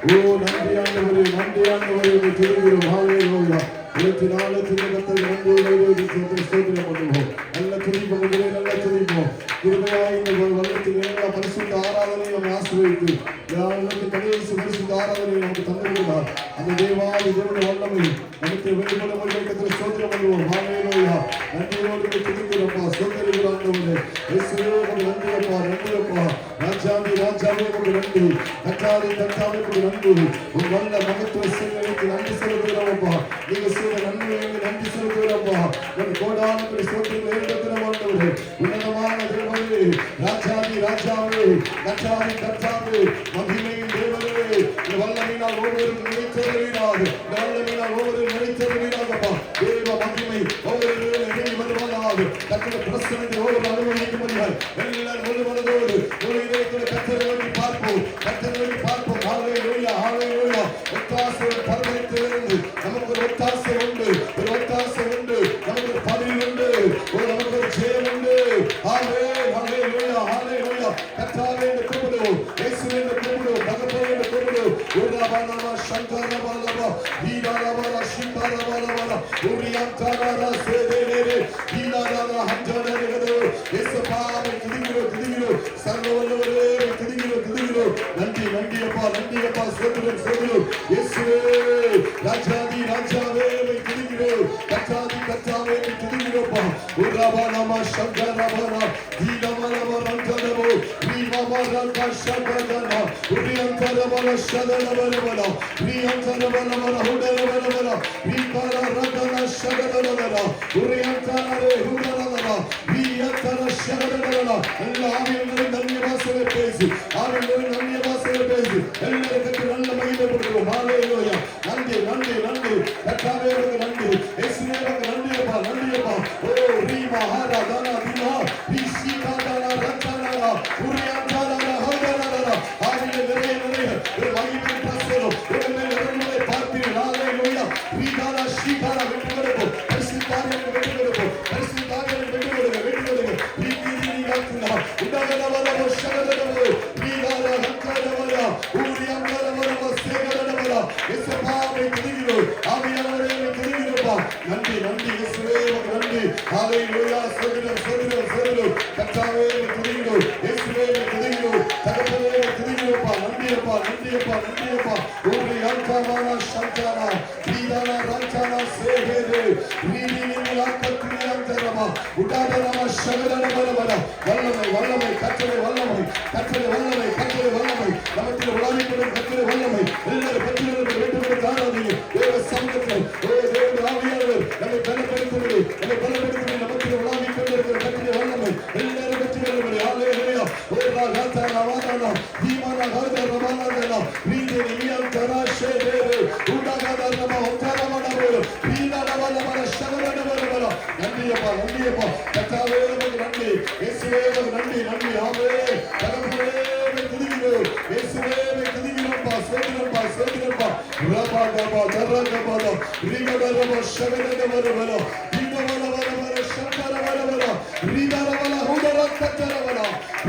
ஓ நன்றி ஆண்டவரே, நன்றி ஆண்டவரே, துதிக்கிறோம். ஹல்லேலூயா. நாளை திருமணத்தில் நன்றி ஸ்தோத்திரம் பண்ணுவோம். நல்ல துதிப்போம், நல்ல துதிப்போம். கிருபையாய் இந்த வருடத்தில் எல்லா பரிசுத்த ஆராதனையை நம்ம ஆசீர்வதித்து கடைசி பரிசுத்த ஆராதனையை நமக்கு தந்திருக்கிறார். அந்த தேவாதி தேவனுடைய வல்லமை நமக்கு வெளிப்பட ஸ்தோத்திரம் பண்ணுவோம். ஹல்லேலூயா. நன்றியோடு துதிக்கிறோம்ப்பா, ஸ்தோத்திரிக்கிறோம் ஆண்டவரே. இயேசுவே நன்றி அப்பா, நன்றி அப்பா. ராஜாவே ராஜாவே நன்றி, கர்த்தாவே கர்த்தாவே நன்றி. உன் வல்ல மகத்துவ செயல்களுக்கு நன்றி செலுத்துகிறோம்ப்பா. நீங்க செய்த நன்மைகளுக்கு நன்றி செலுத்துகிறோம்ப்பா. உன் கோடான ஸ்தோத்திரங்களை ஏறெடுக்கிறோம் ஆண்டவரே. உன்னதமான தேவனே, ராஜாவே ராஜாவே, கர்த்தாவே கர்த்தாவே, மகிமையின் தேவனே, இந்த வல்லமையினால் ஒவ்வொருவரும் நினைத்தருளினார். இந்த வல்லமையினால் ஒவ்வொருவரும் நினைத்தருளினார்ப்பா. தேவ மகிமை ஒவ்வொருவரும் இறங்கி வருவதாக கர்த்தருடைய பிரசன்னத்தை ஒவ்வொரு அனுபவிக்கும்படியாய் எல்லாரும் ஒரு மனதோடு ஒரு இதயத்தோடு கர்த்தரை நோக்கி பார்ப்போம், கர்த்தரை நோக்கி பார்ப்போம். ஹல்லேலூயா ஹல்லேலூயா. ஒத்தாசை பர்வதத்திலிருந்து நமக்கு ஒரு ஒத்தாசை உண்டு, ஒரு ஒத்தாசை உண்டு, நமக்கு ஒரு பதில் உண்டு, நமக்கு ஒரு ஜெயம் உண்டு. ஹல்லேலூயா ஹல்லேலூயா. கர்த்தாவே என்று கூப்பிடுவோம், இயேசுவே என்று கூப்பிடுவோம், தகப்பனே என்று கூப்பிடுவோம். உர்ரபனம சங்கரபலப வீரபல சிந்தரபலபல உரியந்தரர சேதேரே வீரரர ஹஞ்சரரே. இயேசுபாவை துதிக்கிறோம் துதிக்கிறோம், சர்வவல்லவரே துதிக்கிறோம் துதிக்கிறோம். நன்றி நன்றி அப்பா, நன்றி அப்பா, ஸ்தோத்திரம் ஸ்தோத்திரம். இயேசுவே ராஜாதி ராஜாவே துதிக்கிறோம், கர்த்தாதி கர்த்தாவே துதிக்கிறோம்ப்பா. உர்ரபனம சங்கரபல வீரபலப ரந்தரபோ வீரபலக சங்கரபல உரியந்தரபல சதரபலபல வீரந்தரபலபல ஹுடரபலபல வீரரகன சதரபலபல உரியந்தரே ஹுடரபல வீரந்தர சதரபலபல. எல்லா ஆவியினரும் நன்மை வாசனை பேசு, ஆவியினரும் நன்மை வாசனை பேசு. எல்லாருக்கும் நல்ல மகிமை கொடுக்கிறோம். ஹல்லேலூயா. நன்றி நன்றி நன்றி கர்த்தாவே நன்றி, இயேசுவே நன்றி அப்பா, நன்றி அப்பா. ஓ ரீ மகாராஜனா தினா விசிகாதனா ரத்தனா உரியந்தரா ஹோதரா ஆவியிலே நிறைய நிறைய ஒரு மகிமை பிரசனம் ஒரு மேலே பார்ப்பீர்கள். ஹல்லேலூயா. வீதாரா ஸ்ரீகாரா வெற்றி கொடுப்போம், பரிசுத்தாவியை வெற்றி கொடுப்போம், பரிசுத்தாவியை வெற்றி கொடுங்க வெற்றி கொடுங்க. வீதினி காத்துனா உடகடவர சகடவர வீதாரா ஹக்கடவர ஊரியந்தரவர சேகடவர. இயேசுவே துதிக்கிறோம், ஆவியானவரே துதிக்கிறோம். நன்றி நன்றி இயேசுவே நன்றி. ஹல்லேலூயா. ஸ்தோத்திரம் ஸ்தோத்திரம் ஸ்தோத்திரம். கர்த்தாவே துதிக்கிறோம், இயேசுவே துதிக்கிறோம், தகப்பனே துதிக்கிறோம்ப்பா. நன்றி அப்பா, நன்றி அப்பா, நன்றி அப்பா. ஊரியந்தரவர சங்கரா வீதாரா ரந்தனா சேகடே வீதினிலா கத்ரியந்தரவ உடகடவர சகடவர. வல்லமை வல்லமை கர்த்தரே வல்லமை, கர்த்தரே வல்லமை, கர்த்தரே வல்லமை. நமக்கு உலாவிக்கும் கர்த்தரே வல்லமை. எல்லாரும் பற்றியவர்கள் வேண்டுமென்று ஆராதிங்க தேவ சமூகத்தில். ஓ தேவ ஆவியானவர் நம்மை பலப்படுத்துகிறது, நம்மை பலப்படுத்துகிறது. நமக்கு உலாவிக் கொண்டிருக்கிற கர்த்தரே வல்லமை. எல்லாரும் பற்றியவர்கள் ஹல்லேலூயா. ஓ ராஜானா வாதானா தீமானா ஹர்தரமானா வீதினி மியந்தரா ஷேதே உடகடவர உத்தரவனவர வீரரவனவர சகடவர. நன்றி அப்பா, நன்றி அப்பா. கர்த்தாவே நன்றி, இயேசுவே நன்றி நன்றி. ஆமே தகப்பனே துதிக்கிறோம், இயேசுவே துதிக்கிறோம்ப்பா, ஸ்தோத்திரம்ப்பா ஸ்தோத்திரம்ப்பா. ரபகப தரகபல ரிகடரப ஷகடவர வீரவலவர சங்கரவர வீரவல ஹுடரக்கரவர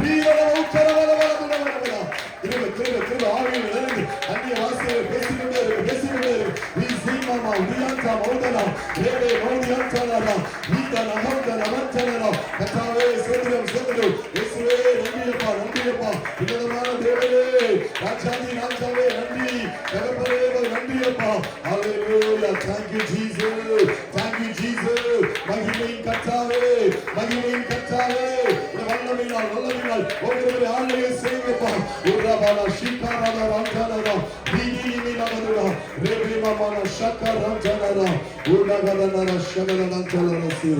வீரவல உத்தரவர துடவர. திரும்ப திரும்ப திரும்ப ஆவியில் நிறைந்து அந்நிய வாசையை பேசிக்கொண்டே பேசிக்கொண்டே வீசிமாமா உதியாந்தா மௌதனா ரேவே மௌதியாந்தா வீதன மௌதன மந்தனா. கர்த்தாவே ஸ்தோத்திரம் ஸ்தோத்திரம். இயேசுவே நன்றியப்பா, நன்றியப்பா. உன்னதமான தேவனே, ராஜாதி ராஜாவே நன்றி, தகப்பனே நன்றியப்பா. ஹல்லேலூயா. Thank you Jesus, thank you Jesus. மகிமையின் கர்த்தாவே, மகிமையின் கர்த்தாவே, வல்லமையினால் வல்லமையினால் ஒவ்வொரு ஆளுகை செய்யுங்கப்பா. உர்ரபன ஷிகாரத ரந்தனரா வீதினிலவரா ரேபிமமன ஷக்கரந்தனரா உடகதனர ஷகரந்தனரசி.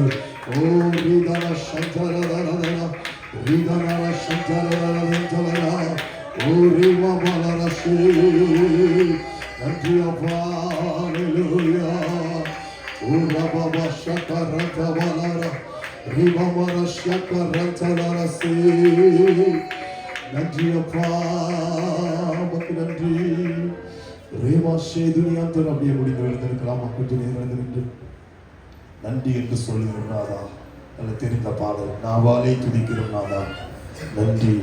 ஓ வீதன சந்தரதனரா வீதனர சந்தரதனரா ஓ ரிமமனரசி. நன்றி அப்பா. ஹல்லேலூயா. உர்ரபப ஷக்கரந்தவலரா ரிமமன ஷக்கரந்தனரசி. நன்றி அப்பா, உமக்கு நன்றி. ரேவாஷே துனியாந்தர் அப்படியே முடிந்து எழுந்திருக்கலாம். கொஞ்சம் நேரம் எழுந்திருந்து நன்றி என்று சொல்லுகிறோம் நாதா. நல்ல தெரிந்த பாடல் நாவாலே துதிக்கிறோம் நாதா. நன்றி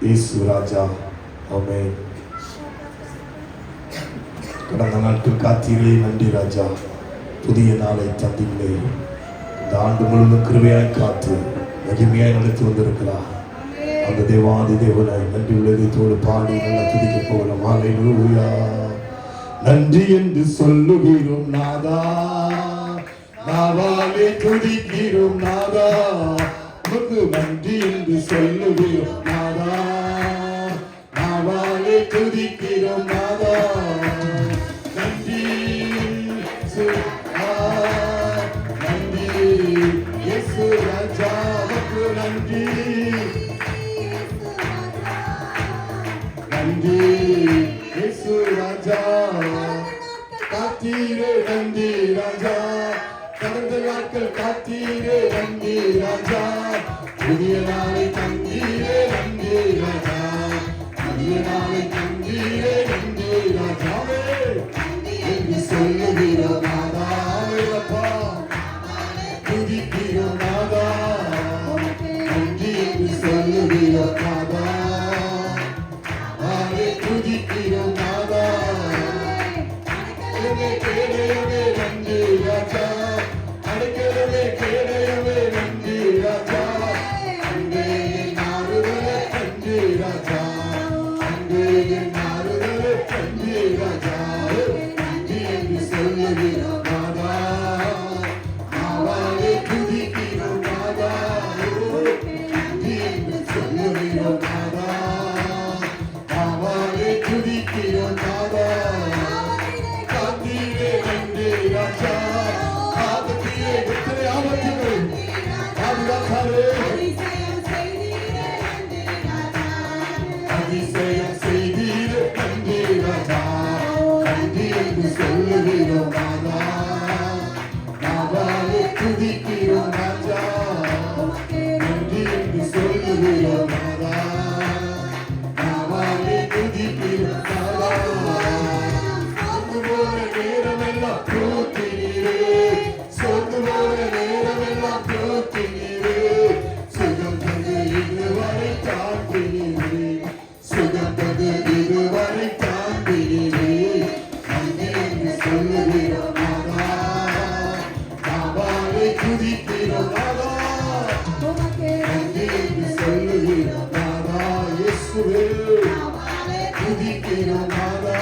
இயேசு ராஜா. ஆமென். கடந்த நாட்கள் காத்தீரே, நன்றி ராஜா. புதிய நாளை தந்தீங்களே. இந்த ஆண்டு முழுவதும் கிருபையாய் காத்து மகிமையாய் நடத்தி வந்திருக்கிறார். அந்த தேவாதி தேவனை நன்றி உலகத்தோடு பாடி நல்லா துதிக்க போகிறோம். ஹல்லேலூயா. நன்றி என்று சொல்லுகிறோம் நாதா, நாவாலே துதிக்கிறோம் நாதா. உமக்கு நன்றி என்று சொல்லுகிறோம் நாதா, நாவாலே துதிக்கிறோம் நாதா. நன்றி நன்றி இயேசு ராஜா, உமக்கு நன்றி நன்றி இயேசு ராஜா. காத்தீரே நன்றி ராஜா, கடந்த நாட்கள் காத்தீரே நன்றி ராஜா. புதிய நாளை தந்தீரே நன்றி ராஜா, புதிய நாளை தந்தீரே நன்றி ராஜாவே. என்று சொல்லுகிறோம் நாதா, அப்பா துதிக்கிறோம் நாதா. நன்றி என்று சொல்லுகிறோம் நாதா, துதிக்கிறோம் நாதா. கேடையவே நன்றி ராஜா, அடைக்கலமே கேடையவே நன்றி ராஜா. அங்கே என் ஆறுதலே நன்றி ராஜா, அங்கே என் ஆறுதலே நன்றி ராஜா. நன்றி என்று சொல்லுகிறோம் நாதா, நாவாலே துதிக்கிறோம் நாதா. நன்றி என்று சொல்லுகிறோம் நாதா, நாவாலே துதிக்கிறோம் நாதா. காத்தீரே நன்றி ராஜா, ஆபத்திலே எத்தனை ஆபத்துகள் பாதுகாத்தாரே. அதிசயம் செய்தீரே நன்றி ராஜா. நன்றி என்று சொல்லுகிறோம் நாதா, நாவாலே துதிக்கிறோம் ராஜா. நன்றி என்று சொல்லுகிறோம் நாதா, நாவாலே துதிக்கிறோம் நாதா. சோர்ந்து போன நேரமெல்லாம் போற்றினீரே, சோர்ந்து போன நேரமெல்லாம் போற்றினீரே. சுகம் தந்து இதுவரை தாண்டினீரே, சுகம் தந்து இதுவரை தாண்டினீரே. நன்றி என்று சொல்லுகிறோம் நாதா, நாவாலே துதிக்கிறோம் நாதா. நன்றி என்று சொல்லுகிறோம் நாதா, இயேசுவே துதிக்கிறோம் நாதா.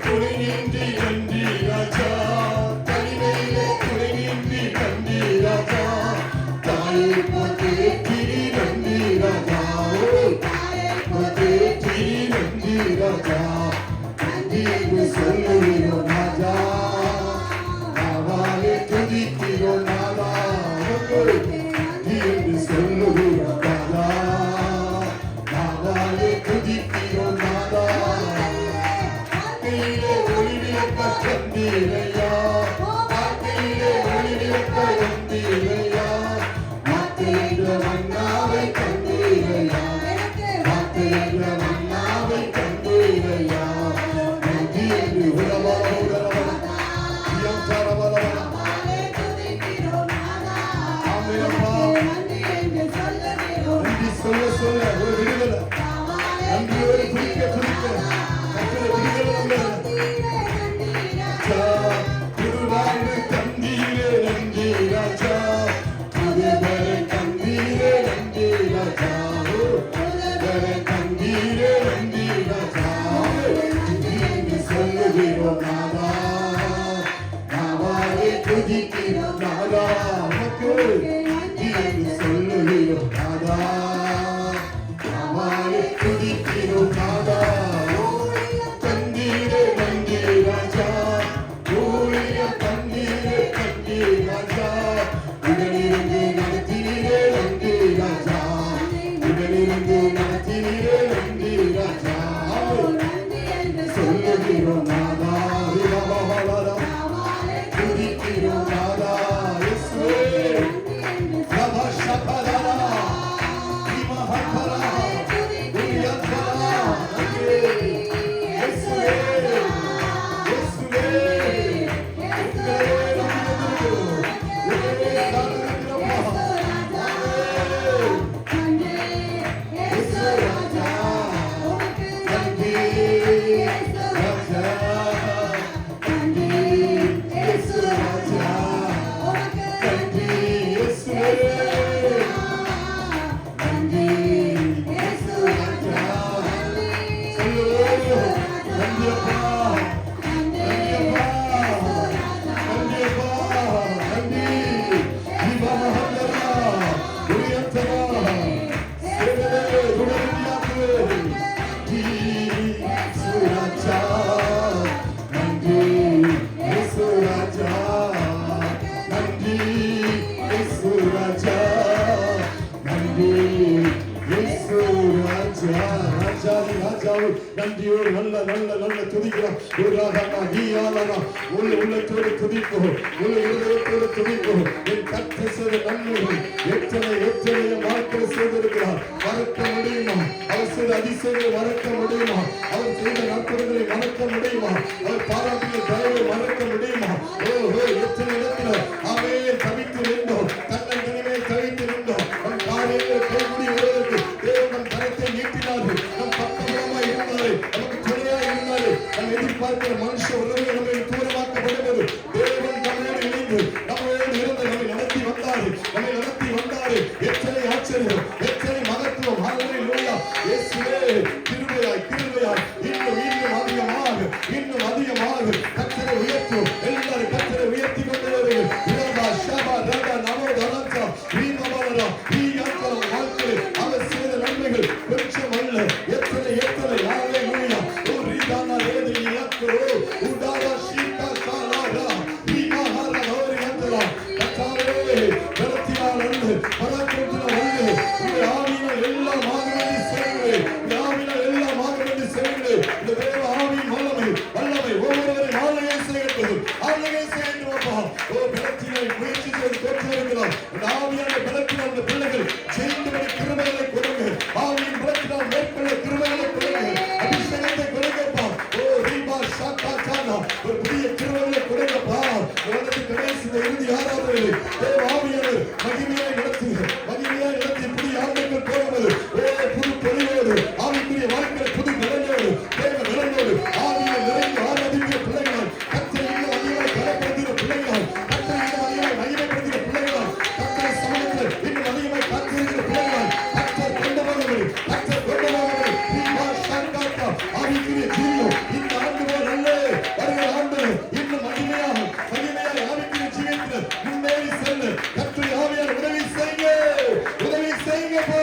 துணை நின்றி நன்றி ராஜா, தனிமையிலே துணை நின்றி நன்றி ராஜா. தாயை போற்றேற்றி நன்றி ராஜா, போற்றேற்றி நன்றி ராஜா. நன்றி என்று சொல்லுகிறோம் ராஜா, நாவாலே துதிக்கிறோம் நாதா. நன்றி என்று சொல்லுகிறோம் ராஜா, நாவாலே துதிக்கிறோம் நாதா. வார்த்தையிலே ஒளிவிளக்க தந்தீரையா, வார்த்தையிலே ஒளிவிளக்க தந்தீரையா. வார்த்தை என்ற மன்னாவை தந்தீரையா, வார்த்தை என்ற மன்னாவை தந்தீரையா. நன்றி என்று உறவா உறவா தியம் தரவலவா. ஆமென்ப்பா. நன்றி சொல்ல சொல்ல ஒரு விடுதலை, நன்றி ஒரு துதிக்க துதிக்க கர்த்தரை விடுதலை ராஜா. திருவாழ்வு தந்தீரே நன்றி ராஜா, புதுவரை தந்தீரே நன்றி ராஜா, புதுவரை தந்தீரே நன்றி ராஜா. நன்றி என்று சொல்லுகிறோம் நாதா, நாவாலே துதிக்கிறோம் நாதா. உமக்கு நன்றி என்று சொல்லுகிறோம் நாதா, நாவாலே துதிக்கிறோம் நாதா. தந்தீரே நன்றி ராஜா, ஊழியம் தந்தீரே நன்றி ராஜா. உடனிருந்து நடத்தினீரே நன்றி ராஜா, உடனிருந்து நடத்தினீரே நன்றி ராஜா. சொல்லுகிறோம் நாதா, துதிக்கிறோம் நாதா. இயேசுவே ராஜா நன்றி இயேசு ராஜா ராஜாதி ராஜாவை நன்றியோடு நல்ல நல்ல நல்ல துதிக்கிறோம். ஒரு ராஜா நீயாளனா உள்ளத்தோடு துதிப்போம், உள்ளத்தோடு துதிப்போம். என் கர்த்தர் செய்த நன்மைகள் எத்தனை எத்தனை வாழ்க்கை செய்திருக்கிறார். மறக்க முடியுமா? அவர் செய்த அதிசயங்களை மறக்க முடியுமா? அவர் செய்த நற்புறங்களை மறக்க முடியுமா? அவர் பாராட்டிய தயவை மறக்க முடியுமா? ஓஹோ எத்தனை இடத்துல அவே தவித்து நின்றோம், தன்னை தனிமையை தவித்து நின்றோம். நம் காரியங்களை கைகூடி வருவதற்கு தேவன் நம் கரத்தை நீட்டினார்கள். நம் பக்கபலமா இருந்தாரு, நமக்கு துணையா இருந்தாரு. நம் எதிர்பார்க்கிற மனுஷ உறவுகள் நம்மை தூரமாக்கப்படுவது தேவன் நம்மோடு இணைந்து நம்மோடு இருந்து நம்மை நடத்தி வந்தாரு. எத்தனை ஆச்சரியம், எத்தனை மகத்துவம். ஹல்லேலூயா. இயேசுவே கிருபையாய் இன்னும் அதிகமாக கர்த்தரை உயர்த்தும். எல்லாரும் கர்த்தரை உயர்த்தி கொண்டு வருங்கள். இரபா ஷபா ரபா நமோ தனச்சா ரீமபலரா ரீயாக்கரம் வாழ்க்கை அவர் செய்த நன்மைகள் கொஞ்சம் அல்ல, எத்தனை ஹல்லேலூயா. ஓ ரீதானா ரேதி யாக்கரோ உடாரா ஷீகா காலாரா ரீமஹாரா ஹோரியாந்தரா கர்த்தாவே பலத்தினால் அல்ல பராக்கிரமத்தினால் அல்ல, உங்கள் ஆவியினால் எல்லாம் ஆகவேண்டி செய்யுங்கள். ஆவியினால் ஆகவேண்டி செய்யுங்கள். இந்த தேவ ஆவியின் வல்லமை ஒவ்வொருவரையும் ஆளுகை செய்யட்டும். அப்பா. ஓ பலத்தினால் முயற்சி செய்து பெற்றிருக்கிறோம். இந்த ஆவியான பலத்தினால் அந்த பிள்ளைகள் செய்யும்படி கிருபைகளை கொடுங்க. ஆவியின் பலத்தினால் மேற்கொள்ள கிருபைகளை கொடுங்க. அபிஷேகத்தை கொடுங்கப்பா. ஓ ரீபா ஷாக்கா சானா ஒரு புதிய கிருபைகளை கொடுங்கப்பா. உலகத்து கடைசி இறுதி ஆராதனை தேவ ஆவியானவர் மகிமையாய் நடத்தி புதிய ஆண்டுகள் போகிறது. ஓ புது பொலிவோடு ஆவிக்குரிய வாழ்க்கை புது நிலையோடு தேவ நிலையோடு ஆவியை நிறைந்து ஆராதிக்கிற பிள்ளைகளால் கர்த்தரை இன்னும் அதிகமாக பலப்படுத்துகிற பிள்ளைகளால் கர்த்தரை இன்னும் அதிகமாக மகிமைப்படுத்துகிற பிள்ளைகளால் கர்த்தரை சமயத்தில் இன்னும் அதிகமாக காத்திருக்கிற பிள்ளைகளால் கர்த்தர் கொண்டவர்கள் ஆவிக்குரிய ஜீவியம் இந்த ஆண்டு போல் அல்ல, வருகிற ஆண்டு இன்னும் மகிமையாக ஆவிக்குரிய ஜீவியத்தில் முன்னேறி செல்ல கர்த்தரை ஆவியார் உதவி செய்யுங்கப்பா.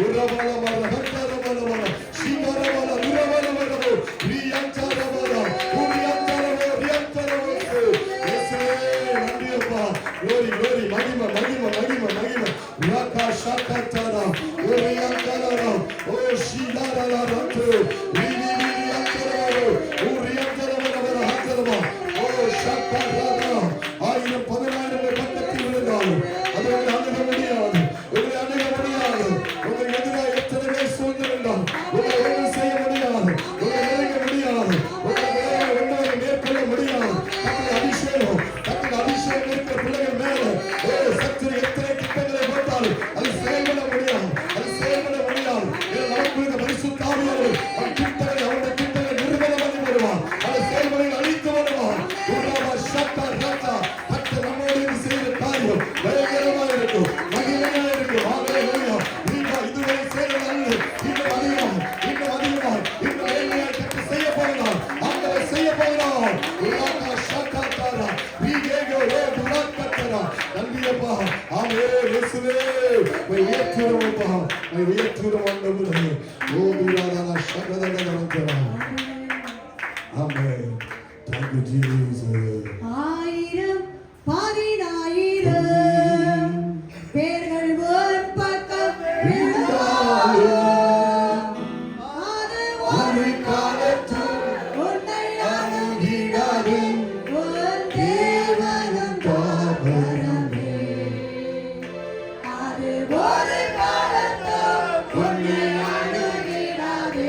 உரபலமர ஹத்தரபலமர சீமரபல உரபலமர ரியாந்தரபல உரியாந்தரபல ரியாந்தரபல. இயேசுவே நன்றியப்பா. glory மகிமை ராகா ஷாக்கா உரியாந்தரபல ஓ ஷீதாரலரத்து ரிரியாந்தரபல உரியாந்தரபல ஹத்தரபல ஓ ஷாக்கா ராகா 1000 பக்கத்தில் விழுந்தாலும் அதை அணுக முடியாது. உங்களை எதிராக எத்தனை பேர் சூழ்ந்திருந்தால் உங்களை ஒன்றும் செய்ய முடியாது, உங்களை நெருங்க முடியாது, உங்களை மேற்கொள்ள முடியாது. அபிஷேகம் இருக்கிற பிள்ளைகள் மேல சற்று எத்தனை திட்டங்களை போட்டாலும் அது செயல்பட முடியாது. நமக்கு இந்த பரிசுத்த ஆவியானவர் அவருடைய திட்டங்களை நிர்மலம் பண்ணி வருவார். அந்த செயல்முறையை அழித்து வருவார். நம்மோடு செய்த காரியம் பயங்கரமா இருக்கும், மகிமையா இருக்கும். இதுவரை செய்தது அல்ல, இன்னும் அதிகமாக வேலையாய் கற்று செய்ய போகிறார். ஆண்டவர் செய்ய போகிறார். நன்றியப்பா. ஆமே இயேசுவே உயர்த்துகிறோம்ப்பா, உயர்த்துகிறோம் ஆண்டவரே. ஓ பிரானா சகதகதரா. ஆமென். Thank you Jesus. 1000 10,000 பேர்கள் ஒரு பக்கம் விழுந்தாலும் அது ஒரு காலத்தில் உன்னை அணுகிடாது. உன் தேவனும் தாபரமே அது ஒரு காலத்தில் உன்னை அணுகிடாது.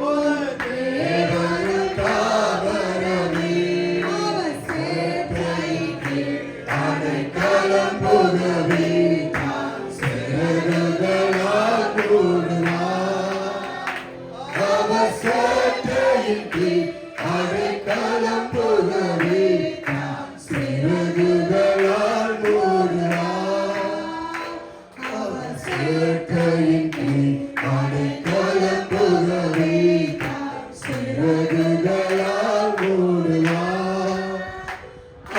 உன் தேவனும் தாபரமே அவர் சேர்க்கைக்கு அடைக்கலம் புகவே சிறகுகளால் மூடுவார். அவர் சேர்க்கைக்கு அடைக்கலம் புகவே சிறகுகளால் மூடுவார். அவர் சேர்க்கைக்கு அடைக்கலம் புகவே சிறகுகளால் மூடுவார்.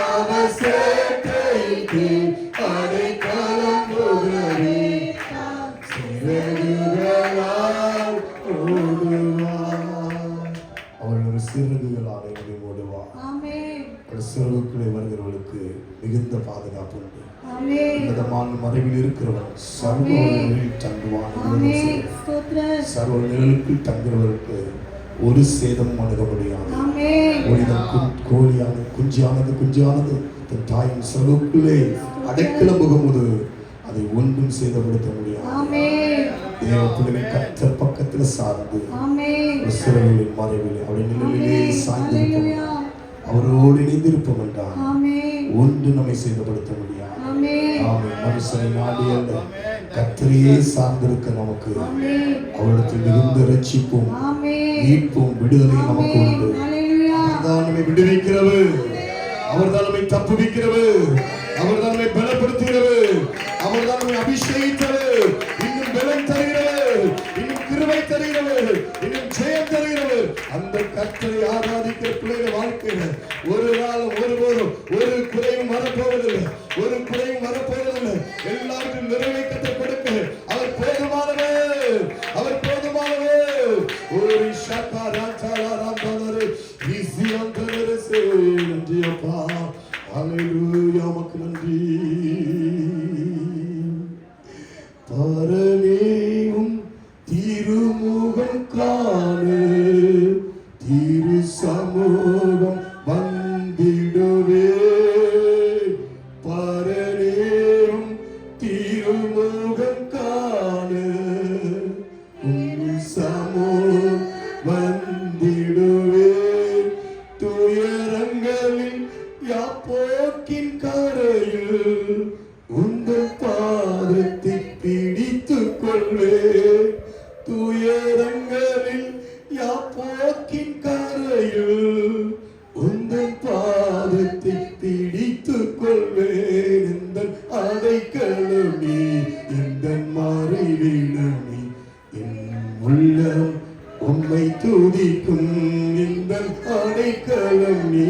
அவர் சேர்க்கைக்கு அடைக்கலம் உயரமான மறைவில் இருக்கிறவன் சர்வ நிழலில் தங்குவான். சர்வ நிழலுக்குள் தங்குறவருக்கு ஒரு சேதமும் அணுக முடியாது. கோழியானது குஞ்சானது தன் தாயின் சருக்குள்ளே அடைக்கலம் புகும்போது அதை ஒன்றும் சேதப்படுத்த முடியாது. தேவ பிள்ளைகளை கர்த்தர் பக்கத்தில் சார்ந்து சிறவிலின் மறைவில் அவருடைய நிழலிலே சாய்ந்து அவரோடு இணைந்திருப்போம் என்றால் ஒன்று நம்மை சேதப்படுத்த முடியாது. மனுஷனை நாடி அல்ல, கர்த்தரையே சார்ந்திருக்க நமக்கு அவரிடத்தில் மிகுந்த ரட்சிப்பும் மீட்பும் விடுதலை நமக்கு உண்டு. அவர்தான் நம்மை விடுவிக்கிறவர், அவர்தான் நம்மை தப்புவிக்கிறவர், அவர்தான் நம்மை பலப்படுத்துகிறவர், அவர்தான் நம்மை அபிஷேகித்தவர், இன்னும் பலம் தருகிறவர், இன்னும் கிருபை தருகிறவர், இன்னும் ஜெயம் தருகிறவர். அந்த கர்த்தரை ஆராதிக்கிற பிள்ளைகள் வாழ்க்கையில ஒரு நாளும் ஒருபோதும் ஒரு குறையும் வரப்போவதில்லை, ஒரு குறையும் வரப்போவதில்லை. எல்லாருக்கும் நிறைவேற்றத்தை கொடுக்க அவர் போதுமானவர், அவர் போதுமானவர். ஒரு ஷாக்கா ராஜாலா ராம்தானரே ஈஸியாந்தரசே நன்றி அப்பா. ஹல்லேலூயா, உமக்கு நன்றி. பரமேவும் திருமுகம் காண திரு சமூகம் வந்திடுவே. பரமேவும் திருமுகம் காண சமூகம் வந்திடுவே. துயரங்களில் யாப்போக்கின் கரையில் உங்கள் பாதத்தை பிடித்துக் கொள்வே. துயரங்களில் யாப்போக்கின் கரையில் உங்கள் பாதத்தை பிடித்துக் கொள்வேன். இந்த அடைக்கலமே, இந்த மறைவிடமே, என் உள்ளம் உம்மை துதிக்கும். இந்த அடைக்கலம் நீ,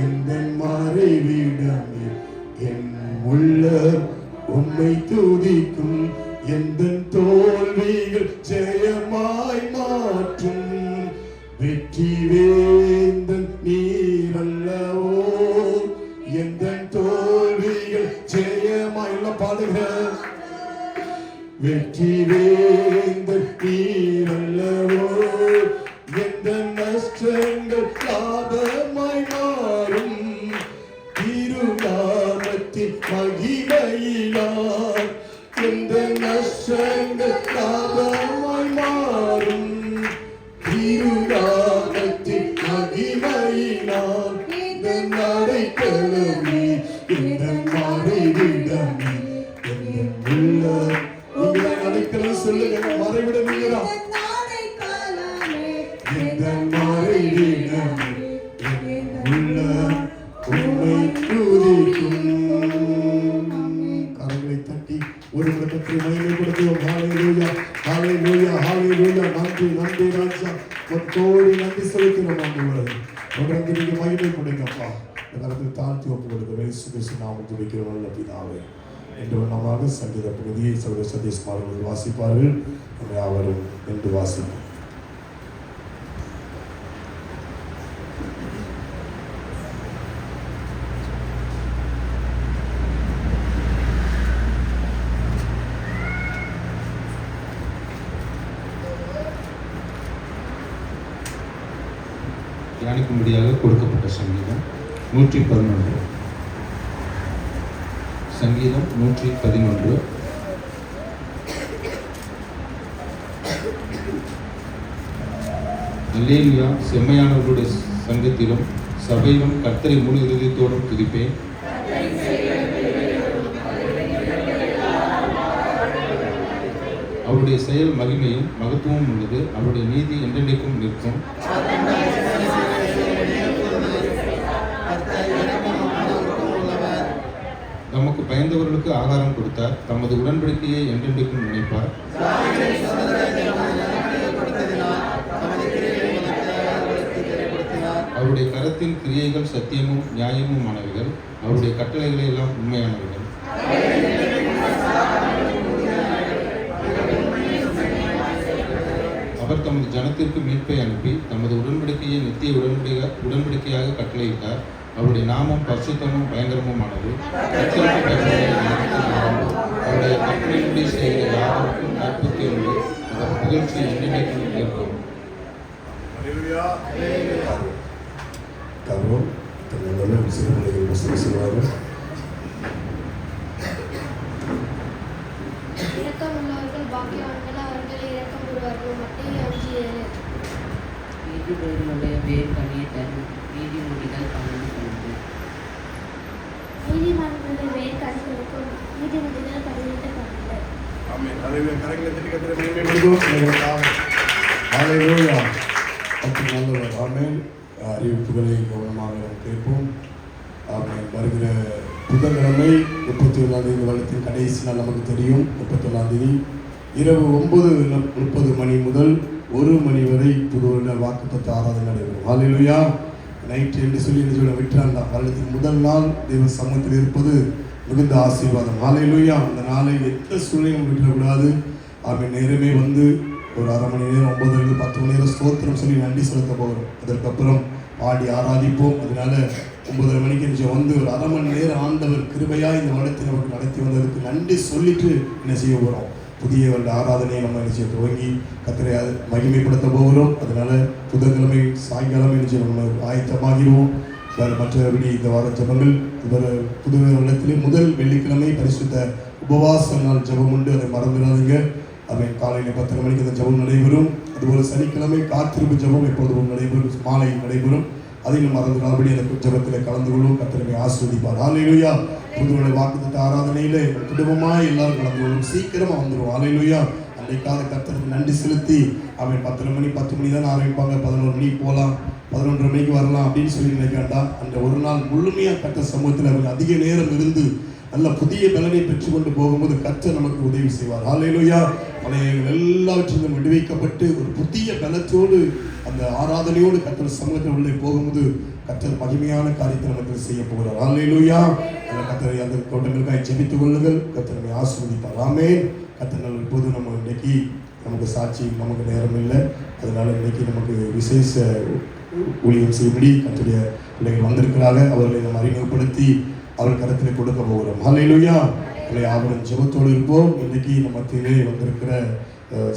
இந்த மறைவிடமே, என் உள்ளம் உம்மை துதிக்கும். எந்த தோல்விகள் ஜெயமாய் மாற்றும் வெற்றி வேந்தன் நீரல்லவோ. எந்த தோல்விகள் ஜெயமாய் பாடுக. வெற்றி வேந்தன் நீரல்லவோ. எந்த நஷ்டங்கள் லாபமாய் மாறும் திருநாமத்தின் மகிமையினால். எந்த நஷ்டங்கள் லாபமாய் மாறும் திருநாமத்தின் மகிமையினால். இந்த அடைக்கலமே, இந்த மறைவிடமே, என் உள்ளம். நீங்க அடைக்கலம் சொல்லுங்க, மறைவிடமீங்களா? இந்த மறைவிடமே, என் உள்ளம் உம்மை துதிக்கும். கரங்களை தட்டி ஒரு இடத்தை மகிமைப்படுத்துவோம். ஹல்லேலூயா, ஹல்லேலூயா, ஹல்லேலூயா. நன்றி நன்றி ராஜா, கோடி நன்றி செலுத்தினோம். ஆண்டவரே, தொடர்ந்து நீங்க மகிமைப்படுங்கப்பா. இந்த நேரத்தில் தாழ்த்தி ஒப்பு கொடுக்க இயேசு கிறிஸ்து நாமத்தில் துதிக்கிறோம் நல்ல பிதாவே. என்று வண்ணமாக சங்கீத பகுதியை சகோதரர் சதீஷ்குமார் அவர்கள் வாசிப்பார்கள். நம்ம யாவரும் என்று வாசிப்போம். தியானிக்கும்படியாக கொடுக்கப்பட்ட சங்கீதம் 111. சங்கீதம் 111. அல்லேலூயா. செம்மையானவர்களுடைய சங்கத்திலும் சபையிலும் கர்த்தரை முழு இருதயத்தோடும் துதிப்பேன். அவருடைய செயல் மகிமையும் மகத்துவமும் உள்ளது. அவருடைய நீதி என்றென்றைக்கும் நிற்கும். தமக்கு பயந்தவர்களுக்கு ஆகாரம் கொடுத்தார். தமது உடன்படிக்கையை என்றென்றைக்கும் நினைப்பார். அவருடைய கரத்தின் கிரியைகள் சத்தியமும் நியாயமுமானவைகள். அவருடைய கட்டளைகளை எல்லாம் உண்மையானவைகள். அவர் தமது ஜனத்திற்கு மீட்பை அனுப்பி தமது உடன்படிக்கையை நித்திய உடன்படிக்கையாக கட்டளையிட்டார். அவருடைய நாமம் பரிசுத்தமும் பயங்கரமுமானது. கர்த்தருக்கு பயப்படுகிற மனதின் ஆரம்பம். அவருடைய கற்பனையின்படி செய்கிற யாவருக்கும் நற்புத்தி உண்டு. அவர் புகழ்ச்சி என்றென்றைக்கும் இருக்கும். கர்வம் தன்னுடைய சிறுபிள்ளைகள் புஸ்தகம் சொல்வார்கள். இரக்கம் உள்ளவர்கள் பாக்கியவான்கள், அவர்கள் இரக்கம் பெறுவார்கள். மத்தேயு 5:7. நீதிபதிகளுடைய வேர் கனியை தரும். நீதிமொழிகள் 12:12. நீதிமான்களுடைய வேர் கனி கொடுக்கும். நீதிமொழிகள் 18:12. ஆமென். ஹalleluya. கரங்களை தட்டி கர்த்தரை மகிமைப்படுத்துவோம். ஹalleluya. அப்படி நல்லவர். ஆமென். அறிவிப்புகளை கவனமாக கேட்போம். ஆமென். வருகிற புதன்கிழமை 31ஆம் தேதி வருடத்தின் கடைசி நாள் நமக்கு தெரியும். 31ஆம் தேதி இரவு 9:30 மணி முதல் 1 மணி வரை புது வருட வாக்குத்தத்த ஆராதனை நடைபெறும். ஹalleluya. நைட் என்று சொல்லி விட்டுறாங்க. வருடத்தின் முதல் நாள் தேவ சமூகத்தில் இருப்பது மிகுந்த ஆசீர்வாதம். ஹalleluya. அந்த நாளை எந்த சூழ்நிலையும் விட்டுறக்கூடாது. ஆமென். நேரமே வந்து ஒரு 1/2 மணி நேரம் 9 10 மணி நேரம் ஸ்தோத்திரம் சொல்லி நன்றி செலுத்த போகிறோம். அதற்கப்புறம் பாடி ஆராதிப்போம். அதனால 9:30 மணிக்கு வந்து ஒரு 1/2 மணி நேரம் ஆண்டவர் கிருபையாக இந்த வருடத்தை நமக்கு நடத்தி வந்ததுக்கு நன்றி சொல்லிட்டு என்ன செய்ய போகிறோம், புதிய வருட ஆராதனையை நம்ம நிச்சயம் துவங்கி கர்த்தரை மகிமைப்படுத்த போகிறோம். அதனால புதன்கிழமை சாயங்காலம் நிச்சயம் நம்ம ஆயத்தமாகிடுவோம். மற்றபடி இந்த வார ஜபங்கள் புது வருடத்திலே முதல் வெள்ளிக்கிழமை பரிசுத்த உபவாச நாள் ஜபம் உண்டு, அதை மறந்துடாதீங்க. அவன் காலையில் 10 மணிக்கு அந்த ஜபம் நடைபெறும். அதுபோல் சனிக்கிழமை காத்திருப்பு ஜபம் எப்போதும் நடைபெறும், மாலை நடைபெறும். அதையும் மறந்துடாதபடி அந்த ஜபத்தில் கலந்து கொள்ளும். கர்த்தரை ஆசீர்வதிப்பார். ஹalleluya. புதுவருட வாக்குத்தத்த ஆராதனையில குடும்பமாக எல்லாரும் கலந்து கொள்ளும். சீக்கிரமா வந்துடும். ஹalleluya. அன்றைக்காக கர்த்தருக்கு நன்றி செலுத்தி அவன் 10 மணி தான் ஆரம்பிப்பாங்க. 11 மணிக்கு போகலாம், 11:30 மணிக்கு வரலாம் அப்படின்னு சொல்லி நினைக்க வேண்டாம். அந்த ஒரு நாள் முழுமையாக கர்த்தர் சமூகத்தில் அவர்கள் அதிக நேரம் இருந்து நல்ல புதிய பலனை பெற்றுக்கொண்டு போகும்போது கர்த்தர் நமக்கு உதவி செய்வார். ஹalleluya. பழையங்கள் எல்லாவற்றிலும் விடுவிக்கப்பட்டு ஒரு புதிய பலத்தோடு அந்த ஆராதனையோடு கர்த்தர் சமூகத்தில் உள்ளே போகும்போது கர்த்தர் மகிமையான காரியத்தை நமக்கு செய்ய போகிறார். ஹalleluya. கர்த்தரை அந்த தோட்டங்களுக்காக ஜெபித்துக் கொள்ளுங்கள். கர்த்தரை ஆசீர்வதிப்பார். ஆமென். கர்த்தர் இப்போது நம்ம இன்னைக்கு நமக்கு சாட்சி நமக்கு நேரம் இல்லை. அதனால இன்னைக்கு நமக்கு விசேஷ ஊழியம் செய்யும்படி கர்த்தருடைய பிள்ளைகள் வந்திருக்கிறாங்க. அவர்களை நம்ம அறிமுகப்படுத்தி அவர் கருத்தில் கொடுக்க போகிறோம். ஹalleluya. அவரும் ஜெபத்தோடு இருப்போம். இன்னைக்கு நம்ம மத்தியிலே வந்திருக்கிற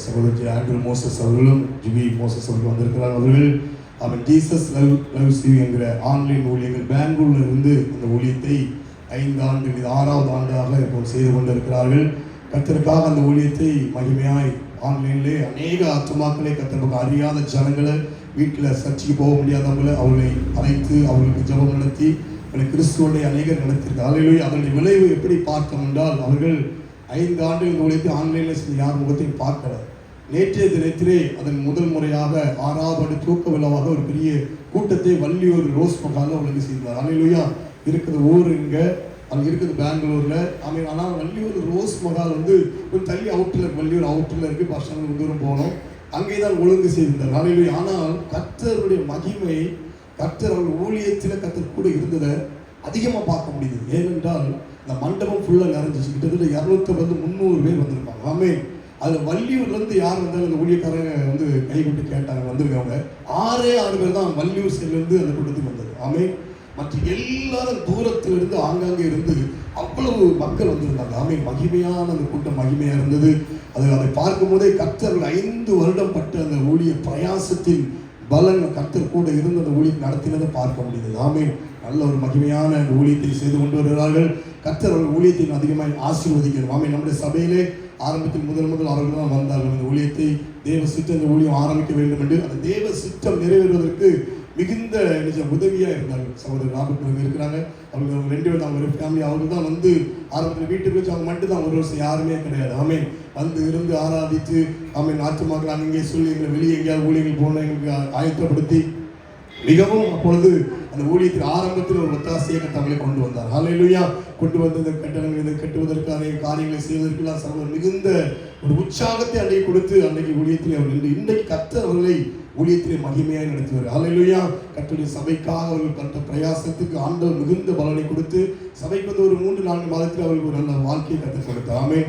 சகோதரி ஆண்ட்ரூ மோசஸ் அவர்களும் ஜிபி மோசஸ் அவர்கள் வந்திருக்கிறார். அவர்கள் அவன் ஜீசஸ் லவ்ஸ் யூ என்கிற ஆன்லைன் ஊழியர்கள் பெங்களூர்ல இருந்து அந்த ஊழியத்தை 5 ஆண்டுகள், இது 6வது ஆண்டாக இப்போ செய்து கொண்டிருக்கிறார்கள். கர்த்தருக்காக அந்த ஊழியத்தை மகிமையாய் ஆன்லைன்லேயே அநேக ஆத்துமாக்களை கர்த்தருக்கு அறியாத ஜனங்களை வீட்டில் சர்ச்சைக்கு போக முடியாதவங்களை அவர்களை அழைத்து அவர்களுக்கு ஜெபம் நடத்தி கிறிஸ்துவோடைய அநேகர் நடத்தியிருக்கார். ஹalleluya. அதனுடைய விளைவு எப்படி பார்த்தோம் என்றால் அவர்கள் 5 ஆண்டுகள் உழைத்து ஆன்லைனில் செஞ்ச யார் முகத்தையும் பார்க்கல. நேற்றைய தினத்திலே அதன் முதல் முறையாக 6வது ஆண்டு தூக்க விழாவாக ஒரு பெரிய கூட்டத்தை வள்ளியூர் ரோஸ் மகாலில் அவர்களுக்கு செய்தார். ஹalleluya. இருக்கிற ஊர் இங்கே, அங்கே இருக்குது பெங்களூரில். ஆனால் வள்ளியூர் ரோஸ் மகால் வந்து ஒரு தள்ளி அவுட்டில், வள்ளியூர் அவுட்டில் இருக்குது. பசங்களுக்கு தூரம் போகணும். அங்கே தான் ஒழுங்கு செய்திருந்தார். ஹalleluya. ஆனால் கர்த்தருடைய மகிமை, கர்த்தர் அவர்கள் ஊழியத்தில் கர்த்தர் கூட இருந்ததை அதிகமாக பார்க்க முடியுது. ஏனென்றால் இந்த மண்டபம் ஃபுல்லாக நிறைஞ்சிச்சு. கிட்டத்தட்ட 250-300 பேர் வந்திருப்பாங்க. ஆமென். அதில் வள்ளியூர்லேருந்து யார் வந்தாலும் அந்த ஊழியக்காரங்க வந்து கை கொண்டு கேட்டாங்க. வந்திருக்கவங்க 6 பேர் தான் வள்ளியூர் சைட்லேருந்து அந்த கூட்டத்துக்கு வந்தது. ஆமென். மற்ற எல்லாரும் தூரத்தில் இருந்து ஆங்காங்கே இருந்து அவ்வளவு மக்கள் வந்திருந்தாங்க. ஆமென். மகிமையான அந்த கூட்டம் மகிமையாக இருந்தது. அதை பார்க்கும் போதே கர்த்தர் 5 வருடம் பட்ட அந்த ஊழிய பிரயாசத்தின் பலன் கர்த்தர் கூட இருந்து அந்த ஊழியத்தை நடத்தினதை பார்க்க முடியுது. ஆமென். நல்ல ஒரு மகிமையான அந்த ஊழியத்தை செய்து கொண்டு வருகிறார்கள். கர்த்தர் அவர்கள் ஊழியத்தை அதிகமாக ஆசீர்வதிக்கிறார். ஆமென். நம்முடைய சபையிலே ஆரம்பத்தில் முதல் அவர்கள் தான் வந்தார்கள். இந்த ஊழியத்தை தேவ சித்தம், இந்த ஊழியம் ஆரம்பிக்க வேண்டும் என்று அந்த தேவ சித்தம் நிறைவேறுவதற்கு மிகுந்த உதவியாக இருந்தார்கள். சகோதரர் ராபர்ட் இருக்கிறாங்க. அவங்க 2 பேர் தான் ஒரு ஃபேமிலி. அவர்கள் தான் வந்து ஆரம்பத்தில் வீட்டுக்கு வச்சு அவங்க மட்டும் தான், ஒரு வருஷம் யாருமே கிடையாது. ஆமென். வந்து இருந்து ஆராதித்து ஆமென் ஆத்துமாக்கள் அங்கே சொல்லி எங்களை வெளியே எங்கேயாவது ஊழியர்கள் போன எங்களுக்கு ஆயத்தப்படுத்தி மிகவும் அப்பொழுது அந்த ஊழியத்தில் ஆரம்பத்தில் ஒரு ஒத்தாசையை கட்டங்களை கொண்டு வந்தார். ஹalleluya. கொண்டு வந்து இந்த கட்டணங்கள் கட்டுவதற்கான காரியங்களை செய்வதற்கெல்லாம் சகோதரர் மிகுந்த ஒரு உற்சாகத்தை அன்றைக்கு கொடுத்து அன்றைக்கு ஊழியத்தில் அவர்கள் இன்றைக்கு கர்த்தர் அவர்களை ஊழியத்திலே மகிமையாக நடத்துவார். ஹalleluya. கர்த்தருடைய சபைக்காக அவர்கள் பட்ட பிரயாசத்துக்கு ஆண்டவர் மிகுந்த பலனை கொடுத்து சபைக்கு வந்து ஒரு 3-4 மாதத்தில் அவர்களுக்கு ஒரு நல்ல வாழ்க்கையை கற்றுக் கொடுத்தார். ஆமென்.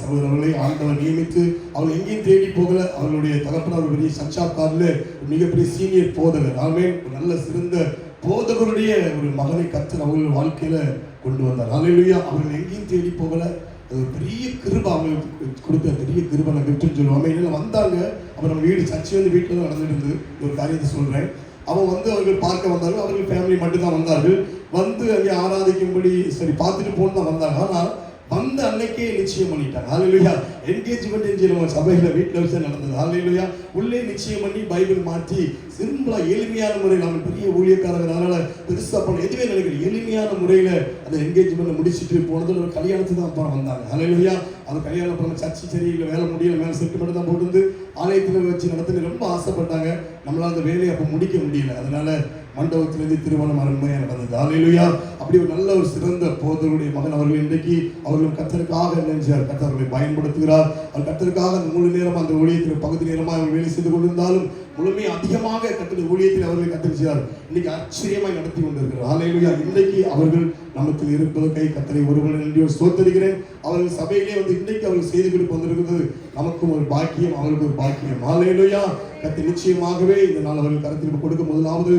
சகோதரர்களை ஆண்டவர் நியமித்து அவர்கள் எங்கேயும் தேடி போகல. அவர்களுடைய தகப்பனார் ஒரு பெரிய சச்சாக்காரில் மிகப்பெரிய சீனியர் போதகர். ஆமென். ஒரு நல்ல சிறந்த போதகருடைய ஒரு மகனை கர்த்தர் அவர்கள் வாழ்க்கையில கொண்டு வந்தார். ஹல்லேலூயா. அவர்கள் எங்கேயும் தேடி போகல. அது ஒரு பெரிய கிருபை, அவங்களுக்கு கொடுத்த பெரிய கிருபை நான் கிஃப்ட்னு சொல்லுவாங்க. இல்லை வந்தாங்க, அப்போ நம்ம வீடு சர்ச்சை வந்து வீட்டில் தான் நடந்துட்டு ஒரு காரியத்தை சொல்கிறேன். அவன் வந்து அவர்கள் பார்க்க வந்தார்கள், அவர்கள் ஃபேமிலி மட்டும்தான் வந்தார்கள். வந்து அங்கே ஆராதிக்கும்படி சரி பார்த்துட்டு போன்னு தான் வந்தாங்க. ஆனால் வந்த அன்னைக்கே நிச்சயம் பண்ணிட்டாங்க. ஹல்லேலூயா. என்கேஜ்மெண்ட் நம்ம சபையில வீட்டில் வச்சு நடந்தது. ஹல்லேலூயா. உள்ளே நிச்சயம் பண்ணி பைபிள் மாற்றி சிம்பிளா எளிமையான முறையில், நம்ம பெரிய ஊழியக்காரங்களால பெருசா பண்ண எதுவுமே நினைக்கல, எளிமையான முறையில அந்த என்கேஜ்மெண்ட் முடிச்சுட்டு போனது ஒரு கல்யாணத்துக்கு தான் அப்புறம் வந்தாங்க. ஹல்லேலூயா. அது கல்யாணம் அப்புறம் சர்ச்சை சரியில்லை, வேலை முடியல, மேலே செட்டு மட்டும் தான் போட்டு ஆலயத்தில் வச்சு நடத்துன்னு ரொம்ப ஆசைப்பட்டாங்க. நம்மளால அந்த வேலையை அப்போ முடிக்க முடியல. அதனால மண்டபத்திலிருந்து திருமணம் அருமையாக நடந்தது. ஹல்லேலூயா. அப்படி ஒரு நல்ல ஒரு சிறந்த போதருடைய மகன் அவர்கள் இன்றைக்கு அவர்கள் கர்த்தருக்காக நினைச்சார், கர்த்தர்களை பயன்படுத்துகிறார். அவர் கர்த்தருக்காக அந்த முழு நேரம் அந்த ஊழியத்தில் பகுதி நேரமாக அவர் வேலை செய்து கொண்டிருந்தாலும் முழுமையாக அதிகமாக கர்த்தருடைய ஊழியத்தில் அவர்களை கத்தரிச்சார். இன்னைக்கு ஆச்சரியமாய் நடத்தி கொண்டிருக்கிறார். ஹல்லேலூயா. இன்றைக்கு அவர்கள் நமக்கு இருப்பதற்கை கர்த்தரை ஒருவன் நன்றியோடு ஸ்தோத்திரிக்கிறேன். அவர்கள் சபையிலே வந்து இன்றைக்கு அவர்கள் செய்து கொடுத்து வந்திருக்கிறது நமக்கும் ஒரு பாக்கியம், அவர்களுக்கு ஒரு பாக்கியம். ஹல்லேலூயா. கர்த்தர் நிச்சயமாகவே இந்த நாள் அவர்கள் கருத்தில் கொடுக்கும். முதலாவது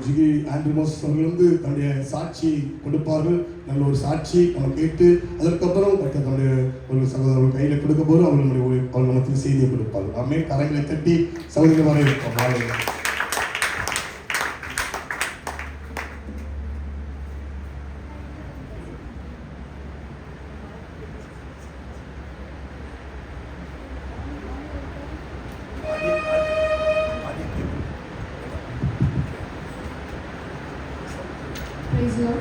ஜிகி ஆண்ட்ரிமோஸ் அவர்கள் வந்து தன்னுடைய சாட்சி கொடுப்பார்கள். நல்ல ஒரு சாட்சி நம்ம கேட்டு அதற்கப்புறம் கர்த்தர் தன்னுடைய ஒரு சகோதரர்கள் கையில் கொடுக்க போது அவர்கள் மனத்தில் செய்தியை கொடுப்பார்கள். ஆமே. கரங்களை தட்டி சகோதரமாக இருப்போம்.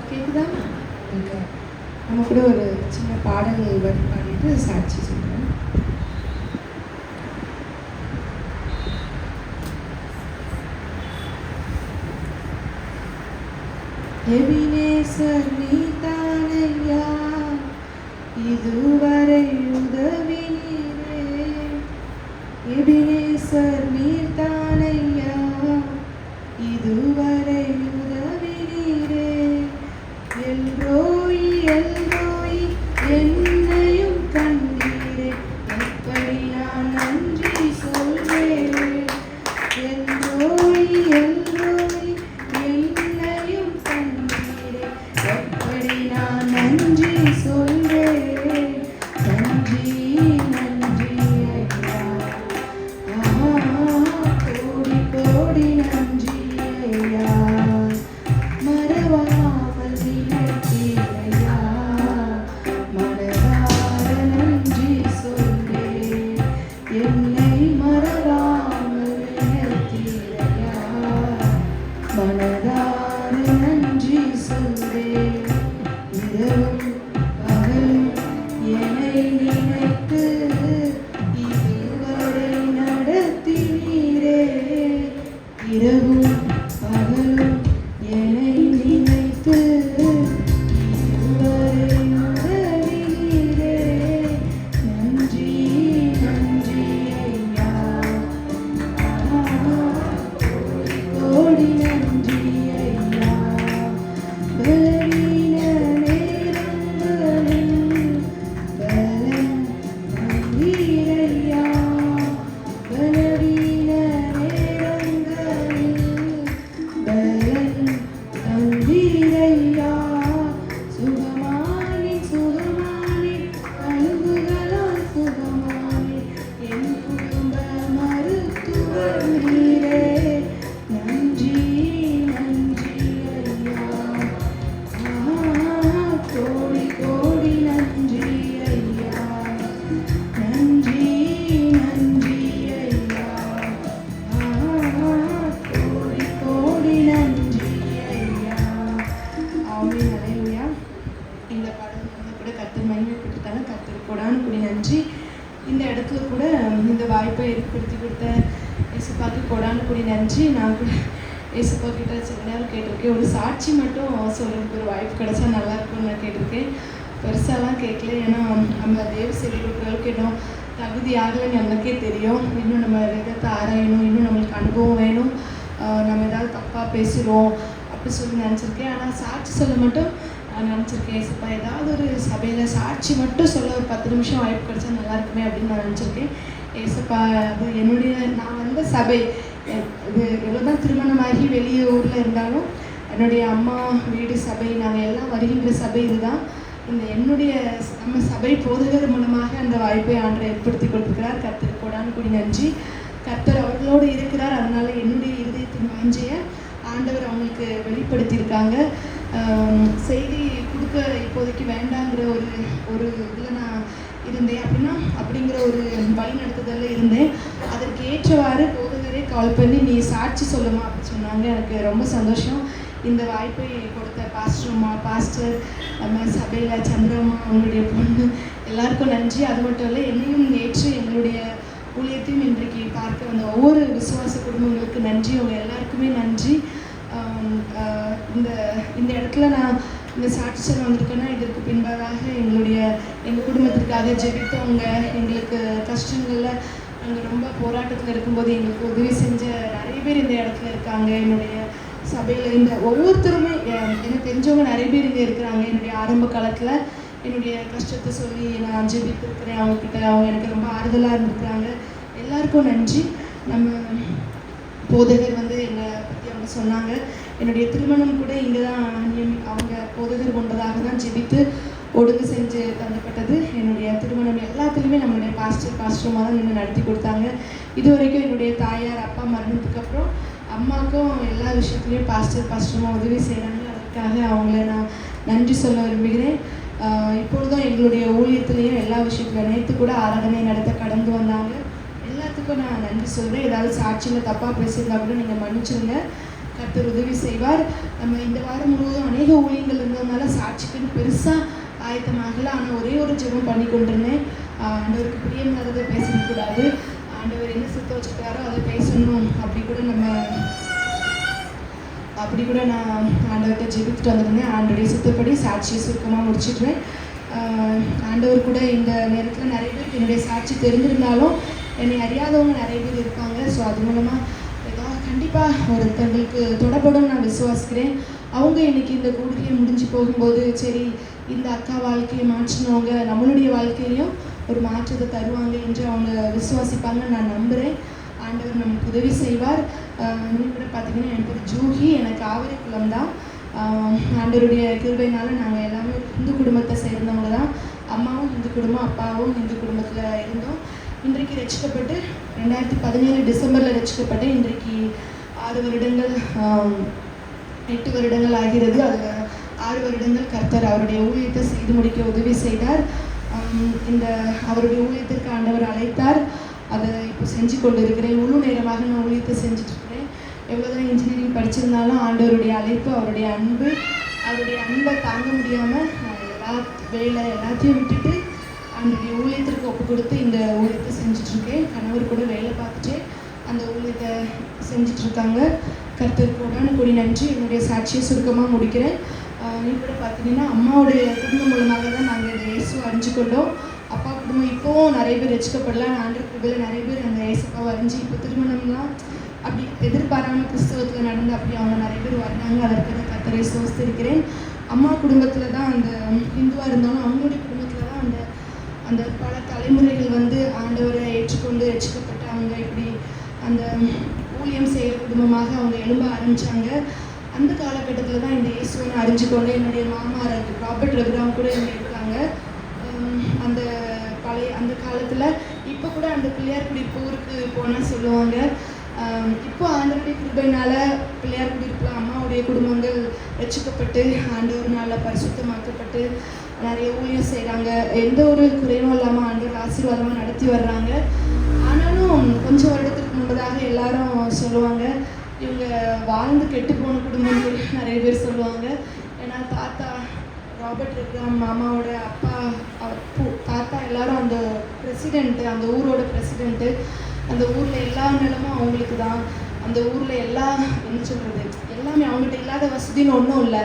கேட்குதா? நம்ம கூட ஒரு சின்ன பாடல் வரி பாடிட்டு சாட்சி சொல்கிறேன். எபினேசர் நீதானையா, இதுவரை உதவினீரே. எபினேசர் நீதானையா, இதுவரை உதவினீரே. எல்ரோய் எல்ரோய் என்னையும் கண்டீரே, எப்படி நான் நன்றி சொல்வேன். எல்ரோய் எல்ரோய் என்னையும் கண்டீரே, எப்படி நான் நன்றி சொல்வேன். நன்றி நன்றி ஐயா, கோடி கோடி நன்றி ஐயா. மறவாமல் நினைத்தீரையா, மனதார நன்றி சொல்வேன். என்னை மறவாமல் நினைத்தீரையா, மனதார நன்றி சொல்வேன். இரவும் பகலும் என்னை நினைத்து இதுவரை நடத்தினீரே. இரவும் பகலும் என்னை நினைத்து இதுவரை உதவினீரே. நன்றி நன்றி ஐயா, கோடி நன்றி ஐயா. பலவீன நேரங்களில் பலன் தந்தீரையா, பலவீன நேரங்களில் பலன் தந்தீரையா. சுகமானி சுகமானி அழுகுகளால் சுகமானி என் குடும்ப மருத்துவர் நீரே. நன்றி நன்றி ஐயா, கோடி கோடி நன்றி ஐயா. நன்றி நன்றி ஐயா, கோடி கோடி நன்றி ஐயா. ஆமென். ஹல்லேலூயா. இந்த பாடல் கூட கர்த்தர் மகிமைப்பட்டுட்டாங்க. கர்த்தர் கொடான கூடி நன்றி. இந்த இடத்துல கூட இந்த வாய்ப்பை ஏற்படுத்தி கொடுத்த இயேசுப்பாக்கு கொடான கூடி நன்றி. நான் கூட இயேசுப்பா கிட்ட சில நேரம் கேட்டிருக்கேன், ஒரு சாட்சி மட்டும் சொல்கிறதுக்கு ஒரு வாய்ப்பு கிடைச்சா நல்லா இருக்கும்னு நான் கேட்டிருக்கேன். பெருசாலாம் கேட்கல, ஏன்னா நம்ம தேவ செய்தி கொடுக்குறவங்களுக்கு இன்னும் தகுதி ஆகலைன்னு நமக்கே தெரியும். இன்னும் நம்ம வேதத்தை ஆராயணும், இன்னும் நம்மளுக்கு அனுபவம் வேணும். நம்ம ஏதாவது தப்பாக பேசுகிறோம் அப்படி சொல்லி நினச்சிருக்கேன். ஆனால் சாட்சி சொல்ல மட்டும் நினச்சிருக்கேன். இயேசுப்பா ஏதாவது ஒரு சபையில் சாட்சி மட்டும் சொல்ல ஒரு 10 நிமிஷம் வாய்ப்பு கிடைச்சா நல்லா இருக்குமே அப்படின்னு நான் நினச்சிருக்கேன். இயேசுப்பா அது என்னுடைய நான் வந்த சபை இது எவ்வளோதான் திருமணமாகி வெளியூரில் இருந்தாலும் என்னுடைய அம்மா வீடு சபை, நாங்கள் எல்லாம் வருகின்ற சபை இதுதான். என்னுடைய நம்ம சபை போதகர் மூலமாக அந்த வாய்ப்பை ஆண்டவர் ஏற்படுத்தி கொடுத்துருக்கிறார். கர்த்தர் கொடான கூடி நன்றி. கர்த்தர் அவர்களோடு இருக்கிறார். அதனால என்னுடைய இருதயத்தின் வாஞ்சையை ஆண்டவர் அவங்களுக்கு வெளிப்படுத்தியிருக்காங்க. செய்தி கொடுக்க இப்போதைக்கு வேண்டாங்கிற ஒரு இதில் நான் இருந்தேன் அப்படிங்கிற ஒரு வழி நடத்துதலில் இருந்தேன். அதற்கு ஏற்றவாறு போதகரே கால் பண்ணி நீ சாட்சி சொல்லுமா அப்படின்னு சொன்னாங்க. எனக்கு ரொம்ப சந்தோஷம். இந்த வாய்ப்பை கொடுத்த பாஸ்டர் நம்ம சபையில் சந்திரம்மா, அவங்களுடைய பொண்ணு எல்லாருக்கும் நன்றி. அது மட்டும் இல்லை, என்னையும் ஏற்று எங்களுடைய ஊழியத்தையும் இன்றைக்கு பார்க்க வந்த ஒவ்வொரு விசுவாச குடும்பங்களுக்கு நன்றி. அவங்க எல்லாருக்குமே நன்றி. இந்த இடத்துல நான் இந்த சாட்சி சொல்ல வந்திருக்கேன்னா இதற்கு பின்பதாக எங்கள் குடும்பத்திற்காக ஜெபித்தவங்க, எங்களுக்கு கஷ்டங்களில் நாங்கள் ரொம்ப போராட்டத்தில் இருக்கும்போது எங்களுக்கு உதவி செஞ்ச நிறைய பேர் இந்த இடத்துல இருக்காங்க. என்னுடைய சபையில் இந்த ஒவ்வொருத்தருமே எனக்கு தெரிஞ்சவங்க நிறைய பேர் இங்கே இருக்கிறாங்க. என்னுடைய ஆரம்ப காலத்தில் என்னுடைய கஷ்டத்தை சொல்லி நான் ஜெபித்திருக்கிறேன் அவங்கக்கிட்ட. அவங்க எனக்கு ரொம்ப ஆறுதலாக இருந்திருக்கிறாங்க. எல்லாருக்கும் நன்றி. நம்ம போதகர் என்னை பற்றி அவங்க சொன்னாங்க. என்னுடைய திருமணம் கூட இங்கே தான் அவங்க போதகர் கொண்டதாக தான் ஜெபித்து ஒழுங்கு செஞ்சு தந்தப்பட்டது. என்னுடைய திருமணம் எல்லாத்துலேயுமே நம்மளுடைய பாஸ்டர்மாக தான் நின்று நடத்தி கொடுத்தாங்க. இது வரைக்கும் என்னுடைய தாயார் அப்பா மரணத்துக்கு அப்புறம் அம்மாவுக்கும் எல்லா விஷயத்துலையும் பாஸ்டர்மாக உதவி செய்கிறாங்க. அதுக்காக அவங்கள நான் நன்றி சொல்ல விரும்புகிறேன். இப்பொழுதும் எங்களுடைய ஊழியத்துலேயும் எல்லா விஷயத்துலையும் நேற்று கூட ஆராதனை நடத்த கடந்து வந்தாங்க. எல்லாத்துக்கும் நான் நன்றி சொல்கிறேன். ஏதாவது சாட்சியில் தப்பாக பேசியிருந்தா கூட நீங்கள் மன்னிச்சிருங்க. கர்த்தர் உதவி செய்வார். நம்ம இந்த வாரம் முழுவதும் அநேக ஊழியங்கள் இருந்ததுனால சாட்சிக்குன்னு பெருசாக ஆயத்தமாகல. ஆனால் ஒரே ஒரு ஜெபம் பண்ணி கொண்டிருந்தேன். ஆண்டவருக்கு பிரியமில்லாததை பேசக்கூடாது, ஆண்டவர் என்ன சுத்த வச்சுக்கிறாரோ அதை பேசணும். அப்படி கூட நான் ஆண்டவர்கிட்ட ஜெபித்துட்டு வந்திருந்தேன். ஆண்டோடைய சுத்தப்படி சாட்சியை சுருக்கமாக முடிச்சிடுவேன். ஆண்டவர் கூட இந்த நேரத்தில் நிறைய பேருக்கு என்னுடைய சாட்சி தெரிஞ்சிருந்தாலும் என்னை அறியாதவங்க நிறைய பேர் இருக்காங்க. ஸோ அது மூலமாக ஏதாவது கண்டிப்பாக ஒருத்தங்களுக்கு தொடப்படும் நான் விசுவாசிக்கிறேன். அவங்க இன்றைக்கி இந்த கூடுதலை முடிஞ்சு போகும்போது சரி இந்த அக்கா வாழ்க்கையை மாற்றினவங்க நம்மளுடைய வாழ்க்கையிலையும் ஒரு மாற்றத்தை தருவாங்க என்று அவங்க விசுவாசிப்பாங்கன்னு நான் நம்புகிறேன். ஆண்டவர் நமக்கு உதவி செய்வார். இன்னும் கூட பார்த்திங்கன்னா என் பேர் ஜூஹி, எனக்கு ஆவரிக்குளம் தான். ஆண்டவருடைய கிருபையினால நாங்கள் எல்லாமே இந்து குடும்பத்தை சேர்ந்தவங்க தான். அம்மாவும் இந்து குடும்பம், அப்பாவும் இந்து குடும்பத்தில் இருந்தோம். இன்றைக்கு ரட்சிக்கப்பட்டு 2017 டிசம்பரில் ரட்சிக்கப்பட்டு இன்றைக்கு 8 வருடங்கள் ஆகிறது. அதில் 6 வருடங்கள் கர்த்தர் அவருடைய ஊழியத்தை செய்து முடிக்க உதவி செய்தார். அவருடைய ஊழியத்திற்கு ஆண்டவர் அழைத்தார். அதை இப்போ செஞ்சு கொண்டு இருக்கிறேன். முழு நேரமாக நான் ஊழியத்தை செஞ்சுட்ருக்கிறேன். எவ்வளோதான் இன்ஜினியரிங் படிச்சிருந்தாலும் ஆண்டவருடைய அழைப்பு, அவருடைய அன்பை தாங்க முடியாமல் வேலை எல்லாத்தையும் விட்டுட்டு அவருடைய ஊழியத்திற்கு ஒப்பு கொடுத்து இந்த ஊழியத்தை செஞ்சிட்ருக்கேன். கணவர் கூட வேலை பார்த்துட்டு அந்த ஊழியத்தை செஞ்சிட்ருக்காங்க. கர்த்தருக்கு உடான கூடி நன்றி. என்னுடைய சாட்சியை சுருக்கமாக முடிக்கிறேன். நீ கூட பார்த்தீங்கன்னா அம்மாவுடைய குடும்பம் மூலமாக தான் நாங்கள் இந்த இயேசுவை அறிஞ்சு கொண்டோம். அப்பா குடும்பம் இப்போவும் நிறைய பேர் ரசிக்கப்படலாம். ஆண்டவர் கிருபையில் நிறைய பேர் அந்த இயேசுப்பாவை அறிஞ்சு இப்போ திருமணம்லாம் அப்படி எதிர்பாராமல் கிறிஸ்தவத்தில் நடந்து அப்படி அவங்க நிறைய பேர் வந்தாங்க. அதற்காக கர்த்தரை ஸ்தோத்திரிக்கிறேன். அம்மா குடும்பத்தில் தான் அந்த ஹிந்துவாக இருந்தாலும் அவங்களுடைய குடும்பத்தில் தான் அந்த பல தலைமுறைகள் ஆண்டவரை ஏற்றுக்கொண்டு ரசிக்கப்பட்டு அவங்க இப்படி அந்த ஊழியம் செய்கிற குடும்பமாக அவங்க எழும்ப ஆரம்பித்தாங்க. அந்த காலகட்டத்தில் தான் இந்த இயேசுவை அறிஞ்சுக்கொண்டு என்னுடைய மாமார் ராபர்ட் ரகுராம் கூட இங்கே இருக்காங்க. அந்த காலத்தில் இப்போ கூட அந்த பிள்ளையார்குடி போருக்கு போனால் சொல்லுவாங்க. இப்போ ஆண்டவருடைய கிருபையினால் பிள்ளையார்குடியிருப்பில் அம்மாவுடைய குடும்பங்கள் ரட்சிக்கப்பட்டு ஆண்டவர்னால் பரிசுத்தமாக்கப்பட்டு நிறைய ஊழியம் செய்கிறாங்க. எந்த ஒரு குறையும் இல்லாமல் ஆண்டவர் ஆசீர்வாதமாக நடத்தி வர்றாங்க. ஆனாலும் கொஞ்சம் வருடத்துக்கு முன்பதாக எல்லாரும் சொல்லுவாங்க இவங்க வாழ்ந்து கெட்டு போன குடும்பங்கள் நிறைய பேர் சொல்லுவாங்க. ஏன்னா தாத்தா ராபர்ட் ரகுராம் மாமாவோட அப்பா தாத்தா எல்லாரும் அந்த பிரசிடெண்ட்டு, அந்த ஊரோட பிரசிடெண்ட்டு. அந்த ஊரில் எல்லா நிலமும் அவங்களுக்கு தான். அந்த ஊரில் என்ன சொல்கிறது எல்லாமே அவங்ககிட்ட இல்லாத வசதின்னு ஒன்றும் இல்லை.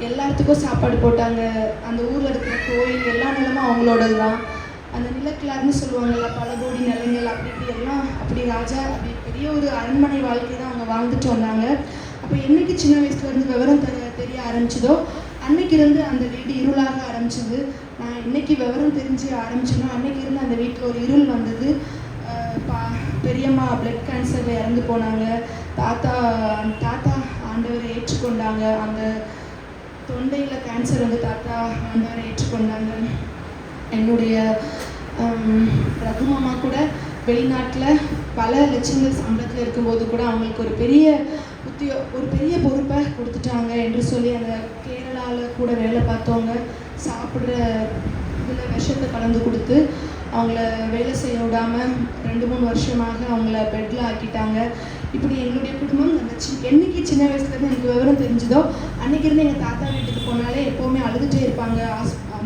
எல்லாத்துக்கும் சாப்பாடு போட்டாங்க. அந்த ஊரில் இருக்கிற கோயில் எல்லா நிலமும் அவங்களோடது தான். அந்த நிலக்கிழார்னு சொல்லுவாங்கள்ல, பல கோடி நிலங்கள் அப்படி எல்லாம் அப்படி ராஜா அப்படி பெரிய ஒரு அரண்மனை வாழ்க்கை தான் அவங்க வாழ்ந்துட்டு வந்தாங்க. அப்போ என்றைக்கு சின்ன வயசுலேருந்து விவரம் தெரிய ஆரம்பிச்சதோ அன்னைக்கு இருந்து அந்த வீடு இருளாக ஆரம்பிச்சது. நான் இன்னைக்கு விவரம் தெரிஞ்சு ஆரம்பிச்சேனோ அன்னைக்கு இருந்து அந்த வீட்டில் ஒரு இருள் வந்தது. பெரியம்மா பிளட் கேன்சரில் இறந்து போனாங்க. தாத்தா ஆண்டவரை ஏற்றுக்கொண்டாங்க. அந்த தொண்டையில் கேன்சர் வந்து தாத்தா ஆண்டவரை ஏற்றுக்கொண்டாங்க. என்னுடைய ரகு மாமா கூட வெளிநாட்டில் பல லட்சங்கள் சம்பளத்தில் இருக்கும்போது கூட அவங்களுக்கு ஒரு பெரிய பொறுப்பை கொடுத்துட்டாங்க என்று சொல்லி அந்த கேரளாவில் கூட வேலை பார்த்தவங்க சாப்பிட்ற இதில் விஷத்தை கலந்து கொடுத்து அவங்கள வேலை செய்ய விடாமல் 2-3 வருஷமாக அவங்கள பெட்டில் ஆக்கிட்டாங்க. இப்படி எங்களுடைய குடும்பம் என்னைக்கு சின்ன வயசுலேருந்து எனக்கு விவரம் தெரிஞ்சுதோ அன்றைக்கிருந்து எங்கள் தாத்தா வீட்டுக்கு போனாலே எப்போவுமே அழுதுகிட்டே இருப்பாங்க.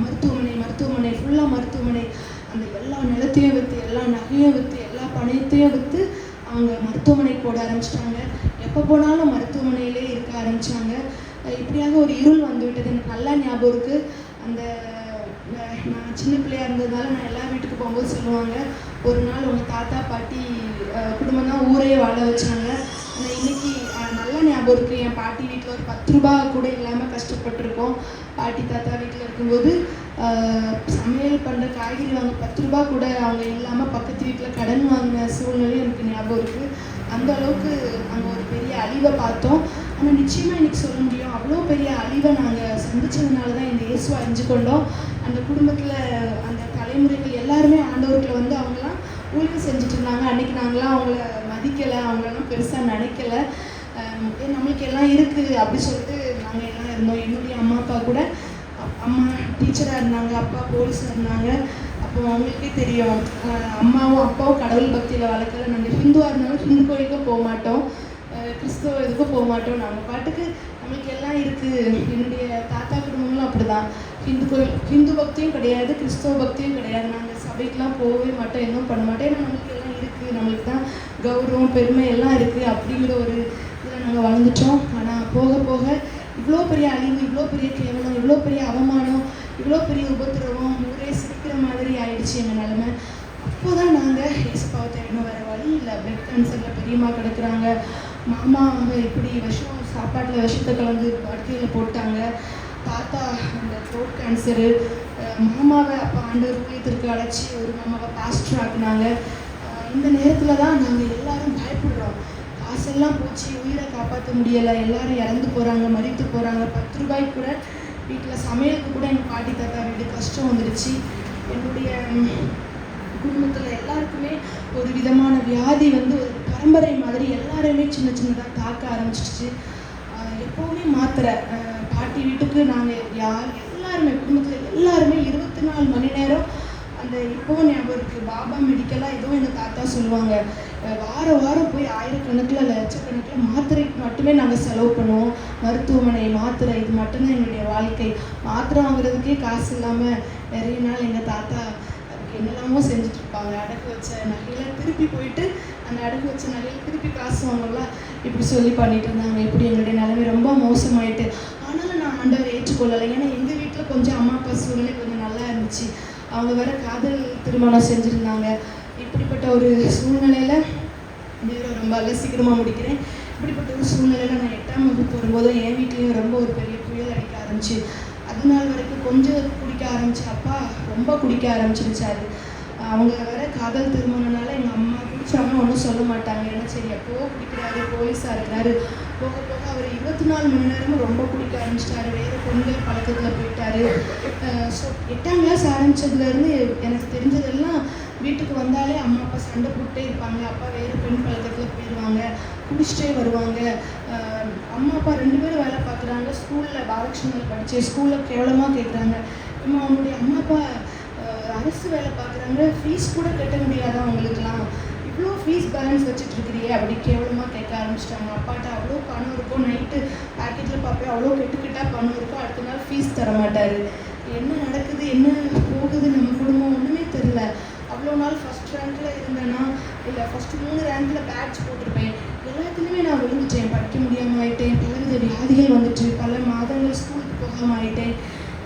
மருத்துவமனை ஃபுல்லாக மருத்துவமனை. அந்த எல்லா நிலத்தையும் விற்று, எல்லா நகையும் விற்று, எல்லா பணத்தையும் விற்று அவங்க மருத்துவமனைக்கு போட ஆரம்பிச்சிட்டாங்க. எப்போ போனாலும் மருத்துவமனையிலே இருக்க ஆரம்பித்தாங்க. இப்படியாக ஒரு இருள் வந்துவிட்டது. எனக்கு நல்லா ஞாபகம் இருக்குது. நான் சின்ன பிள்ளையாக இருந்ததுனால நான் எல்லா வீட்டுக்கு போகும்போது சொல்லுவாங்க, ஒரு நாள் உங்கள் தாத்தா பாட்டி குடும்பம் தான் ஊரே வாழ வச்சாங்க. ஆனால் இன்றைக்கி நல்லா ஞாபகம் இருக்குது. என் பாட்டி வீட்டில் ஒரு 10 ரூபா கூட இல்லாமல் கஷ்டப்பட்டுருக்கோம். பாட்டி தாத்தா வீட்டில் இருக்கும்போது சமையல் பண்ணுற காய்கறி வாங்க 10 ரூபா கூட அவங்க இல்லாமல் பக்கத்து வீட்டில் கடன் வாங்கின சூழ்நிலை எனக்கு ஞாபகம் இருக்குது. அந்த அளவுக்கு அங்கே ஒரு பெரிய அழிவை பார்த்தோம். ஆனால் நிச்சயமாக இன்றைக்கி சொல்ல முடியும், அவ்வளோ பெரிய அழிவை நாங்கள் சந்தித்ததுனால தான் இந்த இயேசுவை அறிஞ்சு கொண்டோம். அந்த குடும்பத்தில் அந்த தலைமுறைகள் எல்லாருமே ஆண்டவர்களை வந்து அவங்களாம் ஊழியம் செஞ்சுட்டு இருந்தாங்க. அன்றைக்கி நாங்களாம் அவங்கள மதிக்கலை, அவங்களெல்லாம் பெருசாக நினைக்கலை. நம்மளுக்கு எல்லாம் இருக்குது அப்படி சொல்லிட்டு நாங்கள் எல்லாம் இருந்தோம். என்னுடைய அம்மா அப்பா கூட, அம்மா டீச்சராக இருந்தாங்க, அப்பா போலீஸாக இருந்தாங்க. அப்போ அவங்களுக்கே தெரியும், அம்மாவும் அப்பாவும் கடவுள் பக்தியில் வளர்க்கல. நாங்கள் ஹிந்துவாக இருந்தாலும் ஹிந்து கோயிலுக்கும் போக மாட்டோம், கிறிஸ்தவ இதுக்கும் போக மாட்டோம். நாங்கள் பாட்டுக்கு நம்மளுக்கு எல்லாம் இருக்குது. என்னுடைய தாத்தா குடும்பங்களும் அப்படி தான். ஹிந்து பக்தியும் கிடையாது, கிறிஸ்தவ பக்தியும் கிடையாது. நாங்கள் சபைக்கெலாம் போகவே மாட்டோம், எதுவும் பண்ண மாட்டோம். ஏன்னா நம்மளுக்கு எல்லாம் இருக்குது, நம்மளுக்கு தான் கௌரவம் பெருமை எல்லாம் இருக்குது அப்படிங்கிற ஒரு இதில் நாங்கள் வளர்ந்துட்டோம். ஆனால் போக போக இவ்வளோ பெரிய அழிவு, இவ்வளோ பெரிய கேவலம், இவ்வளோ பெரிய அவமானம், இவ்வளோ பெரிய உபத்திரவம், ஊரே சிரிக்கிற மாதிரி ஆயிடுச்சு எங்கள் நிலமை. அப்போ தான் நாங்கள் ஏசப்பாவை தேடணும், வேறு வழி இல்லை. பிளட் கேன்சரில் பெரியம்மா கிடக்குறாங்க. மாமா அவங்க இப்படி சாப்பாட்டில் விஷத்தை கலந்து படுக்கையில் போட்டாங்க. தாத்தா அந்த த்ரோட் கேன்சரு. மாமாவை அப்போ ஆண்டவர் ஊழியத்திற்கு அழைச்சி ஒரு மாமாவை பாஸ்டர் ஆக்குனாங்க. இந்த நேரத்தில் தான் நாங்கள் எல்லாரும் பயப்படுறோம். காசெல்லாம் போச்சு, உயிரை காப்பாற்ற முடியலை, எல்லாரும் இறந்து போகிறாங்க, மறித்து போகிறாங்க. 10 ரூபாய்க்கு கூட வீட்டில் சமையலுக்கு கூட எங்கள் பாட்டி தாத்தா வீடு கஷ்டம் வந்துடுச்சு. என்னுடைய குடும்பத்தில் எல்லாருக்குமே ஒரு விதமான வியாதி வந்து ஒரு பரம்பரை மாதிரி எல்லாருமே சின்ன சின்னதாக தாக்க ஆரம்பிச்சிடுச்சு. எப்போவுமே மாத்திரை. பாட்டி வீட்டுக்கு நாங்கள் எல்லாருமே குடும்பத்தில் எல்லாருமே 24 மணி நேரம் அந்த இப்போவும் ஞாபகம் இருக்குது, பாபா மெடிக்கலாக ஏதோ எங்கள் தாத்தா சொல்லுவாங்க, வாரம் போய் ஆயிரக்கணக்கில் லட்சக்கணக்கில் மாத்திரைக்கு மட்டுமே நாங்கள் செலவு பண்ணுவோம். மருத்துவமனை, மாத்திரை, இது மட்டும்தான் எங்களுடைய வாழ்க்கை. மாத்திரை வாங்குறதுக்கே காசு இல்லாமல் நிறைய நாள் எங்கள் தாத்தா என்னெல்லாமோ செஞ்சுட்ருப்பாங்க. அடகு வச்ச நகையில் திருப்பி போயிட்டு அந்த அடகு வச்ச நகையில் திருப்பி காசு வாங்கலாம், இப்படி சொல்லி பண்ணிட்டு இருந்தாங்க. இப்படி எங்களுடைய நிலைமை ரொம்ப மோசமாயிட்டு. ஆனாலும் நான் ஆண்டவரை ஏற்றுக்கொள்ளலை. ஏன்னா எங்கள் வீட்டில் கொஞ்சம் அம்மா அப்பா சூழ்நிலை கொஞ்சம் நல்லா இருந்துச்சு. அவங்க வேற காதல் திருமணம் செஞ்சுருந்தாங்க. இப்படிப்பட்ட ஒரு சூழ்நிலையில் ரொம்ப சீக்கிரமாக முடிக்கிறேன். இப்படிப்பட்ட ஒரு சூழ்நிலையில் நான் 8ஆம் வகுப்பு வரும்போது என் வீட்லேயும் ரொம்ப ஒரு பெரிய புயல் அடிக்க ஆரம்பிச்சு. அது நாள் வரைக்கும் கொஞ்சம் குடிக்க ஆரம்பிச்சு, அப்பா ரொம்ப குடிக்க ஆரம்பிச்சிருச்சு. அது அவங்க வேற காதல் திருமணனால எங்கள் அம்மா குடிச்சாமல் ஒன்றும் சொல்ல மாட்டாங்க. ஏன்னா சரி எப்போவோ குடிக்கிறாரு, போலீஸாக இருக்கிறாரு. போக போக அவர் 24 மணி நேரமும் ரொம்ப குடிக்க ஆரம்பிச்சிட்டாரு. வேறு பெண்கள் பழக்கத்தில் போயிட்டாரு. ஸோ 8ஆம் கிளாஸ் ஆரம்பித்ததுலேருந்து எனக்கு தெரிஞ்சதெல்லாம் வீட்டுக்கு வந்தாலே அம்மா அப்பா சண்டை போட்டே இருப்பாங்க. அப்பா வேறு பெண் பழக்கத்தில் போயிடுவாங்க, குடிச்சிட்டே வருவாங்க. அம்மா அப்பா 2 பேரும் வேலை பார்க்குறாங்க. ஸ்கூலில் பாலகிருஷ்ணனில் படித்தேன். ஸ்கூலில் கேவலமாக கேட்குறாங்க, அம்மா அவங்களுடைய அம்மா அப்பா அரசு வேலை பார்க்குறாங்க, ஃபீஸ் கூட கட்ட முடியாதா அவங்களுக்குலாம், இவ்வளோ ஃபீஸ் பேலன்ஸ் வச்சுட்ருக்கிறியே அப்படி கேவலமாக கேட்க ஆரம்பிச்சிட்டாங்க. அப்பாட்ட அவ்வளோ பணம் இருக்கும், நைட்டு பேக்கெட்டில் பார்ப்பேன், அவ்வளோ கெட்டுக்கிட்டா பணம் இருக்கும், அடுத்த நாள் ஃபீஸ் தர மாட்டார். என்ன நடக்குது, என்ன போகுது நம்ம குடும்பம் ஒன்றுமே தெரில. அவ்வளோ நாள் ஃபஸ்ட் ரேங்கில் இருந்தேன்னா, இல்லை ஃபஸ்ட்டு 3 ரேங்கில் பேட்ச் போட்டிருப்பேன். எல்லாத்துலேயுமே நான் விழுந்துட்டேன், படிக்க முடியாமல் ஆகிட்டேன். பலவித வியாதிகள் வந்துட்டு, பல மாதங்கள் ஸ்கூலுக்கு போகாமல் ஆகிட்டேன்.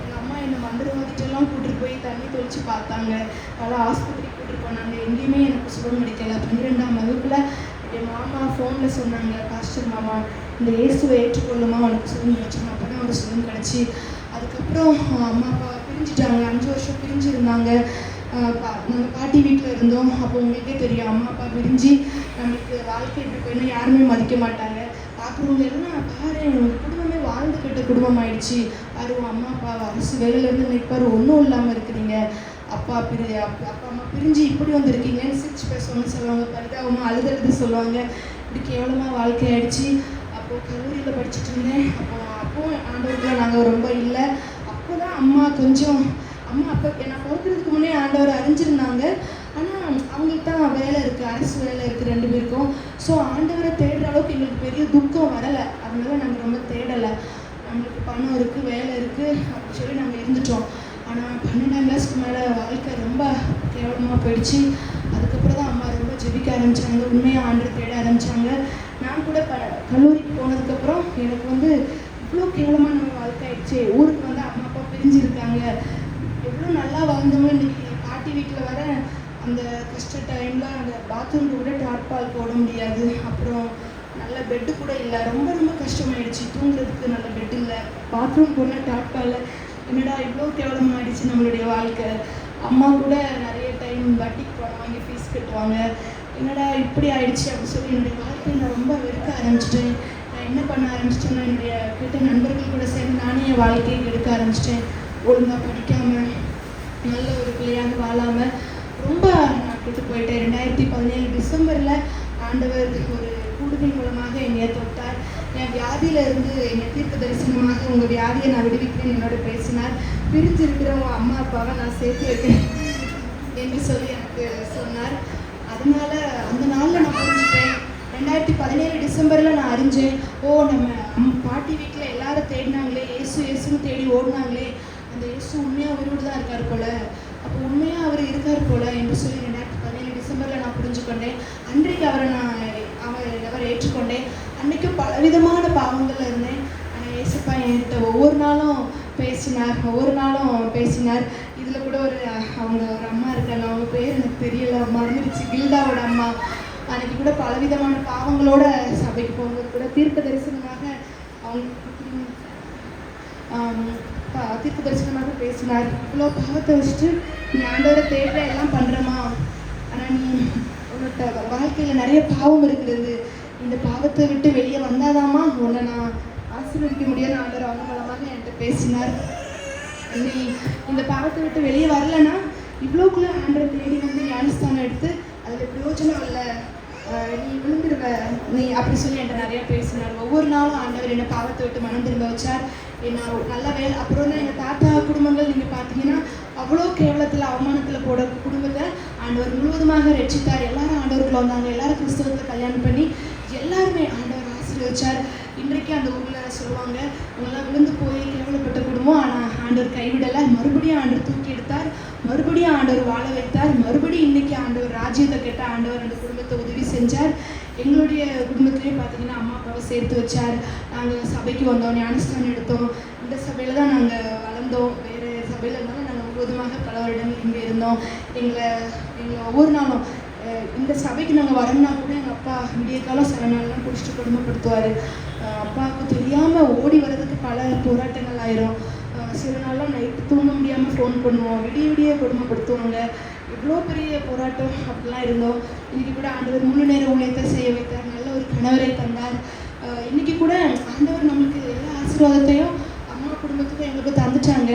எங்கள் அம்மா என்னை மந்திரவாதிட்டெல்லாம் கூட்டிகிட்டு போய் தண்ணி தொளிச்சு பார்த்தாங்க, பல ஆஸ்பத்திரிக்கு கூட்டிகிட்டு போனாங்க. எங்கேயுமே எனக்கு சுகம் கிடைக்கல. 12ஆம் வகுப்பில் என் மாமா ஃபோனில் சொன்னாங்க, பாஸ்டர் மாமா இந்த இயேசுவை ஏற்றுக்கொள்ளுமா, உனக்கு சுகம் கிடைச்சிடும். அப்போ தான் ஒரு சுகம் கிடச்சி. அதுக்கப்புறம் அம்மா அப்பா பிரிஞ்சுட்டாங்க. 5 வருஷம் பிரிஞ்சுருந்தாங்க. நாங்கள் பாட்டி வீட்டில் இருந்தோம். அப்போ உங்களுக்கே தெரியும், அம்மா அப்பா பிரிஞ்சு நம்மளுக்கு வாழ்க்கை எப்படி போயின்னா யாருமே மதிக்க மாட்டாங்க. பார்க்குறவங்க எல்லாம் பாரு உங்கள் குடும்பமே வாழ்ந்து கட்ட குடும்பம் ஆயிடுச்சு, பாரு உன் அம்மா அப்பா அரசு வேலையிலேருந்து நிற்பாரு, ஒன்றும் இல்லாமல் இருக்கிறீங்க, அப்பா அம்மா பிரிஞ்சு இப்படி வந்திருக்கீங்கன்னு சிரிச்சு பேசுவாங்க, சொல்லுவாங்க, பரிதாபமாக அழுது சொல்லுவாங்க. இப்படி கேவலமாக வாழ்க்கை ஆயிடுச்சு. அப்போது கல்லூரியில் படிச்சுட்டு இருந்தேன். அப்போவும் ஆண்டவர்கள் நாங்கள் ரொம்ப இல்லை. அப்போ தான் அம்மா அப்போ நான் பிறக்கிறதுக்கு முன்னே ஆண்டவர் அறிஞ்சிருந்தாங்க. ஆனால் அவங்களுக்கு தான் வேலை இருக்குது, அரசு வேலை இருக்குது 2 பேருக்கும். ஸோ ஆண்டவரை தேடுற அளவுக்கு எங்களுக்கு பெரிய துக்கம் வரலை. அதனால நாங்கள் ரொம்ப தேடலை. நம்மளுக்கு பணம் இருக்குது, வேலை இருக்குது அப்படின்னு சொல்லி நாங்கள் இருந்துட்டோம். ஆனால் 12ஆம் கிளாஸ்க்கு மேலே வாழ்க்கை ரொம்ப கேவலமாக போயிடுச்சு. அதுக்கப்புறம் தான் அம்மா ரொம்ப ஜெபிக்க ஆரம்பித்தாங்க, உண்மையாக ஆண்டவர் தேட ஆரம்பித்தாங்க. நான் கூட கல்லூரிக்கு போனதுக்கப்புறம் எனக்கு இவ்வளோ கேவலமாக நம்ம வாழ்க்கை ஆயிடுச்சு. ஊருக்கு அம்மா அப்பா பிரிஞ்சிருக்காங்க, எவ்வளோ நல்லா வாழ்ந்தவங்க இன்றைக்கி பாட்டி வீட்டில் வர அந்த கஷ்ட டைமில் அந்த பாத்ரூம்க்கு கூட டார்பால் போட முடியாது, அப்புறம் நல்ல பெட்டு கூட இல்லை, ரொம்ப ரொம்ப கஷ்டமாயிடுச்சு. தூங்குறதுக்கு நல்ல பெட் இல்லை, பாத்ரூம் போனால் டார்பால். என்னடா இவ்வளோ கேவலமாக ஆயிடுச்சு நம்மளுடைய வாழ்க்கை. அம்மா கூட நிறைய டைம் வட்டிக்கு பணம் வாங்கி ஃபீஸ் கட்டுவாங்க. என்னடா இப்படி ஆயிடுச்சு அப்படின்னு சொல்லி என்னுடைய வாழ்க்கையை நான் ரொம்ப வெறுக்க ஆரம்பிச்சிட்டேன். நான் என்ன பண்ண ஆரம்பிச்சிட்டேன்னா என்னுடைய கிட்ட நண்பர்கள் கூட சேர்ந்து நானே என் வாழ்க்கையை எடுக்க ஆரம்பிச்சிட்டேன். ஒழுங்காக படிக்காமல் நல்ல ஒரு பிள்ளையாக வாழாமல் ரொம்ப நான் கெட்டு போயிட்டேன். 2017 டிசம்பரில் ஆண்டவர் ஒரு கூடுதல் மூலமாக என்னை தொட்டார். என் வியாதியிலிருந்து என்னை தீர்க்க தரிசனமாக உங்கள் வியாதியை நான் விடுவிக்கிறேன் என்னோட பேசினார். பிரிஞ்சு இருக்கிற உங்கள் அம்மா அப்பாவை நான் சேர்த்து வைக்கிறேன் என்று சொல்லி எனக்கு சொன்னார். அதனால அந்த நாளில் நான் புரிஞ்சுட்டேன். 2017 டிசம்பரில் நான் அறிஞ்சேன், நம்ம பாட்டி வீட்டில் எல்லாரும் தேடினாங்களே, இயேசுன்னு தேடி ஓடினாங்களே, அந்த இயேசு உண்மையாக உயிரோடு தான் இருக்கார் போல, அப்போ உண்மையாக அவர் இருக்கார் போல என்று சொல்லி 2017 டிசம்பரில் நான் புரிஞ்சுக்கொண்டேன். அன்றைக்கு அவரை ஏற்றுக்கொண்டேன். அன்றைக்கும் பலவிதமான பாவங்களில் இருந்தேன். ஆனால் இயேசுப்பா என்கிட்ட ஒவ்வொரு நாளும் பேசினார். இதில் கூட ஒரு அம்மா இருக்காங்க, அவங்க பேர் எனக்கு தெரியல, மறந்துடுச்சு, கில்டாவோட அம்மா. அன்றைக்கி கூட பலவிதமான பாவங்களோட சபைக்கு போகும்போது கூட தீர்க்க தரிசனமாக பேசினார். இவ்வளோ பாவத்தை வச்சுட்டு நீ ஆண்டவரை தேடுற எல்லாம் பண்ணுறமா, ஆனால் நீ உன்னோட வாழ்க்கையில் நிறைய பாவம் இருக்கிறது, இந்த பாவத்தை விட்டு வெளியே வந்தாதாம்மா உன்னை நான் ஆசீர்வதிக்க முடியாதுன்னு ஆண்டவர் அவங்க மூலமாக என்கிட்ட பேசினார். நீ இந்த பாவத்தை விட்டு வெளியே வரலன்னா இவ்வளோக்குள்ளே ஆண்டவரை தேடி ஞானஸ்தானம் எடுத்து அதில் பிரயோஜனம் இல்லை, நீ விழுந்துருவ நீ அப்படி சொல்லி என்கிட்ட நிறையா பேசினார். ஒவ்வொரு நாளும் ஆண்டவர் என்னை பாவத்தை விட்டு மனம் திரும்ப வச்சார். நான் நல்ல வேலை. அப்புறம் தான் எங்கள் தாத்தா குடும்பங்கள் நீங்கள் பார்த்தீங்கன்னா அவ்வளோ கேவலத்தில் அவமானத்தில் போட குடும்பத்தை ஆண்டவர் முழுவதுமாக ரட்சித்தார். எல்லாரும் ஆண்டவருக்குள்ள வந்தாங்க, எல்லாரும் கிறிஸ்தவத்தில் கல்யாணம் பண்ணி எல்லாருமே ஆண்டவர் ஆசீர்வதிச்சார். இன்றைக்கு அந்த ஊரில் சொல்லுவாங்க, அவங்களாம் விழுந்து போய் கேவலப்பட்ட குடும்பம், ஆனால் ஆண்டவர் கைவிடலை, மறுபடியும் ஆண்டவர் தூக்கி எடுத்தார், மறுபடியும் ஆண்டவர் வாழ வைத்தார், மறுபடியும் இன்னைக்கு ஆண்டவர் ராஜ்யத்தை கேட்ட ஆண்டவர் அந்த குடும்பத்தை உதவி செஞ்சார். எங்களுடைய குடும்பத்திலே பார்த்தீங்கன்னா அம்மா அப்பாவை சேர்த்து வச்சார். நாங்கள் சபைக்கு வந்தோம், ஞானஸ்தானம் எடுத்தோம். இந்த சபையில் தான் நாங்கள் வளர்ந்தோம். வேறு சபையில் இருந்தாலும் நாங்கள் முழுவதுமாக பல வருடங்கள் இங்கே இருந்தோம். எங்களை ஒவ்வொரு நாளும் இந்த சபைக்கு நாங்கள் வரணும்னா கூட எங்கள் அப்பா விடிய காலம் சில நாள்லாம் குடிச்சிட்டு கொடுமைப்படுத்துவார். அப்பாவுக்கு தெரியாமல் ஓடி வர்றதுக்கு பல போராட்டங்கள் ஆயிரும். சில நாள்லாம் நைட்டு தூங்க முடியாமல் ஃபோன் பண்ணுவோம், விடிய கொடுமைப்படுத்துவாங்க. இவ்வளோ பெரிய போராட்டம் அப்படிலாம் இருந்தோம். இன்றைக்கி கூட ஆண்டவர் முழு நேர ஊழியத்தை செய்ய வைத்தார், நல்ல ஒரு கணவரை தந்தார். இன்றைக்கி கூட ஆண்டவர் நம்மளுக்கு எல்லா ஆசீர்வாதத்தையும் அம்மா குடும்பத்துக்கும் எங்களுக்கு தந்துட்டாங்க.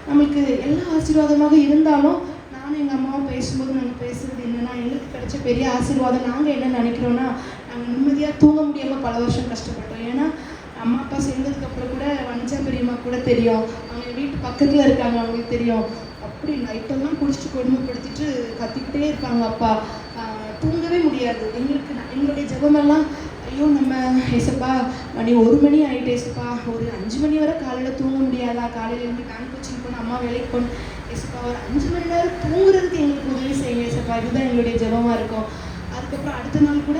நம்மளுக்கு எல்லா ஆசீர்வாதமாக இருந்தாலும் நானும் எங்கள் அம்மாவும் பேசும்போது நாங்கள் பேசுகிறது என்னென்னா, எங்களுக்கு கிடைச்ச பெரிய ஆசீர்வாதம் நாங்கள் என்ன நினைக்கிறோன்னா, நாங்கள் நிம்மதியாக தூங்க முடியாமல் பல வருஷம் கஷ்டப்பட்டோம். ஏன்னா அம்மா அப்பா சேர்ந்ததுக்கப்புறம் கூட வனஜா பெரியம்மா கூட தெரியும், அவங்க வீட்டு பக்கத்தில் இருக்காங்க, அவங்களுக்கு தெரியும். அப்படி நைட்டெல்லாம் குடிச்சிட்டு கொடுமைப்படுத்திட்டு கத்திக்கிட்டே இருப்பாங்க அப்பா. தூங்கவே முடியாது எங்களுடைய ஜெபமெல்லாம். ஐயோ நம்ம ஏசப்பா மணி 1 மணி ஆகிட்டு ஏசப்பா, ஒரு 5 மணி வரை காலையில் தூங்க முடியாதா, காலையில் இருந்து பேங்க் கோச்சிங் போகணும், அம்மா வேலைக்கு போகணும் ஏசப்பா, ஒரு 5 மணி நேரம் தூங்குறதுக்கு எங்களுக்கு உதவி செய்யுங்க ஏசப்பா, இதுதான் எங்களுடைய ஜெபமாக இருக்கும். அதுக்கப்புறம் அடுத்த நாள் கூட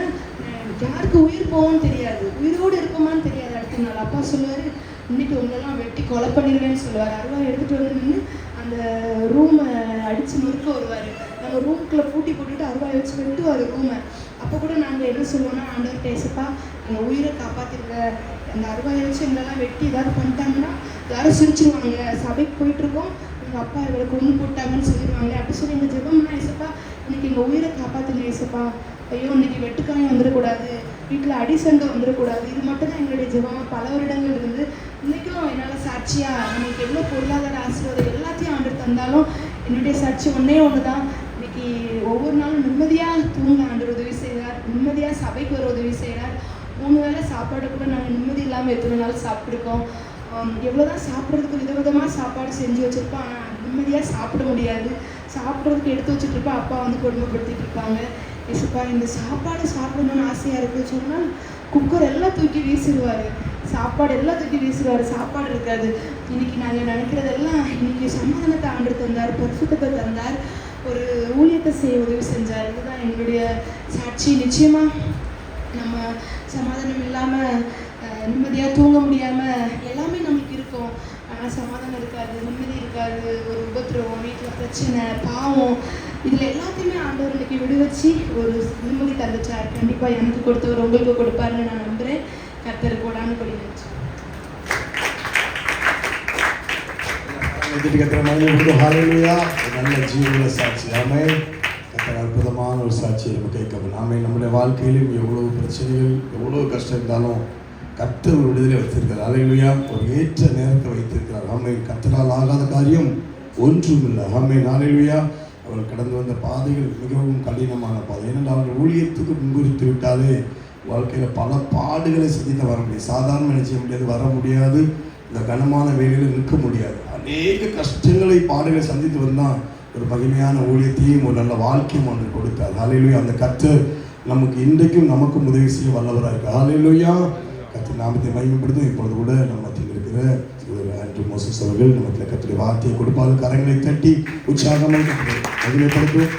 யாருக்கு உயிர் போவோன்னு தெரியாது, உயிரோடு இருப்போமான்னு தெரியாது. அடுத்த நாள் அப்பா சொல்லுவார், இன்னைக்கு உங்களெல்லாம் வெட்டி கொலை பண்ணிடுவேன்னு சொல்லுவார். அருவாய் எடுத்துகிட்டு வந்து நின்று அந்த ரூமை அடித்து நொறுக்க வருவார். நம்ம ரூமுக்குள்ளே பூட்டி போட்டுட்டு அருவாயை வச்சு வெட்டுவார் ரூமை. அப்போ கூட நாங்கள் என்ன சொல்லுவோம்னா, ஆண்டவர் பேசப்பா எங்கள் உயிரை காப்பாற்றிருக்க, அந்த அருவாயை வச்சு எங்களெல்லாம் வெட்டி ஏதாவது பண்ணிட்டாங்கன்னா யாரும் சிரிச்சிருவாங்க, சபைக்கு போயிட்டுருக்கோம் எங்கள் அப்பா இவரை கொண்டு போட்டாங்கன்னு சொல்லிடுவாங்க. அப்படி சொல்லி எங்கள் ஜெபம்னா ஏசப்பா இன்னைக்கு எங்கள் உயிரை காப்பாற்றுங்க ஏசப்பா. ஐயோ இன்னைக்கு வெட்டுக்காயம் வந்துடக்கூடாது, வீட்டில் அடிசண்டை வந்துடக்கூடாது. இது மட்டும் தான் எங்களுடைய ஜெபமாக பல வருடங்கள் இருந்து இன்றைக்கும் என்னால் சாட்சியாக நமக்கு எவ்வளோ பொருளாதார ஆசீர்வாதம் எல்லாத்தையும் ஆண்டு தந்தாலும் என்னுடைய சாட்சி ஒன்றே ஒன்று தான். இன்னைக்கு ஒவ்வொரு நாளும் நிம்மதியாக தூங்க ஆண்டவர் உதவி செய்கிறார், நிம்மதியாக சபைக்கு வர உதவி செய்கிறார். 3 வேளை சாப்பாடு கூட நாங்கள் நிம்மதி இல்லாமல் எத்தனை நாள் சாப்பிட்ருக்கோம். எவ்வளோதான் சாப்பிட்றதுக்கு விதவிதமாக சாப்பாடு செஞ்சு வச்சுருப்போம், ஆனால் நிம்மதியாக சாப்பிட முடியாது. சாப்பிட்றதுக்கு எடுத்து வச்சுட்ருப்போம், அப்பா வந்து கொடுமைப்படுத்திட்டு இருப்பாங்க. ஏசப்பா இந்த சாப்பாடு சாப்பிடணும்னு ஆசையாக இருக்குது சொன்னால் குக்கர் எல்லாம் தூக்கி வீசிடுவார், சாப்பாடு எல்லாம் தூக்கி வீசிடுவார், சாப்பாடு இருக்காது. இன்னைக்கு நாங்கள் நினைக்கிறதெல்லாம் இன்னைக்கு சமாதானத்தை ஆண்டு தந்தார், பரிசுத்தத்தை தந்தார், ஒரு ஊழியத்தை செய்ய உதவி செஞ்சார். இதுதான் எங்களுடைய சாட்சி. நிச்சயமாக நம்ம சமாதானம் இல்லாமல் நிம்மதியாக தூங்க முடியாமல் எல்லாமே நமக்கு இருக்கும், ஆனால் சமாதானம் இருக்காது, நிம்மதி இருக்காது, ஒரு உபத்திரவம், வீட்டில் பிரச்சனை, பாவம், இதில் எல்லாத்தையுமே ஆண்டவர் இன்னைக்கு விடுவச்சு ஒரு நிம்மதி தந்துச்சார். கண்டிப்பாக எனக்கு கொடுத்தவர் உங்களுக்கு கொடுப்பாருன்னு நான் நம்புகிறேன். கர்த்தர் கோடானு கொடி நன்றி. நல்ல ஜீவன சாட்சி. ஆமென். கர்த்தர் அற்புதமான ஒரு சாட்சியை நம்ம கேட்கணும். ஆமென். நம்முடைய வாழ்க்கையிலும் எவ்வளோ பிரச்சனைகள் எவ்வளோ கஷ்டம் இருந்தாலும் கர்த்தர் ஒரு விடுதலை வைத்திருக்கிறார். ஹல்லேலூயா. ஒரு ஏற்ற நேரத்தை வைத்திருக்கிறார். ஆமென். கர்த்தரால் ஆகாத காரியம் ஒன்றும் இல்லை. ஆமென். ஹல்லேலூயா. அவர்கள் கடந்து வந்த பாதைகள் மிகவும் கடினமான பாதை. ஏனென்றால் அவர்கள் ஊழியத்துக்கு முன்குறித்து விட்டாலே வாழ்க்கையில் பல பாடுகளை சந்தித்து வர முடியாது. சாதாரண நினைச்ச முடியாது, வர முடியாது, இந்த கனமான வேலையில் நிற்க முடியாது. அநேக கஷ்டங்களை பாடுகளை சந்தித்து வந்தால் ஒரு மகிமையான ஊழியத்தையும் ஒரு நல்ல வாழ்க்கையும் ஒன்று கொடுத்தார். ஹல்லேலூயா. அந்த கர்த்தர் நமக்கு இன்றைக்கும் நமக்கும் உதவி செய்ய வல்லவராக இருக்கார். ஹல்லேலூயா. கர்த்தர் நாமத்தை மகிமைப்படுத்தும். இப்பொழுது கூட நம்ம மத்தியில் இருக்கிற ஆண்ட்ரூ மோசஸ் அவர்கள் நமக்கு கர்த்தருடைய வார்த்தையை கொடுப்பாரு. கரங்களை தட்டி உற்சாகமாக மகிமைப்படுத்தும்.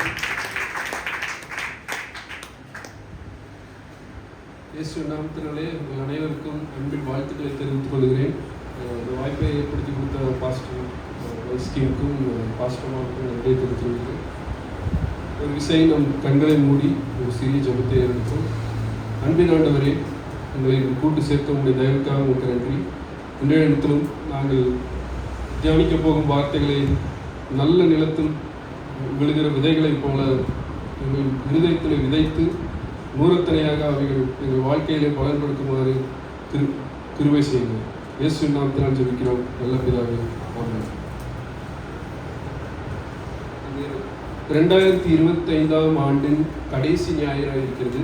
இயேசு நாமத்தினாலே உங்கள் அனைவருக்கும் அன்பின் வாழ்த்துக்களை தெரிவித்துக் கொள்கிறேன். இந்த வாய்ப்பை ஏற்படுத்தி கொடுத்த பாஸ்டர் வைஸ்டீனுக்கும் பாஸ்டர்மாருக்கும் நன்றி தெரிவித்துள்ளேன். ஒரு விஷயம் நம் கண்களை மூடி ஒரு சிறிய ஜெபத்தை எடுக்கும். அன்பின் ஆண்டவரே, உங்களை கூட்டு சேர்க்க உங்களுடைய தயவுக்காக உங்களுக்கு நன்றி. இன்றைய இடத்திலும் நாங்கள் தியானிக்க போகும் வார்த்தைகளை நல்ல நிலத்தில் விழுகிற விதைகளைப் போல எங்கள் இருதயத்தில் விதைத்து நூறத்தனையாக அவைகள் எங்கள் வாழ்க்கையிலே பலன்படுத்துமாறு கிருபை செய்யுங்கள். இயேசு நாமத்தினால் ஜெபிக்கிறோம் நல்ல பிதாவே. ஆமென். 2025ஆம் ஆண்டின் கடைசி ஞாயிறாக இருக்கிறது.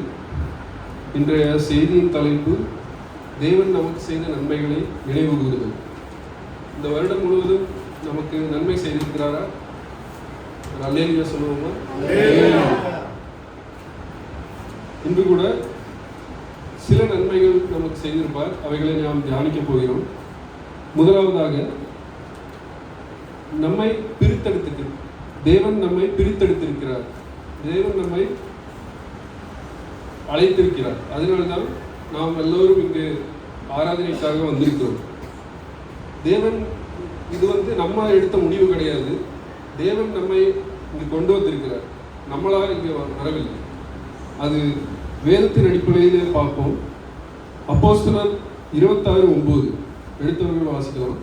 இன்றைய செய்தியின் தலைப்பு தேவன் நமக்கு செய்த நன்மைகளை நினைவு கூறுதல். இந்த வருடம் முழுவதும் நமக்கு நன்மை செய்திருக்கிறாரா? அல்லேலூயா சொல்லுவோமா? இன்று கூட சில நன்மைகள் நமக்கு செய்திருப்பார். அவைகளை நாம் தியானிக்க போகிறோம். முதலாவதாக நம்மை பிரித்தெடுத்து தேவன் நம்மை பிரித்தெடுத்திருக்கிறார். தேவன் நம்மை அழைத்திருக்கிறார். அதனால்தான் நாம் எல்லோரும் இங்கு ஆராதனைக்காக வந்திருக்கிறோம். தேவன் இது நம்ம எடுத்த முடிவு கிடையாது. தேவன் நம்மை இங்கு கொண்டு வந்திருக்கிறார். நம்மளாக இங்கே வரவில்லை. அது வேதத்தின் அடிப்படையிலே பார்ப்போம். அப்போஸ்தலர் 26:9 எடுத்தவர்கள் வாசிக்கலாம்.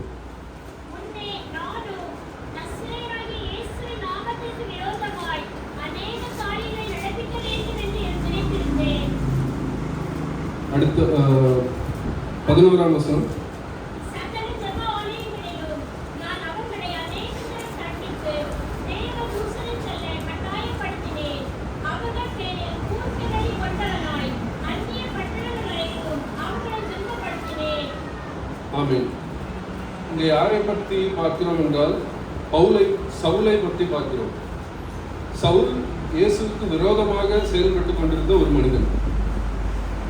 அடுத்த 11ஆம் வசனம். ஆமென். இங்கே யாரை பற்றி பார்க்கிறோம் என்றால் சவுலை பற்றி பார்க்கிறோம். சவுல் இயேசுவுக்கு விரோதமாக செயல்பட்டு கொண்டிருந்த ஒரு மனிதன்.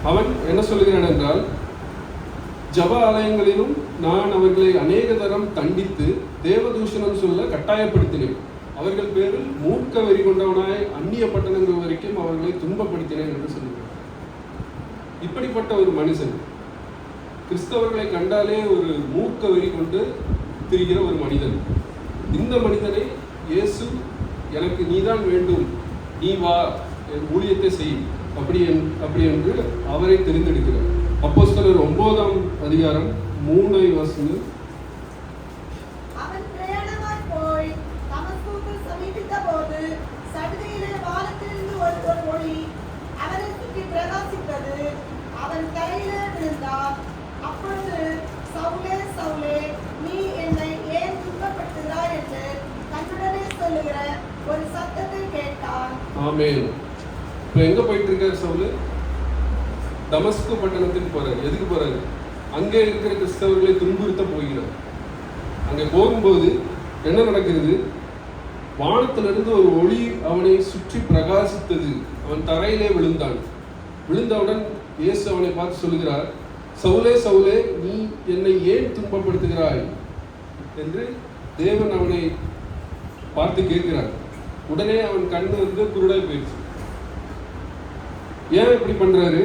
அவன் என்ன சொல்கிறான் என்றால், ஜப ஆலயங்களிலும் நான் அவர்களை அநேக தரம் தண்டித்து தேவதூஷணம் சொல்ல கட்டாயப்படுத்தினேன். அவர்கள் பேரில் மூர்க்க வெறி கொண்டவனாய் அந்நிய பட்டணங்கள் வரைக்கும் அவர்களை துன்பப்படுத்தினேன் என்று சொல்கிறான். இப்படிப்பட்ட ஒரு மனுஷன் கிறிஸ்தவர்களை கண்டாலே ஒரு மூர்க்க வெறி கொண்டு திரிகிற ஒரு மனிதன். இந்த மனிதனை இயேசு, எனக்கு நீதான் வேண்டும், நீ வா, என் ஊழியத்தை செய், அப்படி என்று அவரை தெரிந்தெடுக்கிறார். அப்போஸ்தலர் 9ஆம் அதிகாரம் 3 வசனம். அவன் பிரயாணமாய் போய் தமஸ்குக்கு சமீபித்த போது சடுதியிலே வாள ஒரு சத்தத்தை கேட்டான். ஆமென். இப்போ எங்க போயிட்டு இருக்காரு சவுல்? தமஸ்கு பட்டணத்துக்கு போறாரு. எதுக்கு போறாரு? அங்கே இருக்கிற கிறிஸ்தவர்களை துன்புறுத்த போகிறார். அங்கே போகும்போது என்ன நடக்கிறது? வானத்திலிருந்து ஒரு ஒளி அவனை சுற்றி பிரகாசித்தது. அவன் தரையிலே விழுந்தான். விழுந்தவுடன் இயேசு அவனை பார்த்து சொல்லுகிறார், சவுலே சவுலே, நீ என்னை ஏன் துன்பப்படுத்துகிறாய் என்று தேவன் அவனை பார்த்து கேட்கிறார். உடனே அவன் கண்ணு குருடாய் போயிடுச்சு. ஏன் இப்படி பண்றாரு?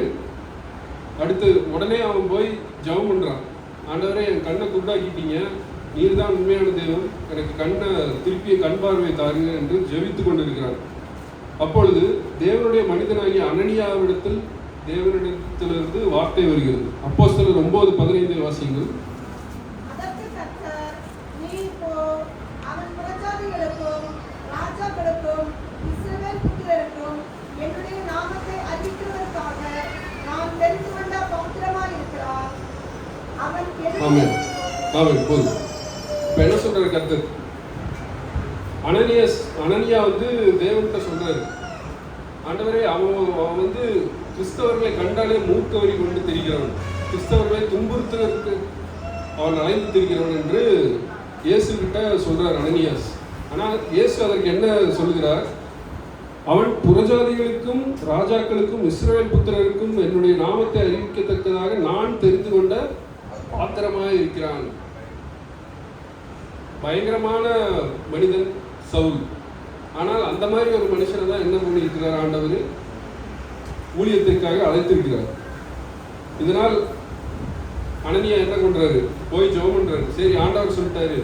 அடுத்து உடனே அவன் போய் ஜெபம் பண்றான். ஆண்டவரே, என் கண்ணை குருடாக்கிட்டீங்க, நீர் தான் உண்மையான தேவன், எனக்கு கண்ணை திருப்பி கண் பார்வை தாருங்க என்று ஜெபித்துக் கொண்டிருக்கிறான். அப்பொழுது தேவனுடைய மனிதனாகிய அனனியாவிடத்தில் தேவனிடத்திலிருந்து வார்த்தை வருகிறது. அப்போஸ்தலர் 9:15 வாசியுங்கள். அதற்கு கர்த்தர், நீ போ, அவன் புறஜாதிகளுக்கும் ராஜாக்களுக்கும் இஸ்ரவேல் புத்திரருக்கும் என்னுடைய நாமத்தை அறிவிக்கிறதற்காக நான் தெரிந்து கொண்ட பாத்திரமாய் இருக்கிறார். அவன் ஆமென். ஆமென். போதும். இப்போ என்ன சொல்றாரு கர்த்தர்? அனனியா தேவன்கிட்ட சொல்றாரு, ஆண்டவரே, அவன் கிறிஸ்தவர்களை கண்டாலே மூக்க வரி கொண்டு தெரிகிறவன், கிறிஸ்தவர்களை துன்புறுத்துவதற்கு அவன் அலைந்து திரிகிறவன் என்று இயேசு கிட்ட சொல்றார் அனனியாஸ். ஆனால் இயேசு அதற்கு என்ன சொல்லுகிறார்? அவன் புறஜாதிகளுக்கும் ராஜாக்களுக்கும் இஸ்ரவேல் புத்திரருக்கும் என்னுடைய நாமத்தை அறிவிக்கத்தக்கதாக நான் தெரிந்து கொண்ட பாத்திரமாக இருக்கிறான். பயங்கரமான மனிதன் சவுல். ஆனால் அந்த மாதிரி ஒரு மனுஷனை தான் என்ன பண்ணியிருக்கிறார் ஆண்டவர்? ஊழியத்திற்காக அழைத்திருக்கிறார். இதனால் அனனியா என்ன பண்றாரு? போய் ஜெபம் பண்றாரு. சரி, ஆண்டவர் சொல்லிட்டாரு,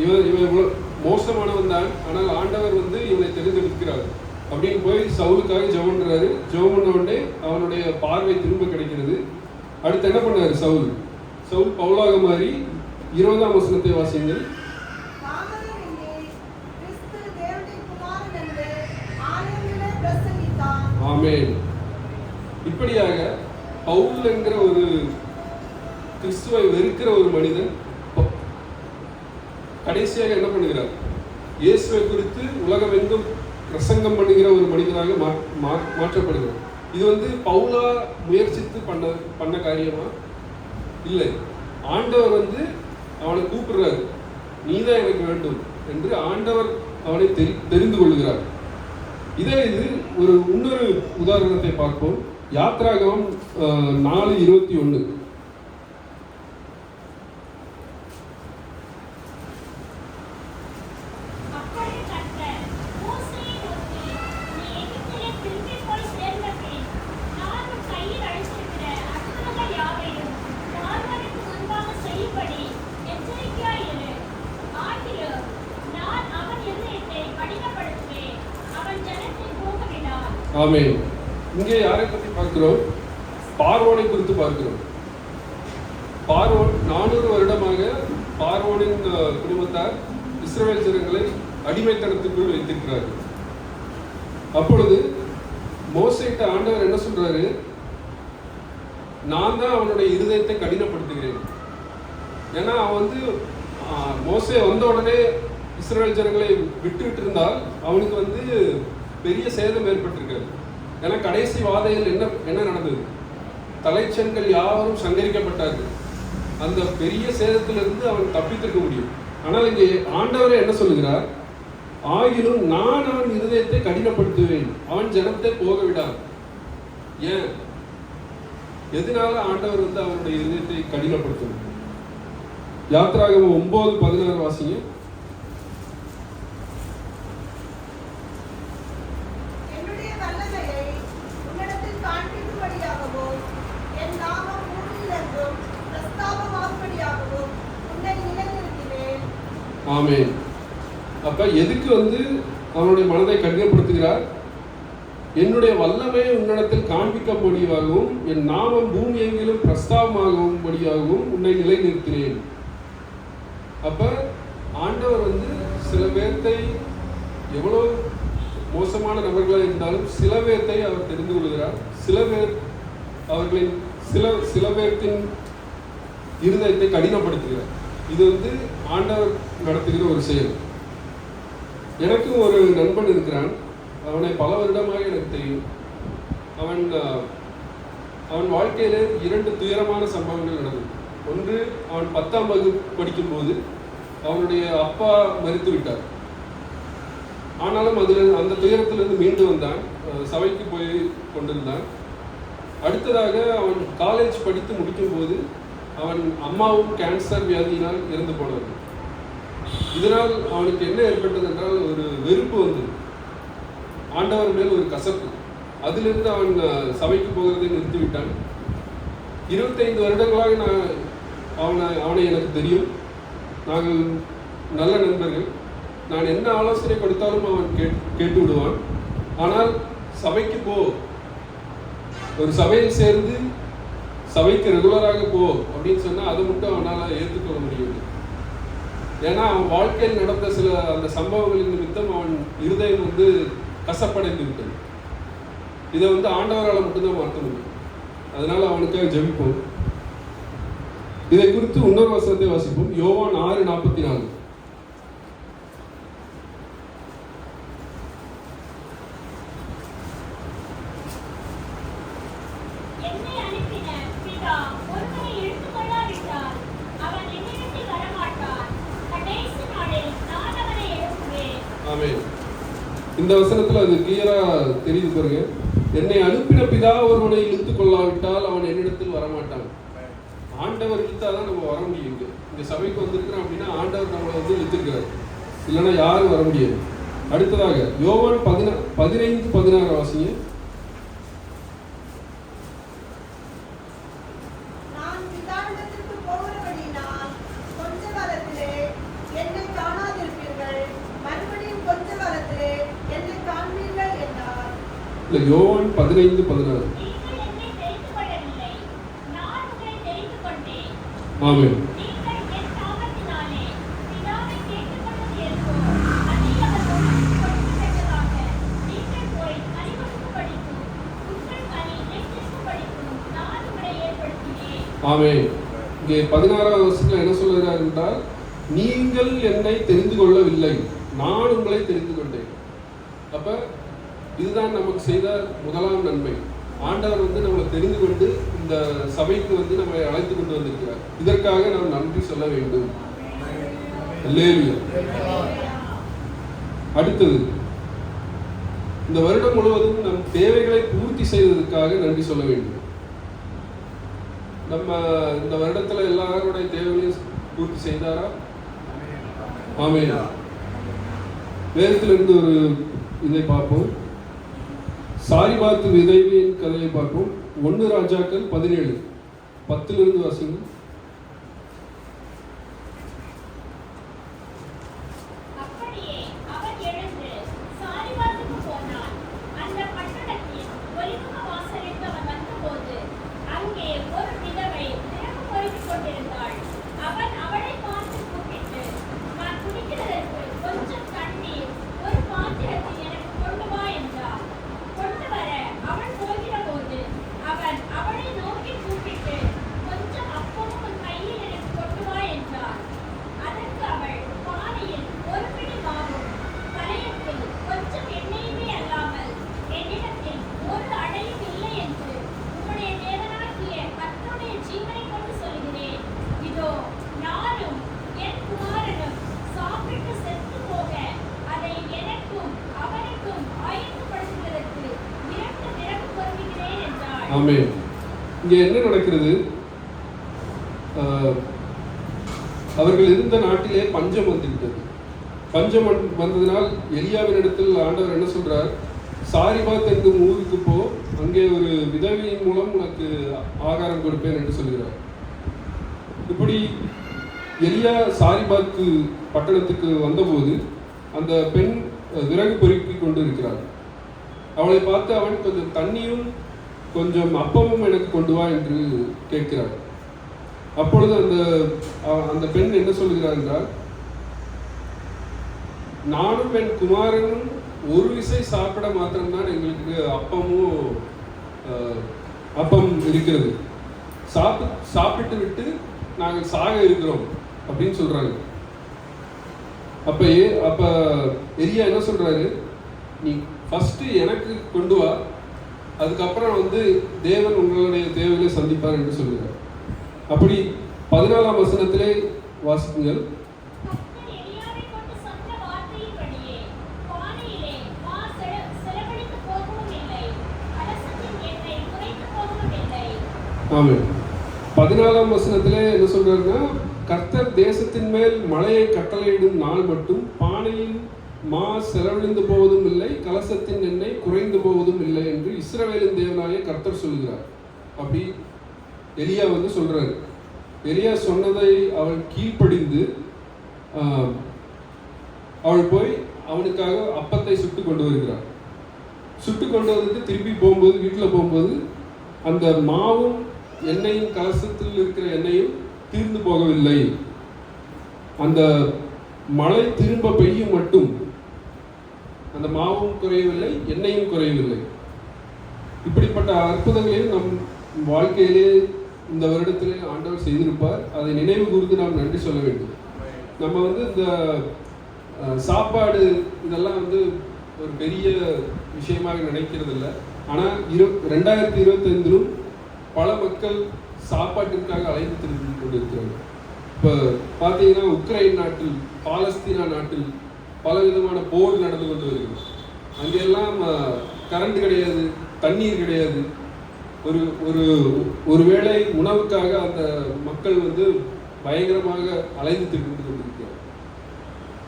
இவன் இவ்வளவு மோசமானவன் தான், ஆனால் ஆண்டவர் இவனை தெரிந்தெடுக்கிறார் அப்படின்னு போய் சவுலுக்காக ஜெபம் பண்றாரு. ஜெபம் பண்ண உடனே அவனுடைய பார்வை திரும்ப கிடைக்கிறது. அடுத்து என்ன பண்ணாரு சவுல்? சவுல் பவுலாக மாறி 20ஆம் வசனத்தை வாசியுங்கள். ஆமென். இப்படியாக பவுல் என்கிற ஒரு கிறிஸ்துவை வெறுக்கிற ஒரு மனிதன் கடைசியாக என்ன பண்ணுகிறார்? இயேசுவை குறித்து உலகமெங்கும் பிரசங்கம் பண்ணுகிற ஒரு மனிதனாக மாற்றப்படுகிறார். இது பவுலா முயற்சித்து பண்ண காரியமா? இல்லை. ஆண்டவர் அவனை கூப்பிடுறாரு, நீதான் எனக்கு வேண்டும் என்று ஆண்டவர் அவனை தெரிந்து கொள்கிறார். இது இன்னொரு உதாரணத்தை பார்ப்போம். யாத்ராகமம் 4:21. ஆமென். இங்கே யாரை பற்றி பார்க்கிறோம்? பார்வோனை குறித்து பார்க்கிறோம். பார்வோன் 400 வருடமாக பார்வோனின் குடும்பத்தார் இஸ்ரவேல் ஜனங்களை அடிமைத்தனத்துக்குள் வைத்திருக்கிறார்கள். அப்பொழுது மோசேட்ட ஆண்டவர் என்ன சொல்றாரு? நான் தான் அவனுடைய இருதயத்தை கடினப்படுத்துகிறேன். ஏன்னா அவன் மோசே வந்த உடனே இஸ்ரவேல் ஜனங்களை விட்டுவிட்டு இருந்தால் அவனுக்கு பெரிய சேதம் ஏற்பட்டிருக்காது. ஏன்னா கடைசி வாதையில் என்ன நடந்தது? தலைச்சன்கள் யாரும் சங்கரிக்கப்பட்டார்கள். அந்த பெரிய சேதத்திலிருந்து அவன் தப்பித்திருக்க முடியும். ஆனால் இங்கே ஆண்டவரே என்ன சொல்லுகிறார்? ஆகிலும் நான் அவன் இருதயத்தை கடினப்படுத்துவேன், அவன் ஜனத்தை போக விடார். ஏன்? எதனால ஆண்டவர் அவனுடைய இருதயத்தை கடினப்படுத்துவார்? யாத்ராகமம் 9:16 வாசிங்க. ஆமென். அப்ப எதுக்கு அவனுடைய மனதை கடினப்படுத்துகிறார்? என்னுடைய வல்லமை உன்னிடத்தில் காண்பிக்கும்படியாகவும் என் நாமம் பூமி எங்கிலும் பிரஸ்தாபமாகும்படியாகவும் உன்னை நிலைநிறுத்தினேன். அப்ப ஆண்டவர் சில பேர்த்தை எவ்வளவு மோசமான நபர்களாக இருந்தாலும் சில பேர்த்தை அவர் தெரிந்து கொள்கிறார். சில பேர் அவர்களின் சில பேர்த்தின் இருதயத்தை கடினப்படுத்துகிறார். இது ஆண்டவர் நடத்துகிற ஒரு செயல். எனக்கும் ஒரு நண்பன் இருக்கிறான். அவனை பல வருடமாக எனக்கு தெரியும். அவன் வாழ்க்கையில 2 துயரமான சம்பவங்கள் நடந்தது. ஒன்று, அவன் 10ஆம் வகுப்பு படிக்கும்போது அவனுடைய அப்பா மரித்து விட்டார். ஆனாலும் அந்த துயரத்திலிருந்து மீண்டு வந்தான். சபைக்கு போய் கொண்டிருந்தான். அடுத்ததாக அவன் காலேஜ் படித்து முடிக்கும் போது அவன் அம்மாவும் கேன்சர் வியாதியினால் இறந்து போனார்கள். இதனால் அவனுக்கு என்ன ஏற்பட்டது என்றால் ஒரு வெறுப்பு வந்தது, ஆண்டவர் மேல் ஒரு கசப்பு. அதிலிருந்து அவன் சபைக்கு போகிறதை நிறுத்திவிட்டான். 25 வருடங்களாக அவனை எனக்கு தெரியும். நாங்கள் நல்ல நண்பர்கள். நான் என்ன ஆலோசனை கொடுத்தாலும் அவன் கேட்டு விடுவான். ஆனால் சபைக்கு போ, ஒரு சபையில் சேர்ந்து சபைக்கு ரெகுலராக போ அப்படின்னு சொன்னால் அதை மட்டும் அவனால் ஏற்றுக்கொள்ள முடியாது. ஏன்னா அவன் வாழ்க்கையில் நடந்த சில அந்த சம்பவங்களின் நிமித்தம் அவன் இருதயம் கசப்படைந்து விட்டது. இதை ஆண்டவரால் மட்டும்தான் மாற்ற முடியும். அதனால அவனுக்காக ஜெபிப்போம். இதை குறித்து இன்னொரு வசனத்தை வாசிப்போம். யோவான் 6:44. இந்த வசனத்துல அது கிளியரா தெரியுது பாருங்க. என்னை அனுப்பின பிதா ஒருவனை இழுத்து கொள்ளாவிட்டால் அவன் என்னிடத்தில் வரமாட்டான். ஆண்டவர் இழுத்தாதான் நம்ம வர முடியும். இந்த சபைக்கு வந்திருக்கிறோம் அப்படின்னா ஆண்டவர் நம்மளை இழுத்துக்கிறார், இல்லைன்னா யாரும் வர முடியாது. அடுத்ததாக யோவான் 15:16 வாசிங்க. இல்ல, யோவான் 15:16. ஆமென். ஆமென். இங்கே 16ஆம் வசனத்துல என்ன சொல்கிறார் என்றால், நீங்கள் என்னை தெரிந்து கொள்ளவில்லை, நான் உங்களை தெரிந்து கொண்டேன். அப்ப இதுதான் நமக்கு செய்த முதலாம் நன்மை. ஆண்டவர் நம்மளை தெரிந்து கொண்டு இந்த சபைக்கு நம்மை அழைத்து கொண்டு வந்திருக்கிறார். இதற்காக நாம் நன்றி சொல்ல வேண்டும். அல்லேலூயா. அடுத்தது, இந்த வருடம் முழுவதும் நம் தேவைகளை பூர்த்தி செய்ததற்காக நன்றி சொல்ல வேண்டும். நம்ம இந்த வருடத்துல எல்லாருடைய தேவைகளையும் பூர்த்தி செய்தாரா? ஆமென். வேதத்திலிருந்து ஒரு இதை பார்ப்போம். சாரிபாத் விதவையின் கதையை பார்ப்போம். 1 ராஜாக்கள் 17:10 வாசிங்க. ஆமென். இங்கே என்ன நடக்கிறது? அவர்கள் இருந்த நாட்டிலே பஞ்சம் வந்துவிட்டது. பஞ்சம் வந்ததினால் எலியாவின் இடத்தில் ஆண்டவர் என்ன சொல்றார்? சாரிபாத் என்னும் ஊருக்கு போ, அங்கே ஒரு விதவையின் மூலம் உனக்கு ஆகாரம் கொடுப்பேன் என்று சொல்கிறார். இப்படி எலியா சாரிபாத் பட்டணத்துக்கு வந்தபோது அந்த பெண் விறகு பொறுக்கி கொண்டு இருக்கிறார். அவளை பார்த்து அவன் கொஞ்சம் தண்ணியும் கொஞ்சம் அப்பமும் எனக்கு கொண்டு வா என்று கேட்கிறார். அப்பொழுது அந்த பெண் என்ன சொல்கிறார் என்றால், நானும் என் குமாரனும் ஒரு விசை சாப்பிட மாத்திரம்தான் எங்களுக்கு அப்பம் இருக்கிறது, சாப்பிட்டு விட்டு நாங்கள் சாக இருக்கிறோம் அப்படின்னு சொல்றாங்க. அப்ப எலியா என்ன சொல்றாரு, நீ ஃபர்ஸ்ட் எனக்கு கொண்டு வா, அதுக்கப்புறம் வந்து தேவன் உங்களுடைய தேவைகளை சந்திப்பார் என்று சொல்கிறார். அப்படி 14ஆம் வசனத்திலே வாசிக்குங்கள். ஆமென். 14ஆம் வசனத்திலே என்ன சொல்றாருன்னா, கர்த்தர் தேசத்தின் மேல் மழையை கட்டளையிடும் நாள் மட்டும் பானையின் மா செலவழிந்து போவதும் இல்லை, கலசத்தின் எண்ணெய் குறைந்து போவதும் இல்லை என்று இஸ்ரவேலின் தேவனாகிய கர்த்தர் சொல்கிறார். அப்படி எலியா வந்து சொல்றாரு. எலியா சொன்னதை அவள் கீழ்ப்படிந்து அவள் போய் அவனுக்காக அப்பத்தை சுட்டு கொண்டு வருகிறார். சுட்டு கொண்டு வந்து திருப்பி போகும்போது, வீட்டில் போகும்போது அந்த மாவும் எண்ணெயும், கலசத்தில் இருக்கிற எண்ணெயும் தீர்ந்து போகவில்லை. அந்த மழை திரும்ப பெய்யும் மட்டும் அந்த மாவும் குறையவில்லை, எண்ணெயும் குறையவில்லை. இப்படிப்பட்ட அற்புதங்களையும் நம் வாழ்க்கையிலே இந்த வருடத்திலே ஆண்டவர் செய்திருப்பார். அதை நினைவு கூர்ந்து நாம் நன்றி சொல்ல வேண்டும். நம்ம வந்து இந்த சாப்பாடு இதெல்லாம் வந்து ஒரு பெரிய விஷயமாக நினைக்கிறது இல்லை. ஆனால் 2025 பல மக்கள் சாப்பாட்டிற்காக அலைந்து திரும்பி கொண்டிருக்கிறாங்க. இப்போ பார்த்தீங்கன்னா உக்ரைன் நாட்டில், பாலஸ்தீனா நாட்டில் பல விதமான போர் நடந்து கொண்டு வருகிறது. அங்கெல்லாம் கரண்ட் கிடையாது, தண்ணீர் கிடையாது. ஒரு வேளை உணவுக்காக அந்த மக்கள் வந்து பயங்கரமாக அலைந்து திரும்பி கொண்டிருக்கிறார்.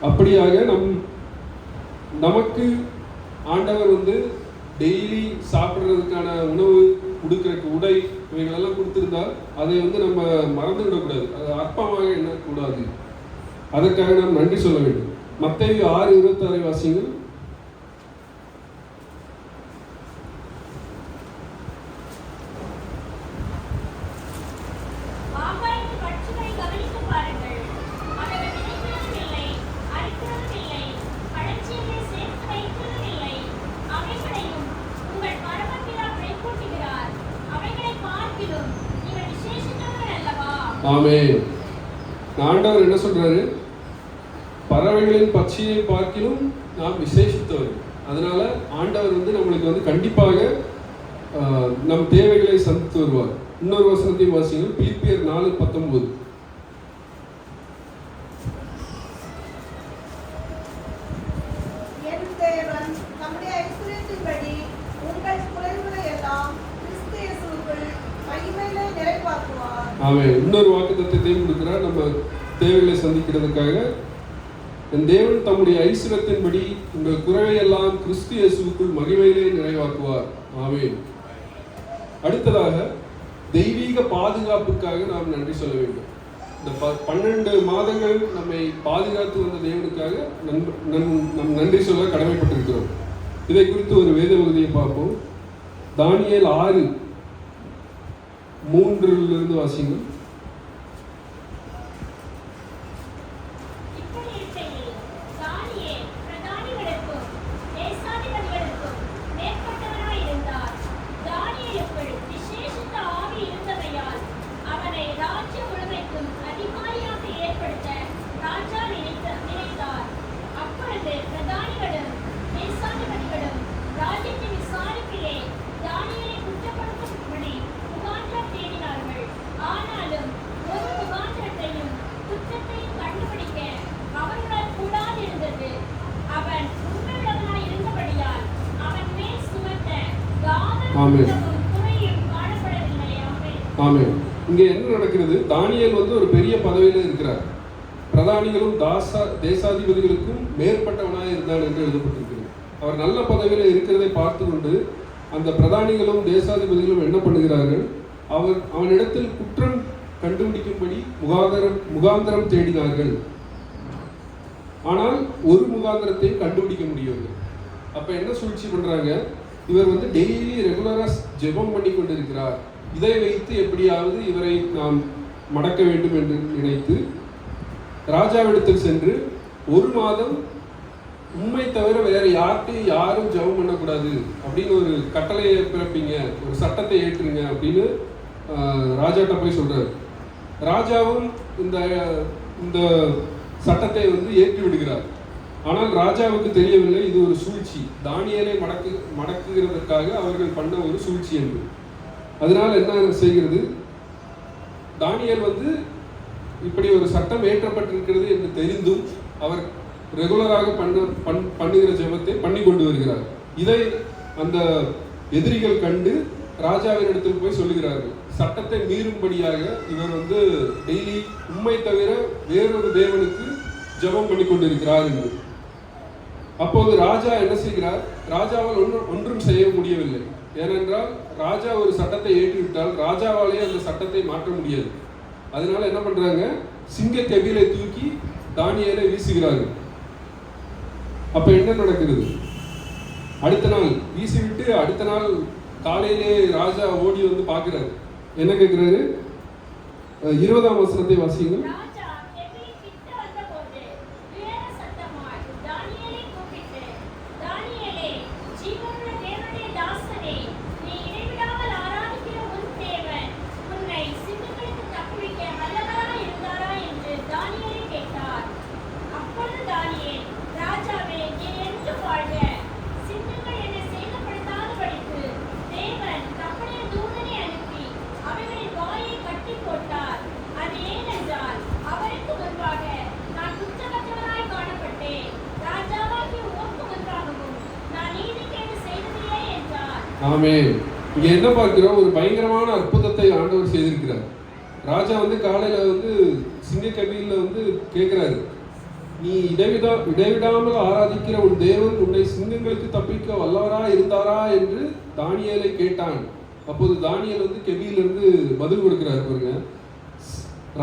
அப்படியாக நமக்கு ஆண்டவர் வந்து டெய்லி சாப்பிட்றதுக்கான உணவு, கொடுக்குறக்கு உடை, இவைகளெல்லாம் கொடுத்துருந்தா அதை வந்து நம்ம மறந்து விடக்கூடாது, அது அற்பமாக எண்ணக்கூடாது. அதற்காக நாம் நன்றி சொல்ல வேண்டும். மத்தேயு 6:26 வாசிங்கள். ஆமென். ஆண்டவர் என்ன சொல்றாரு, பறவைகளின் பட்சியை பார்க்கிலும் நாம் விசேஷித்தவர். அதனால ஆண்டவர் வந்து நம்மளுக்கு வந்து கண்டிப்பாக நம் தேவைகளை சந்தித்து வருவார். இன்னொரு வசனத்தையும் வாசிங்கள். பிலிப்பியர் 4:19. என் தேவன் தம்முடைய ஐஸ்வரியத்தின்படி உங்கள் குறைவுகளை எல்லாம் கிறிஸ்து இயேசுவுக்குள் மகிமையிலே நிறைவாக்குவார். ஆமென். இன்னொரு வாக்குத்தத்தத்தையும் கொடுக்கிறார் நம்ம தேவைகளை சந்திக்கிறதுக்காக. என் தேவன் தம்முடைய ஐஸ்வரியத்தின்படி உங்கள் குறைவையெல்லாம் கிறிஸ்து இயேசுவுக்குள் மகிமையிலே நிறைவாக்குவார். ஆமென். அடுத்ததாக தெய்வீக பாதுகாப்புக்காக நாம் நன்றி சொல்ல வேண்டும். இந்த 12 மாதங்கள் நம்மை பாதுகாத்து வந்த தேவனுக்காக நம் நன்றி சொல்ல கடமைப்பட்டிருக்கிறோம். இதை குறித்து ஒரு வேத பகுதியை பார்ப்போம். தானியேல் 6:3 வாசிங்கள். ஆமென். இங்கே என்ன நடக்கிறது? தானியேல் வந்து ஒரு பெரிய பதவியில இருக்கிறார். பிரதானிகளும் தேசாதிபதிகளுக்கும் மேற்பட்டவனாக இருந்தார் என்று எழுதப்பட்டிருக்கிறது. அவர் நல்ல பதவியில இருக்கிறதை பார்த்து கொண்டு அந்த பிரதானிகளும் தேசாதிபதிகளும் என்ன பண்ணுகிறார்கள்? அவனிடத்தில் குற்றம் கண்டுபிடிக்கும்படி முகாந்திரம் தேடினார்கள். ஆனால் ஒரு முகாந்திரத்தையும் கண்டுபிடிக்க முடியவில்லை. அப்ப என்ன சூழ்ச்சி பண்றாங்க? இவர் வந்து டெய்லி ரெகுலரா ஜெபம் பண்ணி கொண்டிருக்கிறார், இதை வைத்து எப்படியாவது இவரை நாம் மடக்க வேண்டும் என்று நினைத்து ராஜாவிடத்தில் சென்று 1 மாதம் உண்மை தவிர வேற யாரும் ஜெபம் பண்ணக்கூடாது அப்படின்னு ஒரு கட்டளையை பிறப்பிங்க, ஒரு சட்டத்தை ஏற்றுங்க அப்படின்னு ராஜாட்ட போய் சொல்றாரு. ராஜாவும் இந்த சட்டத்தை வந்து ஏற்றி விடுகிறார். ஆனால் ராஜாவுக்கு தெரியவில்லை இது ஒரு சூழ்ச்சி, தானியேலை மடக்குகிறதற்காக அவர்கள் பண்ண ஒரு சூழ்ச்சி என்று. அதனால் என்ன செய்கிறது, தானியேல் வந்து இப்படி ஒரு சட்டம் ஏற்றப்பட்டிருக்கிறது என்று தெரிந்தும் அவர் ரெகுலராக பண்ணுகிற ஜெபத்தை பண்ணி கொண்டு வருகிறார். இதை அந்த எதிரிகள் கண்டு ராஜாவின் இடத்தில் போய் சொல்லுகிறார்கள், சட்டத்தை மீறும்படியாக இவர் வந்து டெய்லி உம்மை தவிர வேறொரு தேவனுக்கு ஜெபம் பண்ணி கொண்டிருக்கிறார் என்று. அப்போது ராஜா என்ன செய்கிறார், ராஜாவால் ஒன்றும் செய்ய முடியவில்லை. ஏனென்றால் ராஜா ஒரு சட்டத்தை ஏற்றிவிட்டால் ராஜாவாலே அந்த சட்டத்தை மாற்ற முடியாது. அதனால என்ன பண்றாங்க, சிங்க கெபிலை தூக்கி தானியேலை வீசுகிறார்கள். அப்ப என்ன நடக்கிறது, அடுத்த நாள் வீசிவிட்டு அடுத்த நாள் காலையிலே ராஜா ஓடி வந்து பார்க்கிறாரு. என்ன கேட்கிறாரு, 20ஆம் வசனத்தை வாசியுங்கள். ஆமென். இங்க என்ன பார்க்கிறோம், ஒரு பயங்கரமான அற்புதத்தை ஆண்டவர் செய்திருக்கிறார். ராஜா வந்து காலையில வந்து சிங்கக்கபில வந்து கேட்கிறாரு, நீ இடைவிடாமல் ஆராதிக்கிற உன் தேவன் உன்னை சிங்கங்களுக்கு தப்பிக்க வல்லவரா இருந்தாரா என்று தானியேலை கேட்டான். அப்போது தானியேல் வந்து கெபியிலிருந்து பதில் கொடுக்கிறார் பாருங்க,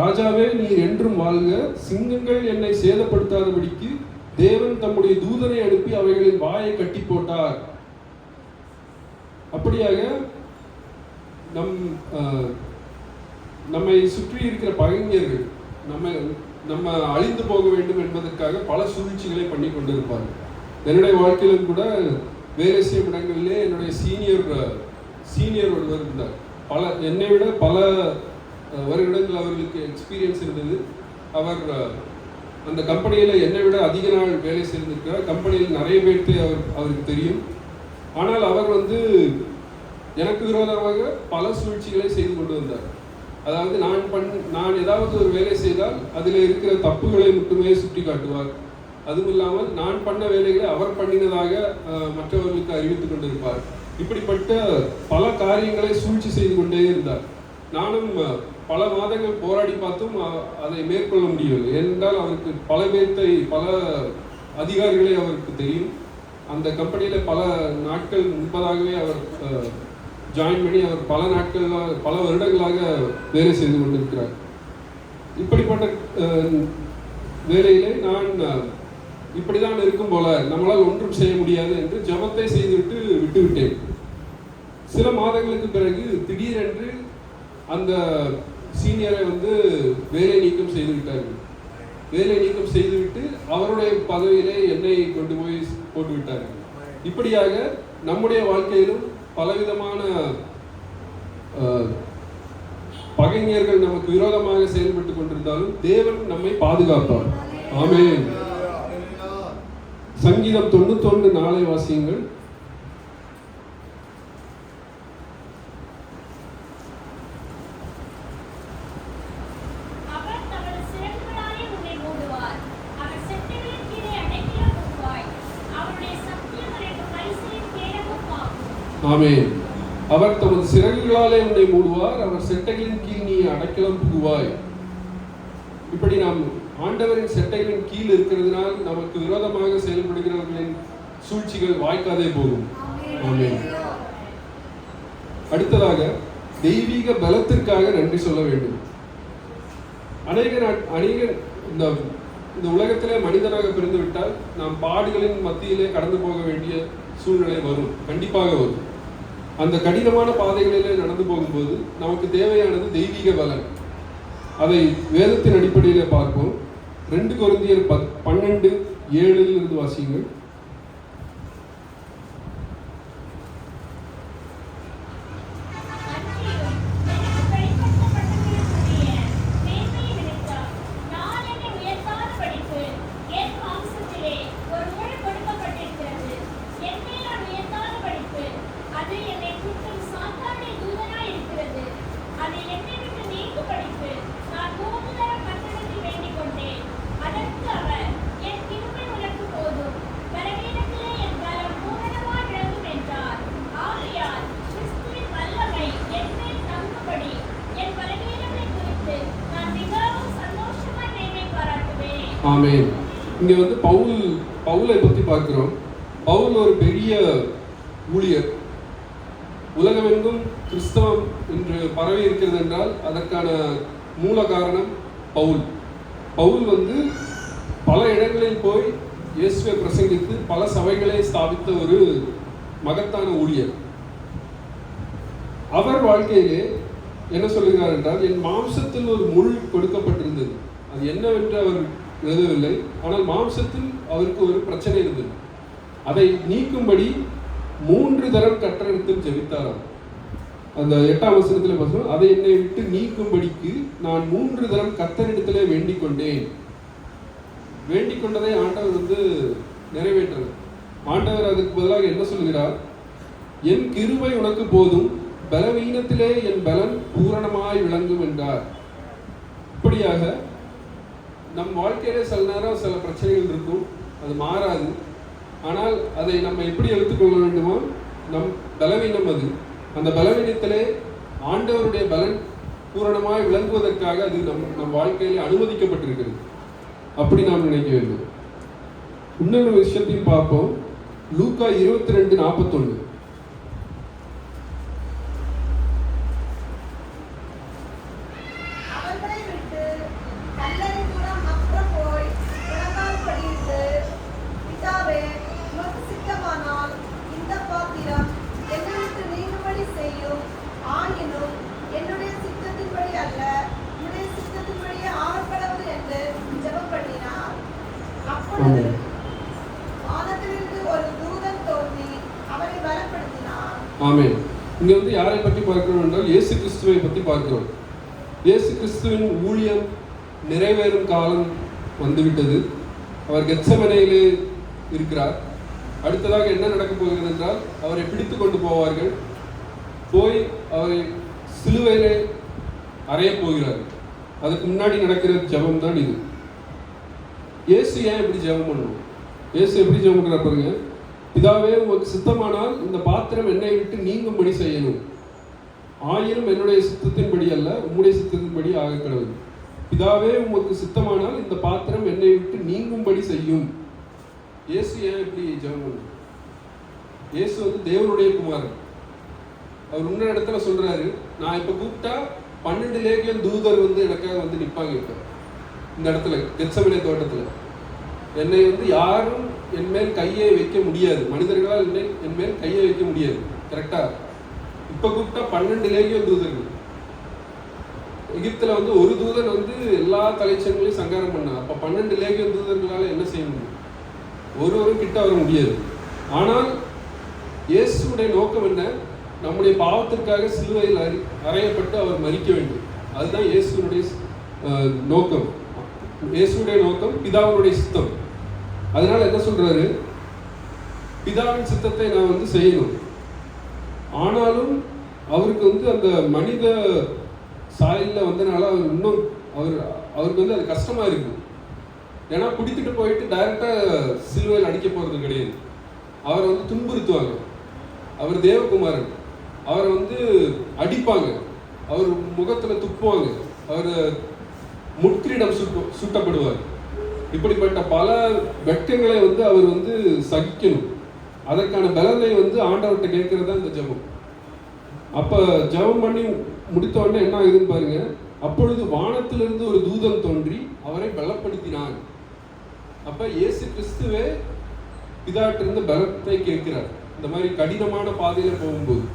ராஜாவே நீர் என்றும் வாழ்க, சிங்கங்கள் என்னை சேதப்படுத்தாதபடிக்கு தேவன் தம்முடைய தூதனை அனுப்பி அவைகளின் வாயை கட்டி போட்டார். அப்படியாக நம்மை சுற்றி இருக்கிற பகைஞர்கள் நம்ம அழிந்து போக வேண்டும் என்பதற்காக பல சூழ்ச்சிகளை பண்ணி கொண்டிருப்பார்கள். என்னுடைய வாழ்க்கையிலும் கூட வேலை செய்யும் இடங்களிலே என்னுடைய சீனியர் ஒருவர் இருந்தார். என்னை விட பல வருடங்கள் அவர்களுக்கு எக்ஸ்பீரியன்ஸ் இருந்தது. அவர் அந்த கம்பெனியில் என்னை விட அதிக நாள் வேலை செய்திருக்கிறார். கம்பெனியில் நிறைய பேர்த்து அவருக்கு தெரியும். ஆனால் அவர் வந்து எனக்கு விரோதமாக பல சூழ்ச்சிகளை செய்து கொண்டு வந்தார். அதாவது நான் ஏதாவது ஒரு வேலை செய்தால் அதில் இருக்கிற தப்புகளை மட்டுமே சுட்டி காட்டுவார். அதுவும் இல்லாமல் நான் பண்ண வேலைகளை அவர் பண்ணினதாக மற்றவர்களுக்கு அறிவித்துக் கொண்டிருப்பார். இப்படிப்பட்ட பல காரியங்களை சூழ்ச்சி செய்து கொண்டே இருந்தார். நானும் பல மாதங்கள் போராடி பார்த்தும் அதை மேற்கொள்ள முடியவில்லை. ஏனென்றால் அவருக்கு பல அதிகாரிகளை அவருக்கு தெரியும். அந்த கம்பெனியில் பல நாட்கள் முன்பதாகவே அவர் ஜாயின் பண்ணி அவர் பல வருடங்களாக வேலை செய்து கொண்டிருக்கிறார். இப்படிப்பட்ட வேலையிலே நான் இப்படிதான் இருக்கும் போல, நம்மளால் ஒன்றும் செய்ய முடியாது என்று ஜெபத்தை செய்துவிட்டு விட்டுவிட்டேன். சில மாதங்களுக்கு பிறகு திடீரென்று அந்த சீனியரை வந்து வேலை நீக்கம் செய்து விட்டார்கள். வேலை நீக்கம் செய்துவிட்டு அவருடைய பதவியிலே என்னை கொண்டு போய் போட்டு விட்டார்கள். இப்படியாக நம்முடைய வாழ்க்கையிலும் பலவிதமான பகைஞர்கள் நமக்கு விரோதமாக செயல்பட்டு கொண்டிருந்தாலும் தேவன் நம்மை பாதுகாப்பார். ஆமென். சங்கீதம் 91:4 வாசியுங்கள். ஆமென். அவர் தமது சிறகுகளாலே உன்னை மூடுவார், அவர் செட்டைகளின் கீழ் நீ அடைக்கலம் புகுவாய். இப்படி நாம் ஆண்டவரின் செட்டைகளின் கீழ் இருக்கிறதுனால் நமக்கு விரோதமாக செயல்படுகிறவர்களின் சூழ்ச்சிகள் வாய்க்காதே போகும். ஆமென். அடுத்ததாக தெய்வீக பலத்திற்காக நன்றி சொல்ல வேண்டும். அநேக இந்த உலகத்திலே மனிதனாக பிறந்து விட்டால் நாம் பாடுகளின் மத்தியிலே கடந்து போக வேண்டிய சூழ்நிலை வரும், கண்டிப்பாக வரும். அந்த கடினமான பாதைகளிலே நடந்து போகும்போது நமக்கு தேவையானது தெய்வீக பலன். அதை வேதத்தின் அடிப்படையிலே பார்ப்போம். 2 கொரிந்தியர் 12:7 வாசியுங்கள். ஆமென். இங்க வந்து பவுலை பற்றி பார்க்கிறோம். பவுல் ஒரு பெரிய ஊழியர். உலகமெங்கும் கிறிஸ்தவம் இன்று பரவி இருக்கிறது என்றால் அதற்கான மூல காரணம் பவுல் வந்து பல இடங்களில் போய் இயேசுவை பிரசங்கித்து பல சபைகளை ஸ்தாபித்த ஒரு மகத்தான ஊழியர். அவர் வாழ்க்கையிலே என்ன சொல்லுகிறார் என்றால், என் மாம்சத்தில் ஒரு முள் கொடுக்கப்பட்டிருந்தது. அது என்னவென்று அவர் எழுதவில்லை. ஆனால் மாம்சத்தில் அவருக்கு ஒரு பிரச்சனை இருந்தது. அதை நீக்கும்படி 3 தரம் கர்த்தரிடத்தில் ஜெபித்தாராம். அந்த 8ஆம் வசனத்தில் பார்த்தோம், அதை என்னை விட்டு நீக்கும்படிக்கு நான் 3 தரம் கர்த்தரிடத்திலே வேண்டிக் கொண்டேன். வேண்டிக் கொண்டதை ஆண்டவர் வந்து நிறைவேற்றார். ஆண்டவர் அதுக்கு பதிலாக என்ன சொல்கிறார்? என் கிருபை உனக்கு போதும், பலவீனத்திலே என் பலன் பூரணமாய் விளங்கும் என்றார். இப்படியாக நம் வாழ்க்கையிலே சில நேரம் சில பிரச்சனைகள் இருக்கும், அது மாறாது. ஆனால் அதை நம்ம எப்படி எடுத்துக்கொள்ள வேண்டுமோ, நம் பலவீனம் அது. அந்த பலவீனத்திலே ஆண்டவருடைய பலன் பூரணமாய் விளங்குவதற்காக அது நம் வாழ்க்கையிலே அனுமதிக்கப்பட்டிருக்கிறது. அப்படி நாம் நினைக்க வேண்டும். இன்னொரு விஷயத்தையும் பார்ப்போம். லூக்கா 22:41. ஆமென். இங்க வந்து யாரை பற்றி பார்க்கிறோம் என்றால் இயேசு கிறிஸ்துவை பற்றி பார்க்கிறோம். இயேசு கிறிஸ்துவின் ஊழியம் நிறைவேறும் காலம் வந்துவிட்டது. அவர் கெத்செமனேயிலே இருக்கிறார். அடுத்ததாக என்ன நடக்கப் போகிறது என்றால், அவரை பிடித்து கொண்டு போவார்கள். போய் அவரை சிலுவையிலே அறையப் போகிறார்கள். அதுக்கு முன்னாடி நடக்கிற ஜெபம் தான் இது. இயேசு ஏன் எப்படி ஜெபம் பண்ணணும்? இயேசு எப்படி ஜெபம் பண்ணுறார் பாருங்க. பிதாவே, உமக்கு சித்தமானால் இந்த பாத்திரம் என்னை விட்டு நீங்கும்படி செய்யணும். ஆயினும் என்னுடைய சித்தத்தின்படி அல்ல, உம்முடைய சித்தத்தின்படி ஆக கடவுள். பிதாவே, உமக்கு சித்தமானால் இந்த பாத்திரம் என்னை விட்டு நீங்கும்படி செய்யும். இயேசு ஏன் இப்படி ஜெபம் பண்ணணும்? இயேசு வந்து தேவனுடைய குமாரன். அவர் இன்னொரு இடத்துல சொல்றாரு, நான் இப்ப கூப்பிட்டா 12 லேகியன் தூதர் வந்து எனக்காக வந்து நிற்பாங்க. இப்ப இந்த இடத்துல கெத்செமனே தோட்டத்துல என்னை வந்து யாரும் என் மேல் கையை வைக்க முடியாது. மனிதர்களால் என் மேல் கையை வைக்க முடியாது. கரெக்டா? இப்ப கூப்பிட்டா 12 லேகியன் தூதர்கள். எகிப்துல வந்து ஒரு தூதன் வந்து எல்லா தலைச்சங்களையும் சங்காரம் பண்ணார். அப்ப 12 லேகியன் தூதர்களால என்ன செய்ய முடியும்? ஒருவரும் கிட்ட வர முடியாது. ஆனால் இயேசுடைய நோக்கம் என்ன? நம்முடைய பாவத்திற்காக சிலுவையில் அறையப்பட்டு அவர் மரிக்க வேண்டும். அதுதான் இயேசுடைய நோக்கம். இயேசுடைய நோக்கம் பிதாவுடைய சித்தம். அதனால என்ன சொல்றாரு? பிதாவின் சித்தத்தை நான் வந்து செய்யணும். ஆனாலும் அவருக்கு வந்து அந்த மனித சாயல்ல வந்தனால அவர் இன்னும் அவருக்கு வந்து அது கஷ்டமா இருக்கு. ஏன்னா பிடித்துட்டு போயிட்டு டைரக்டா சிலுவையில் அடிக்க போறது கிடையாது. அவரை வந்து துன்புறுத்துவாங்க. அவர் தேவகுமாரன். அவரை வந்து அடிப்பாங்க, அவர் முகத்துல துப்புவாங்க, அவர் முட்கிரீடம் சூட்டப்படுவார். இப்படிப்பட்ட பல வெட்கங்களை வந்து அவர் வந்து சகிக்கணும். அதற்கான பலனை வந்து ஆண்டவர்கிட்ட கேட்கறது தான் இந்த ஜெபம். அப்ப ஜெபம் பண்ணி முடித்த உடனே என்ன ஆகுதுன்னு பாருங்க. அப்பொழுது வானத்திலிருந்து ஒரு தூதன் தோன்றி அவரை பலப்படுத்தினார். அப்ப இயேசு கிறிஸ்துவே பிதாட்டிலிருந்து பலத்தை கேட்கிறார் இந்த மாதிரி கடினமான பாதையில போகும்போது.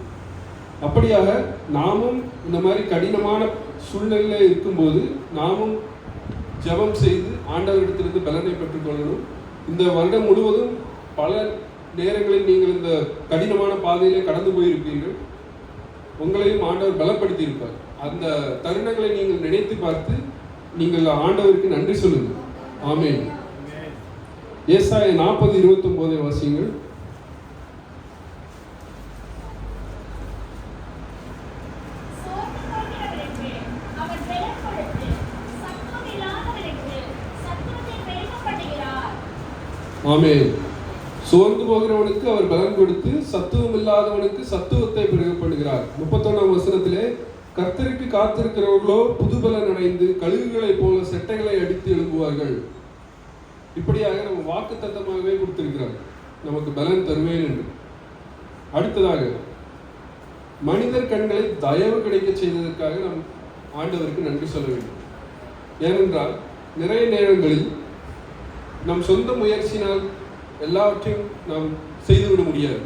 அப்படியாக நாமும் இந்த மாதிரி கடினமான சூழ்நிலையில இருக்கும்போது நாமும் ஜெபம் செய்து ஆண்டவரிடத்திலிருந்து பலனை பெற்றுக்கொள்ளணும். இந்த வருடம் முழுவதும் பல நேரங்களில் நீங்கள் இந்த கடினமான பாதையிலே கடந்து போயிருப்பீர்கள். உங்களையும் ஆண்டவர் பலப்படுத்தி இருப்பார். அந்த தருணங்களை நீங்கள் நினைத்து பார்த்து நீங்கள் ஆண்டவருக்கு நன்றி சொல்லுங்கள். ஆமென். ஏசாயா 40:29 வாசியுங்கள். ஆமென். சோர்ந்து போகிறவனுக்கு அவர் பலன் கொடுத்து சத்துவம் இல்லாதவனுக்கு சத்துவத்தை பெருகப்படுகிறார். 31ஆம் வசனத்திலே, கர்த்தருக்கு காத்திருக்கிறவர்களோ புதுபலன் அடைந்து கழுகுகளைப் போல செட்டைகளை அடித்து எழுப்புவார்கள். இப்படியாக நம்ம வாக்கு தத்தமாகவே கொடுத்திருக்கிறார், நமக்கு பலன் தருவேன் என்று. அடுத்ததாக மனிதர் கண்களை தயவு கிடைக்க செய்ததற்காக நாம் ஆண்டவருக்கு நன்றி சொல்ல வேண்டும். ஏனென்றால் நிறைய நேரங்களில் நம் சொந்த முயற்சினால் எல்லாவற்றையும் நாம் செய்துவிட முடியாது.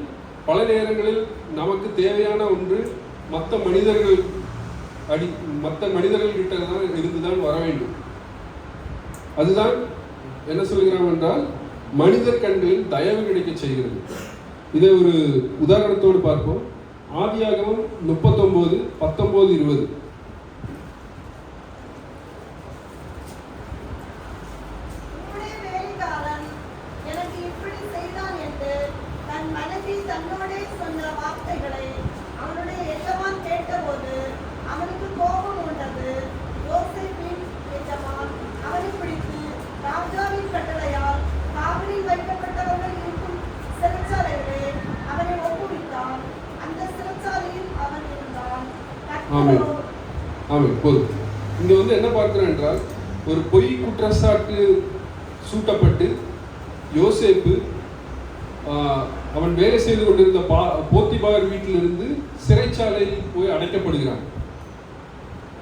பல நேரங்களில் நமக்கு தேவையான ஒன்று மற்ற மனிதர்கள்கிட்ட தான் இருந்துதான் வர வேண்டும். அதுதான் என்ன சொல்கிறோம் என்றால் மனிதர் கண்களில் தயவு கிடைக்க செய்கிறது. இதை ஒரு உதாரணத்தோடு பார்ப்போம். ஆதியாகமம் 39:19-20. தன்னோடே சொன்ன வார்த்தைகளை அவனுடைய எஜமான் கேட்டபோது அவனுக்கு கோபம் உண்டது. யோசேப்பின் எஜமான் அவனை பிடித்து ராஜாவின் கட்டளையால் காவலில் வைக்கப்பட்டவர்கள் இருக்கும் சிறைச்சாலைகளே அவனை ஒப்புவித்தான். அந்த சிறைச்சாலையில் அவன் இருந்தான். போதும். இங்க என்ன பார்க்கிறோம் என்றால், ஒரு பொய் குற்றச்சாட்டு சூட்டப்பட்டு யோசேப்பு அவன் வேலை செய்து கொண்டிருந்த போத்திபார் வீட்டிலிருந்து சிறைச்சாலையில் போய் அடைக்கப்படுகிறான்.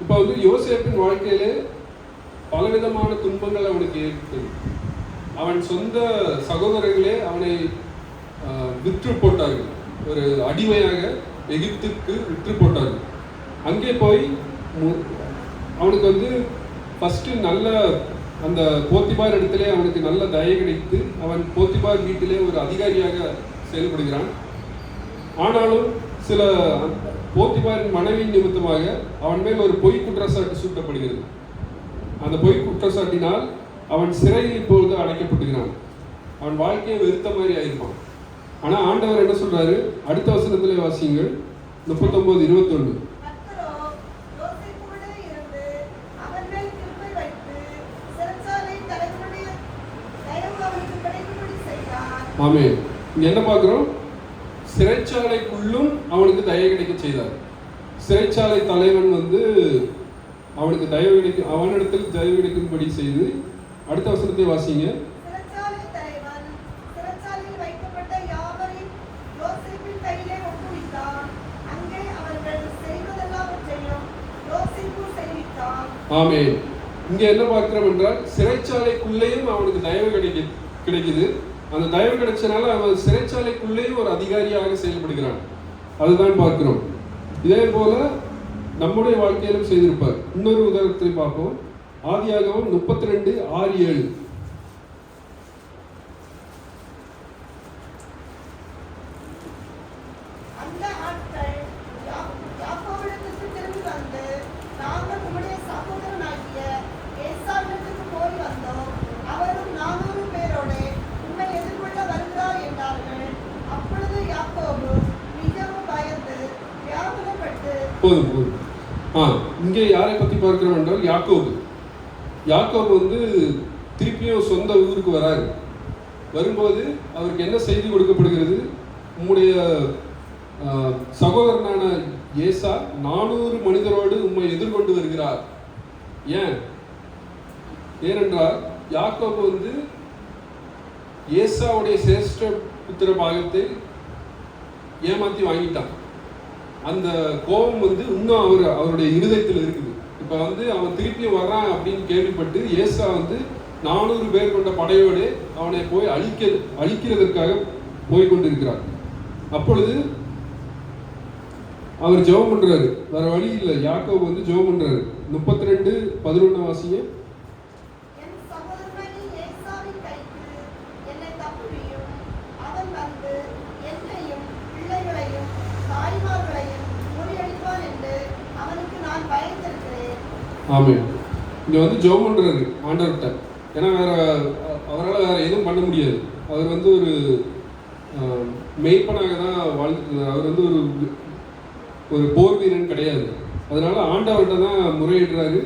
இப்போ யோசேப்பின் வாழ்க்கையிலே பலவிதமான துன்பங்கள் அவனுக்கு ஏற்பட்டது. அவன் சொந்த சகோதரர்களே அவனை விற்று போட்டார்கள், ஒரு அடிமையாக எகிப்துக்கு விற்று போட்டார்கள். அங்கே போய் அவனுக்கு ஃபர்ஸ்ட் நல்ல அந்த போத்திபார் இடத்திலே அவனுக்கு நல்ல தயை கிடைத்து அவன் போத்திபார் வீட்டிலே ஒரு அதிகாரியாக செயல்படுகிறான். ஆனாலும் சில போத்திபாரின் மனைவியின் நிமித்தமாக அவன் மேல் ஒரு பொய் குற்றச்சாட்டு சூட்டப்படுகிறது. அந்த பொய் குற்றச்சாட்டினால் அவன் சிறையில் இப்பொழுது அடைக்கப்பட்டுகிறான். அவன் வாழ்க்கையை வெறுத்த மாதிரி ஆயிருப்பான். ஆனா ஆண்டவர் என்ன சொல்றாரு? அடுத்த வசனத்திலே வாசியுங்கள், 39:21. ஆமென். இங்க என்ன பார்க்கிறோம்? சிறைச்சாலைக்குள்ளும் அவனுக்கு தயவு கிடைக்க செய்தார். சிறைச்சாலை தலைவன் அவனுக்கு தயவு கிடைக்க, அவனிடத்தில் தயவு கிடைக்கும்படி செய்து. அடுத்த வசனத்தை வாசிங்க. ஆமென். இங்க என்ன பார்க்கிறோம் என்றால், சிறைச்சாலைக்குள்ளேயும் அவனுக்கு தயவு கிடைக்குது. அந்த தயவு கிடைச்சனால அவன் சிறைச்சாலைக்குள்ளேயும் ஒரு அதிகாரியாக செயல்படுகிறான். அதுதான் பார்க்கிறோம். இதே போல நம்முடைய வாழ்க்கையிலும் செய்திருப்பார். இன்னொரு உதாரணத்தை பார்ப்போம். ஆதியாகமம் 32:6-7. இங்கே யாரை பத்தி பார்க்கிறோம் என்றால் யாக்கோபு திருப்பியும் சொந்த ஊருக்கு வராரு. வரும்போது அவருக்கு என்ன செய்தி கொடுக்கப்படுகிறது? உம்முடைய சகோதரனான ஏசா 400 மனிதரோடு உம்மை எதிர்கொண்டு வருகிறார். ஏனென்றால் யாக்கோபு ஏசாவுடைய சிரேஷ்ட புத்திர பாகத்தை ஏமாத்தி வாங்கிட்டான். அந்த கோபம் இன்னும் அவருடைய இருதயத்தில் இருக்குது. இப்போ அவன் திருப்பியும் வர்றான் அப்படின்னு கேள்விப்பட்டு ஏசா 400 பேர் கொண்ட படையோடு அவனை போய் அழிக்கிறதற்காக போய் கொண்டிருக்கிறார். அப்பொழுது அவர் ஜெபம் பண்றாரு. வேற வழி இல்லை. யாக்கோபு ஜெபம் பண்றாரு. 32:11 வாசிங்க. ஆமென். இங்க ஜெபம் பண்றாரு ஆண்டவர்கிட்ட. ஏன்னா அவரால் வேற எதுவும் பண்ண முடியாது. அவர் ஒரு மெய்ப்பனாக தான் வாழ்ந்துட்டு. அவர் ஒரு போர் வீரன் கிடையாது. அதனால ஆண்டவர்கிட்ட தான் முறையிடுறாரு.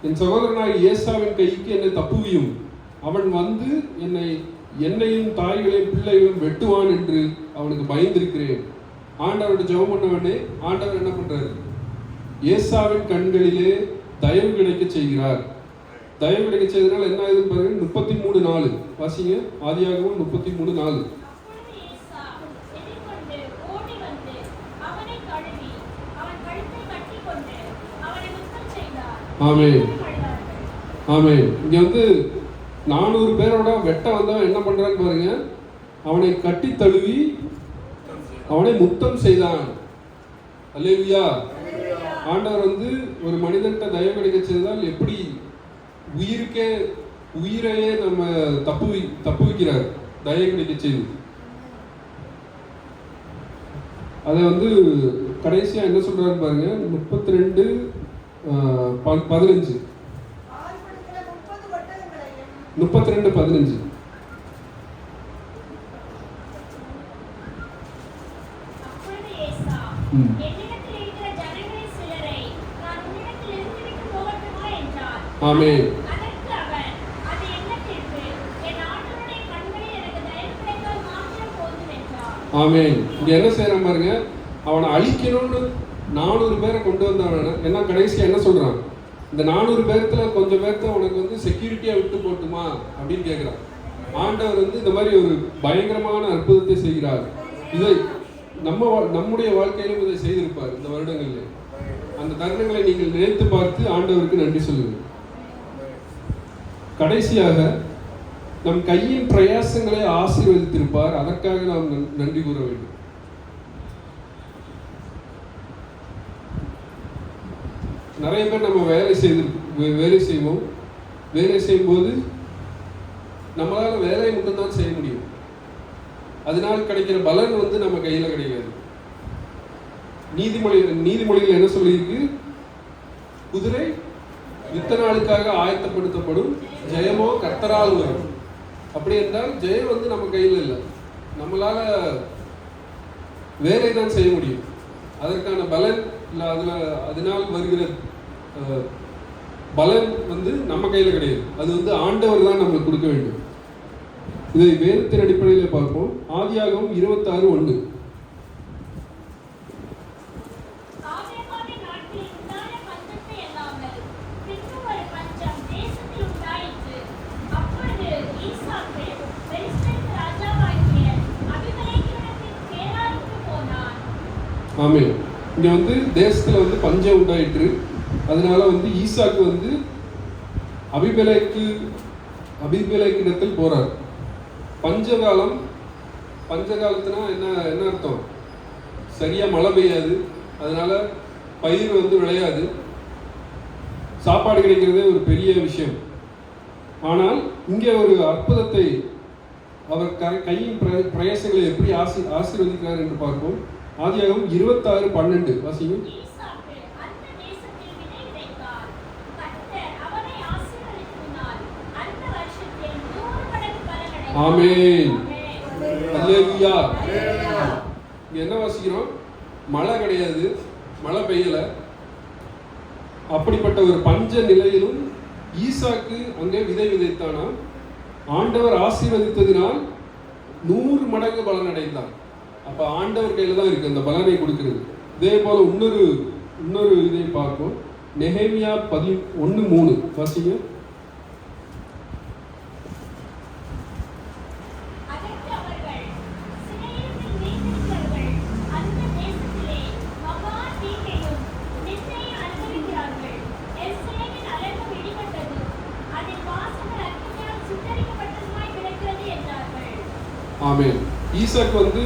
என் சகோதரனாக ஏசாவின் கைக்கு என்னை தப்புவியும், அவன் என்னையும் தாய்களையும் பிள்ளைகளையும் வெட்டுவான் என்று அவனுக்கு பயந்திருக்கிறேன். ஆண்டவர்கிட்ட ஜெபம் பண்ணவனே ஆண்டவர் என்ன பண்றாரு? ஏசாவின் கண்களிலே தயவு கிடைக்க செய்கிறார். தயவு கிடைக்க செய்ததுனால என்ன ஆகுதுன்னு பாருங்க. 33:4 வாசிங்க. ஆதியாகமம் 33:4. அப்பொழுது ஏசா எதிர்கொண்டு ஓடி வந்து அவனைத் தழுவி அவன் கழுத்தை கட்டிக்கொண்டு அவனை முத்தம் செய்தார். ஆமென். இருவரும் அழுதார்கள். ஆமென். இங்க வந்து 400 பேரோட வெட்ட வந்தவன் என்ன பண்றான்னு பாருங்க. அவனை கட்டி தழுவி அவனை முத்தம் செய்தான். அல்லேலூயா. ஆண்டவர் வந்து ஒரு மனிதன்கிட்ட தயவு கிடைக்க செய்தால் எப்படி உயிரையே நம்ம தப்புவிக்கிறார் தயவு கிடைக்க செய்து. அதை வந்து கடைசியா என்ன சொல்றாரு பாருங்க. 32:15. 32:15. அப்பொழுது ஏசா என்னிடத்தில் இருக்கிற ஜனங்களில் சிலரை நான் உன்னிடத்தில் இருந்துவிட்டு போகட்டுமா என்றார். ஆமென். அதற்கு அவன் அது என்னத்திற்கு என் ஆண்டவருடைய கண்களில் எனக்கு தயவு கிடைத்தால் மாத்திரம் போதும் என்றார். ஆமென். இங்க என்ன செய்யறான் பாருங்க. அவனை அழிக்கணும்னு 400 பேரை கொண்டு வந்தவன என்ன கடைசியா என்ன சொல்றான். இந்த 400 பேர்த்துல கொஞ்சம் பேர்த்த உனக்கு வந்து செக்யூரிட்டியா விட்டு போட்டுமா அப்படின்னு கேட்கிறான். ஆண்டவர் வந்து இந்த மாதிரி ஒரு பயங்கரமான அற்புதத்தை செய்கிறார். இதை நம்முடைய வாழ்க்கையிலும் இதை செய்திருப்பார் இந்த வருடங்களில். அந்த தருணங்களை நீங்கள் நினைத்து பார்த்து ஆண்டவருக்கு நன்றி சொல்லுங்கள். கடைசியாக நம் கையின் பிரயாசங்களை ஆசீர்வதித்திருப்பார். அதற்காக நாம் நன்றி கூற வேண்டும். நிறைய பேர் நம்ம வேலை செய்வோம். வேலை செய்யும்போது நம்மளால வேலையை மட்டும்தான் செய்ய முடியும். அதனால் கிடைக்கிற பலன் வந்து நம்ம கையில கிடைக்காது. நீதிமொழிகள் என்ன சொல்லியிருக்கு. குதிரை யுத்த நாளுக்காக ஆயத்தப்படுத்தப்படும், ஜெயமோ கர்த்தரால் வரும். அப்படி என்றால் ஜெயம் வந்து நம்ம கையில் இல்லை. நம்மளால வேலை தான் செய்ய முடியும். அதற்கான பலன் இல்லை. அதனால் வருகிற பலன் வந்து நம்ம கையில் கிடையாது. அது வந்து ஆண்டவர் தான் நம்மளுக்கு கொடுக்க வேண்டும். இதை வேதத்தின் அடிப்படையில் பார்ப்போம். ஆதியாகமம் 26:1. ஆபிரகாமின் நாட்களில் உண்டான பஞ்சத்தை அல்லாமல் பின்பு ஒரு பஞ்சம் தேசத்தில் உண்டாயிற்று. அப்பொழுது ஈசாக்கு பெலிஸ்தருக்கு ராஜாவாகிய அபிமெலேக்கினிடத்தில் கேராருக்கு போனான். ஆமென். இங்க வந்து தேசத்துல வந்து பஞ்சம் உண்டாயிற்று. அதனால வந்து ஈசாக்கு வந்து அபிமெலேக்கினிடத்தில் போறார். பஞ்சகாலத்துனா என்ன அர்த்தம். சரியா மழை பெய்யாது. அதனால பயிர் வந்து விளையாது. சாப்பாடு கிடைக்கிறதே ஒரு பெரிய விஷயம். ஆனால் இங்கே ஒரு அற்புதத்தை அவர் கையின் பிரயாசங்களை எப்படி ஆசீர்வதிக்கிறார் என்று பார்ப்போம். ஆதியாகமம் 26:12 வாசிங்க. ஈசாக்கு அந்த தேசத்தில் விதை விதைத்தார். கர்த்தர் அவனை ஆசீர்வதித்ததினால் அந்த வருஷத்தில் 100 மடங்கு பலன் அடைந்தார். ஆமென். அல்லேலூயா. இங்க என்ன வாசிக்கிறோம். மழை கிடையாது, மழை பெய்யல. அப்படிப்பட்ட ஒரு பஞ்ச நிலையிலும் ஈசாக்கு அங்கே விதை விதைத்தானா. ஆண்டவர் ஆசீர்வதித்ததினால் 100 மடங்கு பலன் அடைந்தார். அப்ப ஆண்டவர் கையில தான் இருக்கு அந்த பலனை கொடுக்கிறது. இதே போல இன்னொரு இதை பார்ப்போம். நெகேமியா 11:3 வாசிங்க. அதற்கு அவர்கள் சிறையிருப்பில் வைத்திருக்கிறவர்கள் அந்த தேசத்திலே மகா தீங்கையும் நிந்தையும் அனுபவிக்கிறார்கள். எருசலேமின் அலங்கம் இடிபட்டது, அதில் வாசல்கள் அக்கினியால் சுட்டெரிக்கப்பட்டதுமாய் கிடக்கிறது என்றார்கள். ஆமென். ஈசாக்கு வந்து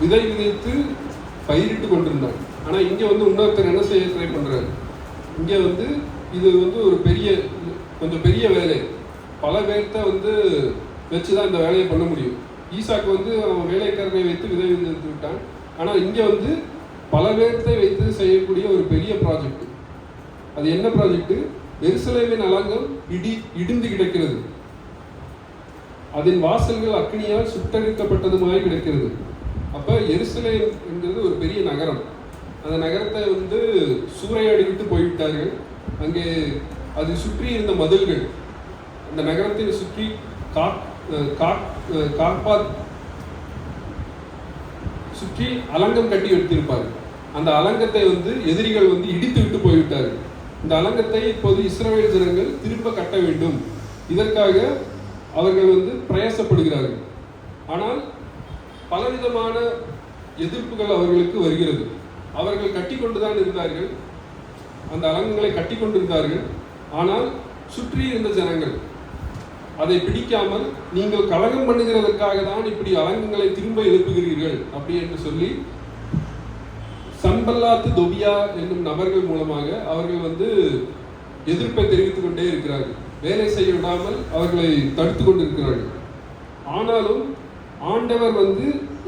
விதை விதைத்து பயிரிட்டு கொண்டிருந்தார். ஆனா இங்க வந்து இன்னொருத்தர் என்ன செய்ய ட்ரை பண்றாரு. இங்க வந்து இது வந்து ஒரு கொஞ்சம் பெரிய வேலை. பல பேர்த்த வந்து வச்சுதான் இந்த வேலையை பண்ண முடியும். ஈசாக்கு வந்து அவன் வேலைக்காரனை வைத்து விதை விதைத்து விட்டான். ஆனா இங்க வந்து பல பேர்த்தை வைத்து செய்யக்கூடிய ஒரு பெரிய ப்ராஜெக்ட். அது என்ன ப்ராஜெக்ட். எருசலேமின் அலங்கம் இடிந்து கிடக்கிறது, அதன் வாசல்கள் அக்னியால் சுட்டரிக்கப்பட்டதுமாய் கிடக்கிறது. அப்ப எருசலேம் என்கிறது ஒரு பெரிய நகரம். அந்த நகரத்தை வந்து சூறையாடிவிட்டு போய்விட்டார்கள். அங்கே அது சுற்றி இருந்த மதில்கள், அந்த நகரத்தை சுற்றி சுற்றி அலங்கம் கட்டி வைத்திருப்பார்கள். அந்த அலங்கத்தை வந்து எதிரிகள் வந்து இடித்து விட்டு போய்விட்டார்கள். இந்த அலங்கத்தை இப்போது இஸ்ரவேல் ஜனங்கள் திரும்ப கட்ட வேண்டும். இதற்காக அவர்கள் பிரயாசப்படுகிறார்கள். ஆனால் பலவிதமான எதிர்ப்புகள் அவர்களுக்கு வருகிறது. அவர்கள் கட்டி கொண்டுதான் இருந்தார்கள், அந்த அலங்கங்களை கட்டி கொண்டிருந்தார்கள். ஆனால் சுற்றி இருந்த ஜனங்கள் அதை பிடிக்காமல், நீங்கள் கலகம் பண்ணுகிறதற்காக தான் இப்படி அலங்கங்களை திரும்ப எழுப்புகிறீர்கள் அப்படி என்று சொல்லி சன்பல்லாத்து தொபியா என்னும் நபர்கள் மூலமாக அவர்கள் எதிர்ப்பை தெரிவித்துக் கொண்டே இருக்கிறார்கள். வேலை செய்ய விடாமல் அவர்களை தடுத்து கொண்டிருக்கிறார்கள். ஆனாலும் ஆண்டவர்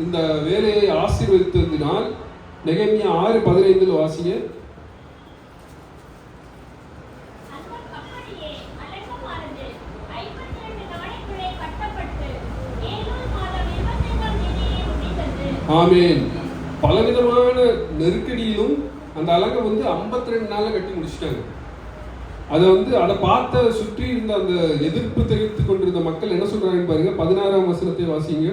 இந்த வேலையை ஆசீர்வதித்ததினால் நெகேமியா 6:15 வாசிய. ஆமேன். பலவிதமான நெருக்கடியிலும் அந்த அலங்கை 52 நாள்ல கட்டி முடிச்சிட்டாங்க. அதை பார்த்த சுற்றி இருந்த அந்த எதிர்ப்பு தெரிவித்துக் கொண்டிருந்த மக்கள் என்ன சொல்றாங்க பாருங்க. 16ஆம் வசனத்தை வாசிங்க.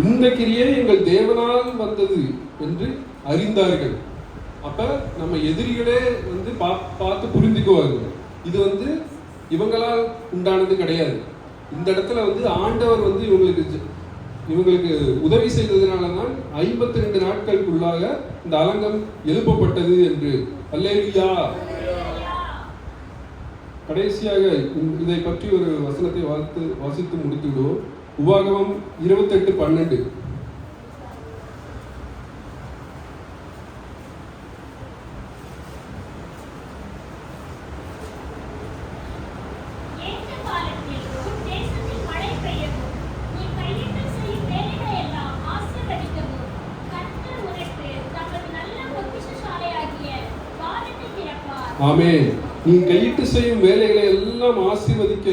இந்த கிரியை எங்கள் தேவனால் வந்தது என்று அறிந்தார்கள். அப்ப நம்ம எதிரிகளே பார்த்து புரிந்துக்குவார்கள். இது இவங்களால் உண்டானது கிடையாது. இந்த இடத்துல ஆண்டவர் இவங்களுக்கு உதவி செய்ததுனாலதான் 52 நாட்களுக்குள்ளாக இந்த அலங்கம் எழுப்பப்பட்டது என்று. அல்லேலூயா. கடைசியாக இதை பற்றி ஒரு வசனத்தை வாசித்து முடித்து விடுவோம். உபாகமம் 28:12. ஆமென். நீ கையிட்டு செய்யும் வேலைகளை எல்லாம் ஆசீர்வதிக்க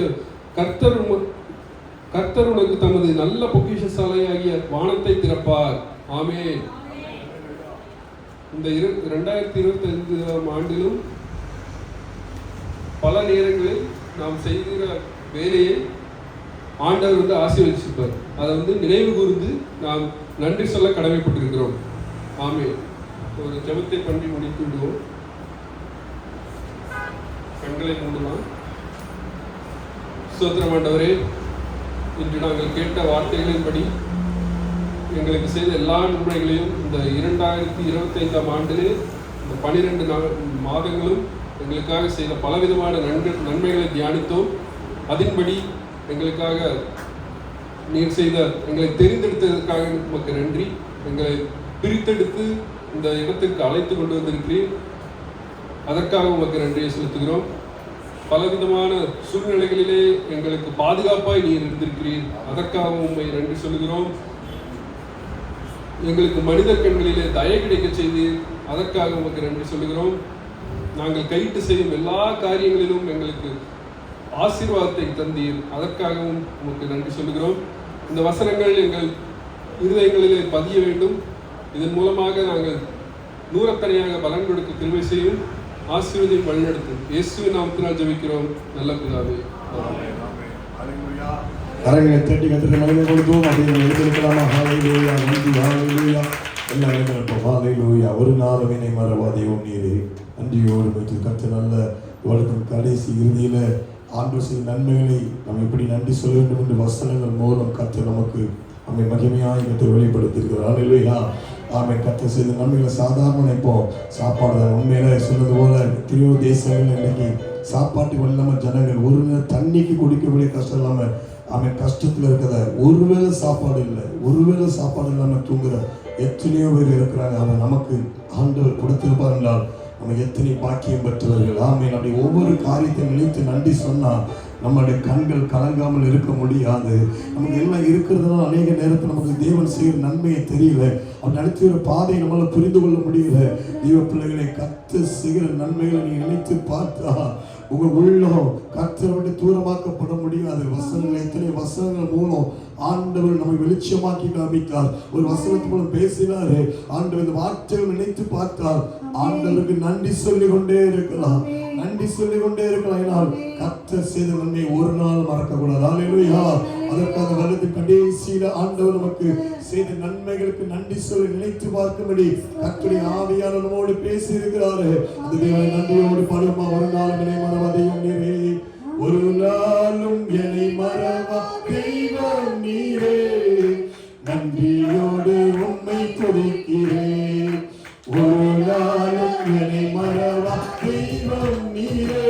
கர்த்தர் உனக்கு தமது நல்ல பொக்கிஷசாலையாகிய வானத்தை திறப்பார். ஆமென். இந்த 2025ஆம் ஆண்டிலும் பல நேரங்களில் நாம் செய்கிற வேலையை ஆண்டவர் ஆசீர்வதிச்சிருப்பார். அதை நினைவு கூர்ந்து நாம் நன்றி சொல்ல கடமைப்பட்டிருக்கிறோம். ஆமென். ஒரு ஜெபத்தை பண்ணி முடித்து விடுவோம். கண்களை மூடலாம். ஸ்தோத்திரம் ஆண்டவரே, இன்று நாங்கள் கேட்ட வார்த்தைகளின்படி எங்களுக்கு செய்த எல்லா நன்மைகளையும் இந்த 2025ஆம் ஆண்டிலே இந்த 12 மாதங்களும் எங்களுக்காக செய்த பலவிதமான நன்மைகளை தியானித்தோம். அதன்படி எங்களுக்காக நீர் செய்த, எங்களை தெரிந்தெடுத்ததற்காக உமக்கு நன்றி. எங்களை பிரித்தெடுத்து இந்த இடத்திற்கு அழைத்து கொண்டு வந்திருக்கிறீர். அதற்காக உமக்கு நன்றியை செலுத்துகிறோம். பலவிதமான சூழ்நிலைகளிலே எங்களுக்கு பாதுகாப்பாய் நீர் இருந்திருக்கிறீர். அதற்காக உண்மை நன்றி சொல்லுகிறோம். எங்களுக்கு மனிதர் கண்களிலே தயை கிடைக்க செய்தீர். அதற்காக உமக்கு நன்றி சொல்லுகிறோம். நாங்கள் கையிட்டு செய்யும் எல்லா காரியங்களிலும் எங்களுக்கு ஆசீர்வாதத்தை தந்தீர். அதற்காகவும் உமக்கு நன்றி சொல்லுகிறோம். இந்த வசனங்கள் எங்கள் இருதயங்களிலே பதிய வேண்டும். இதன் மூலமாக நாங்கள் நூறத்தனையாக பலன் கொடுக்க கிருபை செய்யும். ஆசீர்வதியும் வழிநடத்தும். இயேசுவின் நாமத்தினால் ஜெபிக்கிறோம் நல்ல பிதாவே. கரங்களை தட்டி கத்திர மகிமை கொடுத்தோம். அப்படின்னு எழுதியிருக்கலாமா? ஹல்லேலூயா, நன்றி, ஹல்லேலூயா. எல்லாம் எழுதிருப்போம். ஹல்லேலூயா. ஒரு நாளும் என்னை மறவாதேவும் நீரே. நன்றியோடு வைத்து கத்த நல்ல வழக்கம் கடைசி இறுதியில ஆண்டவர் செய்த நன்மைகளை நம்ம எப்படி நன்றி சொல்ல வேண்டும் என்று வசனங்கள் மூலம் கத்த நமக்கு நம்மை மகிமையாக கத்தை வெளிப்படுத்தியிருக்கிறார். ஹல்லேலூயா. ஆமை கத்த செய்த நன்மைகளை சாதாரண நினைப்போம். சாப்பாடு தான் உண்மையில சொன்னது போல எத்தனையோ தேசங்கள் இன்னைக்கு சாப்பாட்டுக்கு இல்லாமல் ஜனங்கள் ஒரு நேரம் தண்ணிக்கு குடிக்கக்கூடிய கஷ்டம் இல்லாமல் அவன் கஷ்டத்தில் இருக்கிற ஒருவேளை சாப்பாடு இல்லை, ஒருவேளை சாப்பாடு இல்லாமல் தூங்குற எத்தனையோ பேர் இருக்கிறாங்க. அவன் நமக்கு ஆண்டவர் கொடுத்திருப்பார் என்றால் நம்ம எத்தனை பாக்கியம் பெற்றவர்கள். ஆமேன். அப்படி ஒவ்வொரு காரியத்தை நினைத்து நன்றி சொன்னால் நம்மளுடைய கண்கள் கலங்காமல் இருக்க முடியாது. நமக்கு எல்லாம் இருக்கிறதுனால அநேக நேரத்தில் நமக்கு தேவன் செய்கிற நன்மையை தெரியல. அவர் நடத்தி ஒரு பாதையை நம்மளால புரிந்து கொள்ள முடியல. தெய்வ பிள்ளைகளை கர்த்தர் செய்கிற நன்மைகளை நீ நினைத்து பார்த்தா உங்க உள்ளம் கர்த்தரை விட்டு தூரமாக்கப்பட முடியாது. வசனங்கள் எத்தனை வசனங்கள் மூலம் ஆண்டவர் நம்மை வெளிச்சமாக்கி காமித்தார். ஒரு வசனத்து மூலம் பேசினாரு. ஆண்டவர் இந்த வார்த்தைகள் நினைத்து பார்த்தார். ஆண்டவருக்கு நன்றி சொல்லிக் கொண்டே இருக்கலாம், நன்றி சொல்லிக் கொண்டே இருக்கலாம். ஏனால் கர்த்தர் செய்த நன்மை ஒரு நாள் மறக்க கூடாது. அல்லேலூயா. அதற்காக வருடத்தின் கடைசியில ஆண்டவர் நமக்கு செய்த நன்மைகளுக்கு நன்றி சொல்லி நினைத்து பார்க்கும்படி கர்த்தருடைய ஆவியானவர் நம்மோடு பேசி இருக்கிறாரு. அந்த தேவனை நன்றியோடு பாடுமா. ஒரு நாளும் என்னை மறவாதையும் நீரே, ஒரு நாளும் என்னை மறவா தெய்வம் நீரே, நன்றியோடு உம்மை துதிக்கிறேன். ஒரு நாளும் என்னை மறவா தெய்வம் நீரே,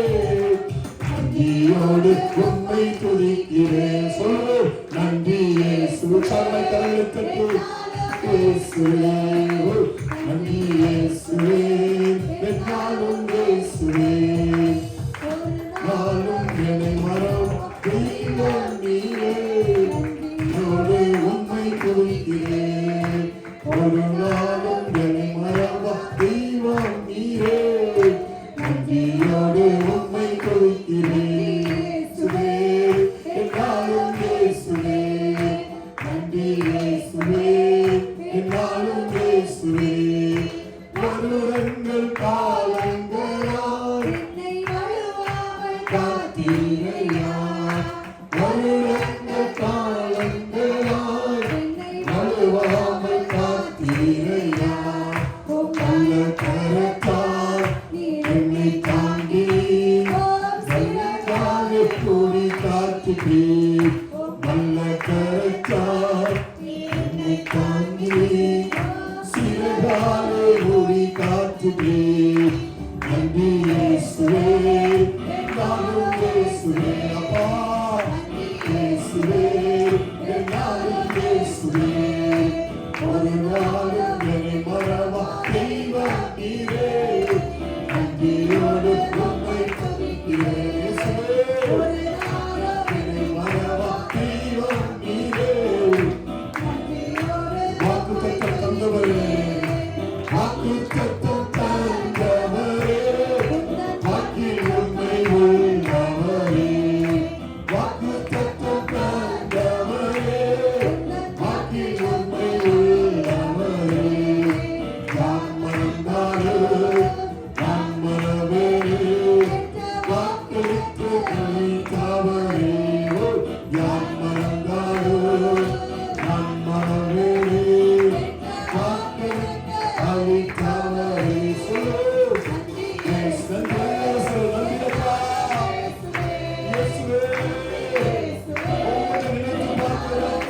நன்றியோடு உம்மை துதிக்கிறேன். சொல்லு நன்றி இயேசு. சாமை கரங்களை தட்டு இயேசுவே, நன்றி இயேசுவே, என்னாலும் இயேசுவே, நாளும் என்னை மறவா தெய்வம் நீரே, நன்றியோடு உம்மை துதிக்கிறேன். ஒரு நாளும் என்னை மறவா தெய்வம் நீரே, நன்றியோடு உம்மை துதிக்கிறேன். இயேசுவே, என்னாலும் இயேசுவே, நன்றி இயேசுவே, என்னாலும் இயேசுவே. வருடங்கள் காலங்களாய் என்னை வழுவாமல் காத்தீரையா, வருடங்கள் காலங்களாய் என்னை வழுவாமல் காத்தீரையா, நல்ல கரத்தால் என்னை தாங்கி நல்லதாக கூடி காத்துட்டீர். நல்ல கரத்தால் என்னை தாங்கி சிறகாலே கூடி காத்துட்டீர். நன்றி இயேசுவே, என்னாலும் இயேசுவே. அப்பா இயேசுவே, என்னாலும் இயேசுவே, ஒரு நாளும் என்னை மறவா தெய்வம் நீரே, நன்றியோடு உம்மை துதிக்கிறேன். இயேசுவே, என்னை மறவா தெய்வம் நீரே, வாக்குத்தத்தம் தந்தவரே, வாக்குத்தத்தம் தந்தவரே, வாக்கில் உண்மை உள்ளவரே, வாக்குத்தத்தம் தந்தவரே, வாக்கில் உண்மை உள்ளவரே, நான் மறந்தாலும் நான் மறவேனே, வாக்களித்து கழித்தவரே, யார் மறந்தாலும் நான் மறவேனே, வாக்களித்து கழித்தவரே. சொல்லு இயேசுவே, நன்றியப்பா. இயேசுவே, உம்மை நினைத்து பார்க்கிறோம்.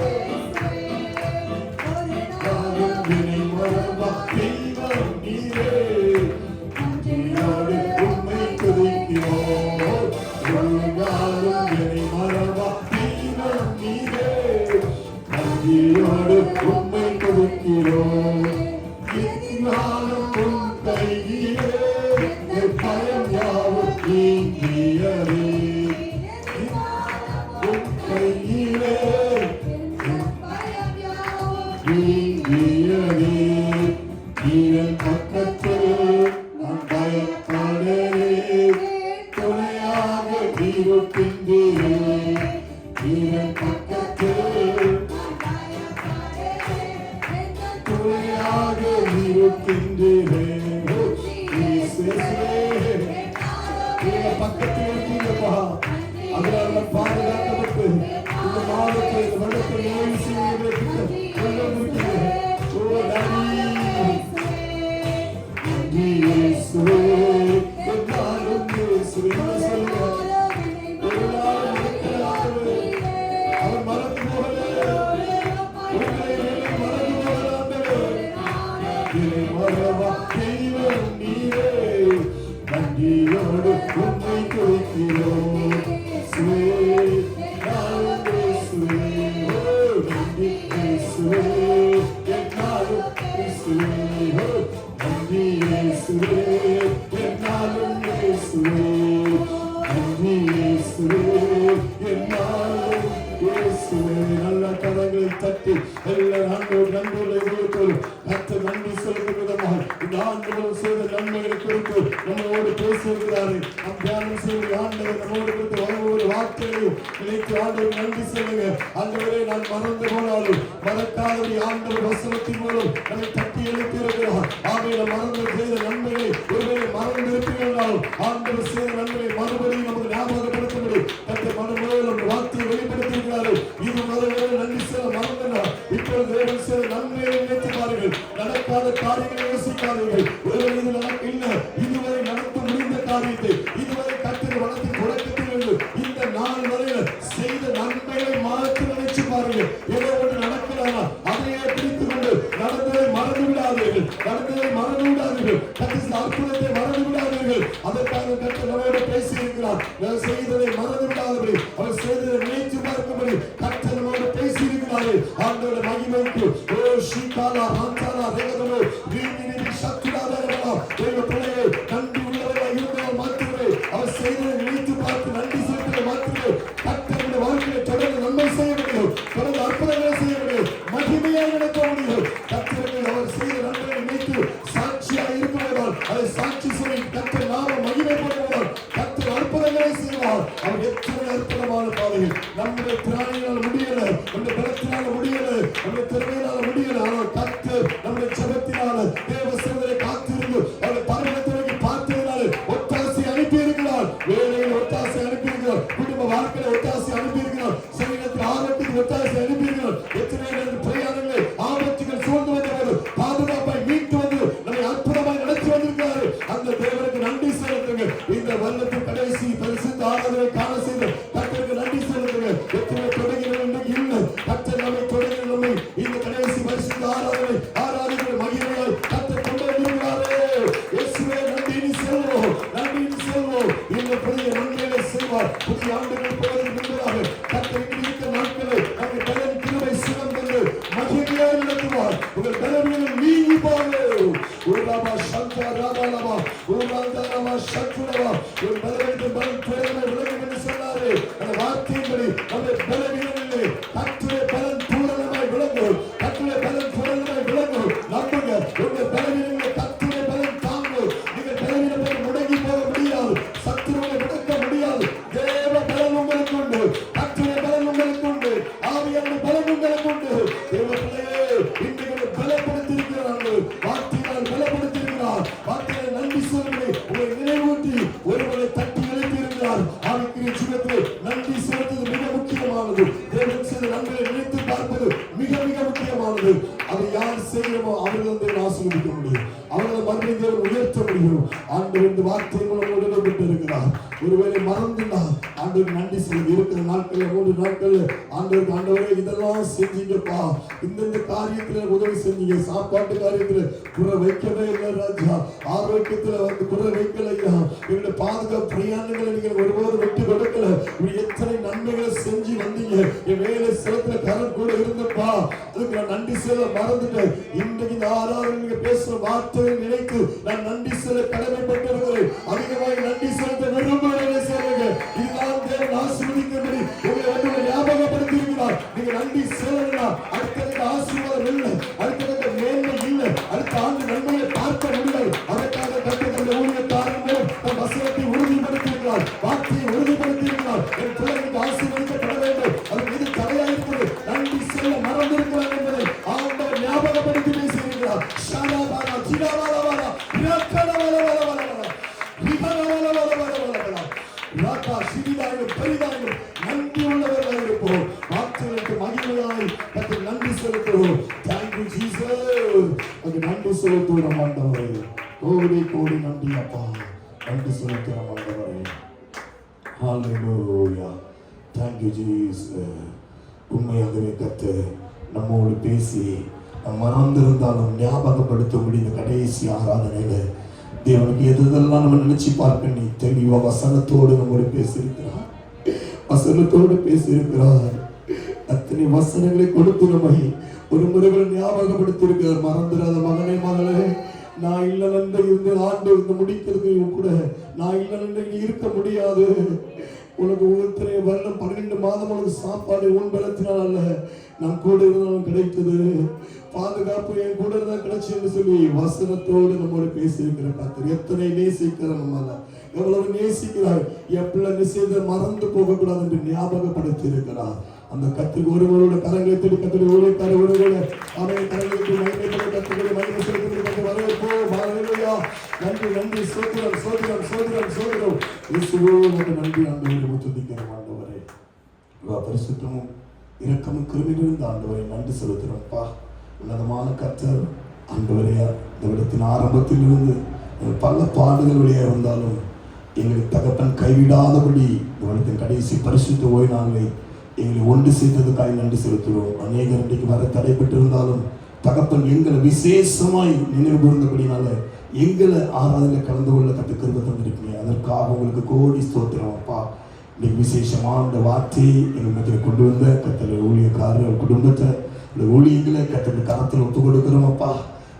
நாளும் என்னை மறவா தெய்வம் நீரே, நன்றியோடு உம்மை துதிக்கிறோம். ஒரு நாளும் என்னை மறவா தெய்வம் நீரே, நன்றியோடு உம்மை துதிக்கிறோம். எதினாலும் உம் கையிலே என் பயம் யாவும் நீங்கியதே, உம் கையிலே நீங்கியதே, நீரன் பக்கத்தில் நான் பயப்படேன், துணையாக இருக்கின்றீரே, நீரன் பக்கத்தில் துணையாக இருக்கின்றீரே. இயேசுவே, நீங்க பக்கத்தில் இருக்கீங்கப்பா, அதனால பாதுகாக்கப்பட்டு இந்த மாதத்தில் இந்த வருடத்தில் நோய் செய்வதற்கு நன்றி இயேசுவே, என்னாலும் இயேசுவே. ஒரு நாள் இருக்கிறாரே, அவர் மறந்து போகல, உங்களை மறந்து போகலாமே, இதை மறவா தெய்வம் நீரே, நன்றியோடு உம்மை துதிக்கிறோம். இயேசுவே, நாளும் இயேசுவே, நன்றி இயேசுவே, என்னாலும் இயேசுவே, நன்றி இயேசுவே, என்னாலும் இயேசுவே, நன்றி இயேசுவே, என்னாலும் இயேசுவே. நல்ல கரங்களை தட்டி எல்லா நண்பர்களை குறித்து நம்மோடு பேசியிருக்கிறாரு. நம் தியானம் செய்ய ஆண்டவர் நம்மோடு குறித்து ஒவ்வொரு வார்த்தைகளையும் நினைத்து ஆண்டவர் நன்றி சொல்லுங்க. ஆண்டவரே, நான் மறந்து போனாலும் மறக்காதபடி ஆண்டவர் வசனத்தின் மூலம் நம்மை தட்டி எழுப்பி இருக்கிறார். ஆகையில மறந்து செய்த நன்மையை ஒருவேளை மறந்து இருப்பீர்களாலும் ஆண்டவர் செய்த நன்மையை மறுபடியும் நமக்கு ஞாபகப்படுத்தும்படி தன்னுடைய மனமுறையில் வார்த்தையை வெளிப்படுத்தியிருக்கிறாரு. இது முதல்ல நன்றி செய்ய மறந்தார். இப்பொழுது தேவன் செய்த நன்மையை நினைத்து பாருங்கள். நடக்காத காரியங்களை யோசிக்காதீர்கள். ஒருவேளை இது நடக்க இல்லை, இதுவரை நடந்து முடிந்த காரியத்தை இதுவரை கத்திர வளர்த்து தொடக்கத்தில் இருந்து இந்த நாள் வரையில் செய்த நன்மைகளை மாற்றி நினைச்சு பாருங்கள். ஏதோ ஒன்று நடக்கிறாரா அதையே பிடித்துக் கொண்டு நடந்ததை மறந்து விடாதீர்கள். நடந்ததை மறந்து விடாதீர்கள். கத்திர அற்புதத்தை மறந்து விடாதீர்கள். அதற்காக கத்திர நம்மோடு பேசி இருக்கிறார். செய்ததை மறந்து விடாதபடி அவர் செய்ததை நினைத்து பார்க்கும்படி கத்திர நம்மோடு பேசி இருக்கிறார்கள். ஆண்டவருடைய மகிமைக்கு ஓ ஸ்ரீகாலா ராந்தாலா ரேகதமோ வீணினி சத்துடாதரவா தேவ பிள்ளையை நன்றி உள்ளவராக இருந்தவர் மாத்திரமே அவர் செய்ததை நினைத்து பார்த்து நன்றி செலுத்துகிற மாத்திரமே கர்த்தருடைய வாழ்க்கையை தொடர்ந்து நன்மை செய்ய முடியும். தொடர்ந்து அற்புதங்களை செய்ய முடியும். மகிமையாக நடக்க முடியும். கர்த்தருக்கு அவர் செய்த நன்மையை நினைத்து சாட்சியாக இருக்கும்போதால் அதை சாட்சி சொல்லி கர்த்தர் நாம மகிமை பண்ணுவதால் கர்த்தர் அற்புதங்களை செய்வார். அவர் எத்தனை அற்புதமான பாதைகள் நம்முடைய திராணியினால் முடியல, நம்முடைய பலத்தினால முடியல, நம்முடைய திறமையினால முடியல. ஆனால் கர்த்தர் நம்முடைய ஜெபத்தினால தேவ சேவரை காத்திருந்து அவருடைய பரமத்துறைக்கு பார்த்ததினால ஒத்தாசை அனுப்பி இருக்கிறார். வேலையில் ஒத்தாசை அனுப்பி இருக்கிறார். குடும்ப வாழ்க்கையில ஒத்தாசை அனுப்பி இருக்கிறார். சரீரத்தில் ஆரோக்கியத்தில் ஒத்தாசை அனுப்பி இருக்கிறார். எத்தனை பிரயாணங்களை ஆபத்துகள் சூழ்ந்து வந்தபோது பாதுகாப்பாய் மீட்டு வந்து நம்மை அற்புதமாய் நடத்தி வந்திருக்கிறார். அந்த தேவனுக்கு நன்றி செலுத்துங்க. இந்த வருடத்தின் கடைசி பரிசுத்த ஆராதனை காண செய்த கர்த்தருக்கு நன்றி செலுத்துங்க. எத்தனை தொடங்கினோம் இன்றைக்கு இல்லை. கர்த்தர் நம்மை தொடங்கின நம்மை இந்த கடைசி பரிசுத்த ஆராதனை மகிமையாய் கர்த்தர் கொண்டு வந்திருக்கிறாரே. இயேசுவே நன்றி செல்வோம், நன்றி செல்வோம். இந்த புதிய நன்மைகளை செய்வார். புதிய ஆண்டுகள் போவதற்கு முன்பதாக கர்த்தர் இருக்கிற நாட்களை நம்முடைய பலன் கிருபை சுகம் தந்து மகிமையாய் நடத்துவார். உங்கள் பலவீனம் நீங்கி போகும். உலகமா சந்தா ராபாலமா உலகமா சத்துலமா ஒரு பலவீனத்தின் பலன் துறைகளை விலகும் என்று சொன்னாரே. அந்த வார்த்தையின்படி நம்முடைய பலவீனங்களிலே கர்த்தருடைய பலன் பூரணமாய் விளங்கும். கர்த்தருடைய பலன் பூரணமாய் விளங்கும். நம்புங்க, உங்கள் பலவீனங்களை கர்த்தருடைய பலன் தாங்கும். நீங்கள் பலவீனத்தை முடங்கி போக முடியாது. சத்துருவை முடக்க முடியாது. தேவ பலன் உங்களுக்கு உண்டு. கர்த்தருடைய பலன் உங்களுக்கு உண்டு. ஆவியான பலன் உங்களுக்கு உண்டு. தேவ பிள்ளையே, இன்றைக்கு பலப்படுத்தியிருக்கிறார்கள். வார்த்தையால் பலப்படுத்தியிருக்கிறார். வார்த்தையால் நன்றி சொல்லுங்கள். உங்களை நினைவூட்டி ஒருவரை தட்டி எழுப்பி இருக்கிறார். ஆவிக்குரிய ஜீவத்தில் நன்றி செலுத்துவது மிக முக்கியமானது. தேவன் செய்த நன்மையை நினைத்து பார்ப்பது மிக மிக முக்கியமானது. அதை யார் செய்யணுமோ அவர்கள் தேவன் ஆசீர்வதிக்க முடியும். அவர்களை மறுபடியும் தேவன் உயர்த்த முடியும். ஆண்டவர் இந்த வார்த்தை மூலம் உடன்பட்டு இருக்கிறார். ஒருவேளை மறந்துதான் ஆண்டவர் நன்றி செலுத்தி இருக்கிற நாட்கள்ல 3 நாட்கள்ல ஆண்டவரே இதெல்லாம் செஞ்சீங்கப்பா, இந்த காரியத்துல உதவி செஞ்சீங்க. சாப்பாட்டு காரியத்துல குறை வைக்கவே இல்லை ராஜா. ஆரோக்கியத்துல வந்து குறை வைக்கலையா. எங்களுடைய பாதுகாப்பு பிரயாணங்களை நீங்கள் ஒருபோது வெட்டி கொடுக்கல. இப்படி எத்தனை நன்மைகளை செஞ்சு வந்தீங்க. என் வேலை சிலத்துல கரண்ட் கூட இருந்தப்பா, அதுக்கு நான் நன்றி செல்ல மறந்துட்டேன். இன்றைக்கு இந்த ஆராதனை நீங்க பேசுற வார்த்தையை நினைத்து நான் நன்றி செல்ல கடமைப்பட்டிருக்கிறேன். அதிகமாக நன்றி செலுத்த விரும்புகிறேன். இதுதான் தேவன் ஆசீர்வதிக்கும்படி உங்களை வந்து ஞாபகப்படுத்தி இருக்கிறார். நீங்க நன்றி செல்லலாம். அடுத்த ஆசீர்வாதம் இல்லை, அடுத்த மேன்மை இல்லை, அடுத்த ஆண்டு நன்மையை பார்க்க முடியாது. அதற்காக கற்றுக்கொண்ட ஊழியக்காரன் மூலம் தன் வசனத்தை உறுதிப்படுத்தியிருக்கிறார். வார்த்தையை உறுதிப்படுத்தியிருக்கிறார். என் பிள்ளைகளுக்கு ஆசீர்வதிக்கப்பட வேண்டும். அதுக்கு எது தடையாயிருக்கிறது? நன்றி செல்ல மறந்திருக்கிறார் என்பதை ஆண்டவர் ஞாபகப்படுத்தி பேசியிருக்கிறார். ஷாலாபாலா ஜிடாபாலா ராக்கா சிறிதாயும் பெரிதாயும் நன்றி உள்ளவர்களாக இருப்போம். வார்த்தைகளுக்கு மகிமையாய் கர்த்தருக்கு நன்றி செலுத்துவோம். Thank you Jesus. அது நன்றி செலுத்துவோம் ஆண்டவரே. கோடி கோடி நன்றி அப்பா. நன்றி செலுத்துவோம் ஆண்டவரே. ஹalleluya. Thank you Jesus. உண்மையாகவே கர்த்தர் நம்மோடு பேசி நம் மறந்திருந்தாலும் ஞாபகப்படுத்தும்படி இந்த கடைசி ஆராதனையில தேவனுக்கு எதெல்லாம் நம்ம நினைச்சு பார்க்க நீ தெளிவா வசனத்தோடு நம்மோடு பேசியிருக்கிறார். வசனத்தோடு பேசியிருக்கிறார். அத்தனை வசனங்களை கொடுத்து நம்மை ஒரு முறைகளை ஞாபகப்படுத்தியிருக்கிறார். மறந்துடாத மகனே மகளே, நான் இல்லைன்னு இருந்த ஆண்டு இருந்து முடிக்கிறது கூட நான் இல்லைன்னு இருக்க முடியாது. உனக்கு ஒருத்தனை வருடம் 12 மாதம் உனக்கு சாப்பாடு உன் பலத்தினால் அல்ல, நான் கூட இருந்தாலும் கிடைத்தது. பாதுகாப்பு என் கூட தான் கிடைச்சு என்று சொல்லி வசனத்தோடு நம்மோடு பேசியிருக்கிற கர்த்தர் எத்தனை நேசிக்கிறார், நம்மள எவ்வளவு நேசிக்கிறார். என் பிள்ளை செய்த மறந்து போகக்கூடாது என்று ஞாபகப்படுத்தி இருக்கிறார். அந்த கத்துக்கு ஒருவரோட கரங்களை தேடி கத்துடைய ஊழியக்கார ஒருவரோட அவரை கரங்களுக்கு மகிமைப்பட கத்துடைய மகிமை செலுத்தி வரவேற்போம். ஹல்லேலூயா. நன்றி நன்றி சோத்திரம் சோத்திரம் சோத்திரம் சோத்திரம் இயேசுவே உமக்கு நன்றி ஆண்டவரே. துதிக்கிறோம் ஆண்டவரே. பரிசுத்தமும் இரக்கமும் கிருபையும் ஆண்டவரை நன்றி செலுத்துகிறோம்ப்பா. உன்னதமான கர்த்தர் ஆண்டவரே, இந்த இடத்தின் ஆரம்பத்திலிருந்து பல பாடுகள் வழியாக இருந்தாலும் எங்களை தகப்பன் கைவிடாதபடி இந்த இடத்தின் கடைசி பரிசுத்த ஓய்வு நாளை எங்களை ஒன்று சேர்த்ததுக்காக நன்றி செலுத்துகிறோம். அநேகர் இன்றைக்கு வர தடைப்பட்டிருந்தாலும் தகப்பன் எங்களை விசேஷமாய் நினைவு கூர்ந்தபடினால எங்களை ஆராதனை கலந்து கொள்ள கற்று கிருபை தந்திருக்கீங்க. அதற்காக உங்களுக்கு கோடி ஸ்தோத்திரம் அப்பா. இன்னைக்கு விசேஷமான வார்த்தையை எங்கள் மத்தியில் கொண்டு வந்த கத்தலை ஊழியக்காரர் குடும்பத்தை இந்த ஊழியர்களை கத்தனை கரத்தில் ஒப்பு கொடுக்கிறோம் அப்பா.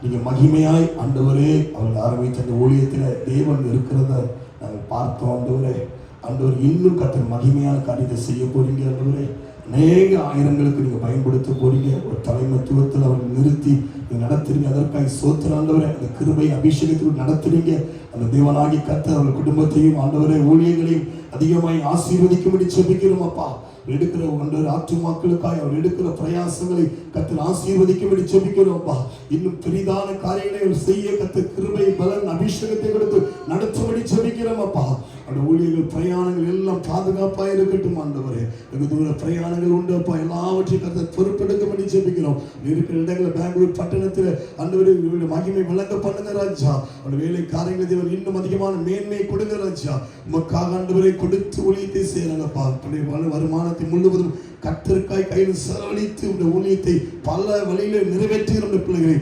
நீங்கள் மகிமையாய் ஆண்டவரே அவர்கள் ஆரம்பித்த அந்த ஊழியத்தில் தேவன் இருக்கிறத நாங்கள் பார்த்தோம் ஆண்டவரே. ஆண்டவர் இன்னும் கத்தனை மகிமையான காரியத்தை செய்ய போறீங்க ஆண்டவரே. அநேக ஆயிரங்களுக்கு நீங்கள் பயன்படுத்த போறீங்க. ஒரு தலைமைத்துவத்தில் அவர்கள் நிறுத்தி நீங்கள் நடத்துறீங்க. அதற்காக சோத்திர ஆண்டவரே. அந்த கிருபை அபிஷேகத்துக்கு நடத்துறீங்க. அந்த தேவனாகி கர்த்தர் அவர்கள் குடும்பத்தையும் ஆண்டவரே ஊழியர்களையும் அதிகமாய் ஆசீர்வதிக்கும்படி செபிக்கிறோம் அப்பா. எடுக்கிற ஒன்று ஆத்துமாக்களுக்காய் அவர் எடுக்கிற பிரயாசங்களை கர்த்தர் ஆசீர்வதிக்கும்படி செபிக்கிறோம் அப்பா. இன்னும் பெரிதான காரியங்களை செய்ய கர்த்தர் கிருபை பலன் அபிஷேகத்தை கொடுத்து நடத்தும்படி செபிக்கிறோம் அப்பா. அந்த ஊழியர்கள் பிரயாணங்கள் எல்லாம் பாதுகாப்பாக இருக்கட்டும் ஆண்டவரே. வெகு தூர பிரயாணங்கள் உண்டு அப்பா. எல்லாவற்றையும் கர்த்தர் பொறுப்பெடுக்கும்படி செபிக்கிறோம். இருக்கிற இடங்களில் பெங்களூர் பட்டணத்தில் ஆண்டவரே மகிமை விளங்க பண்ணுங்க ராஜா. அந்த வேலை காரியங்களை தேவன் இன்னும் அதிகமான மேன்மை கொடுங்க ராஜா. உமக்காக ஆண்டவரை கொடுத்து ஊழியத்தை செய்யறாங்கப்பா. வருமானத்தை முழுவதும் கர்த்தருக்காய் கையில் செலவழித்து இந்த ஊழியத்தை பல வழியில நிறைவேற்றுகிற பிள்ளைகளை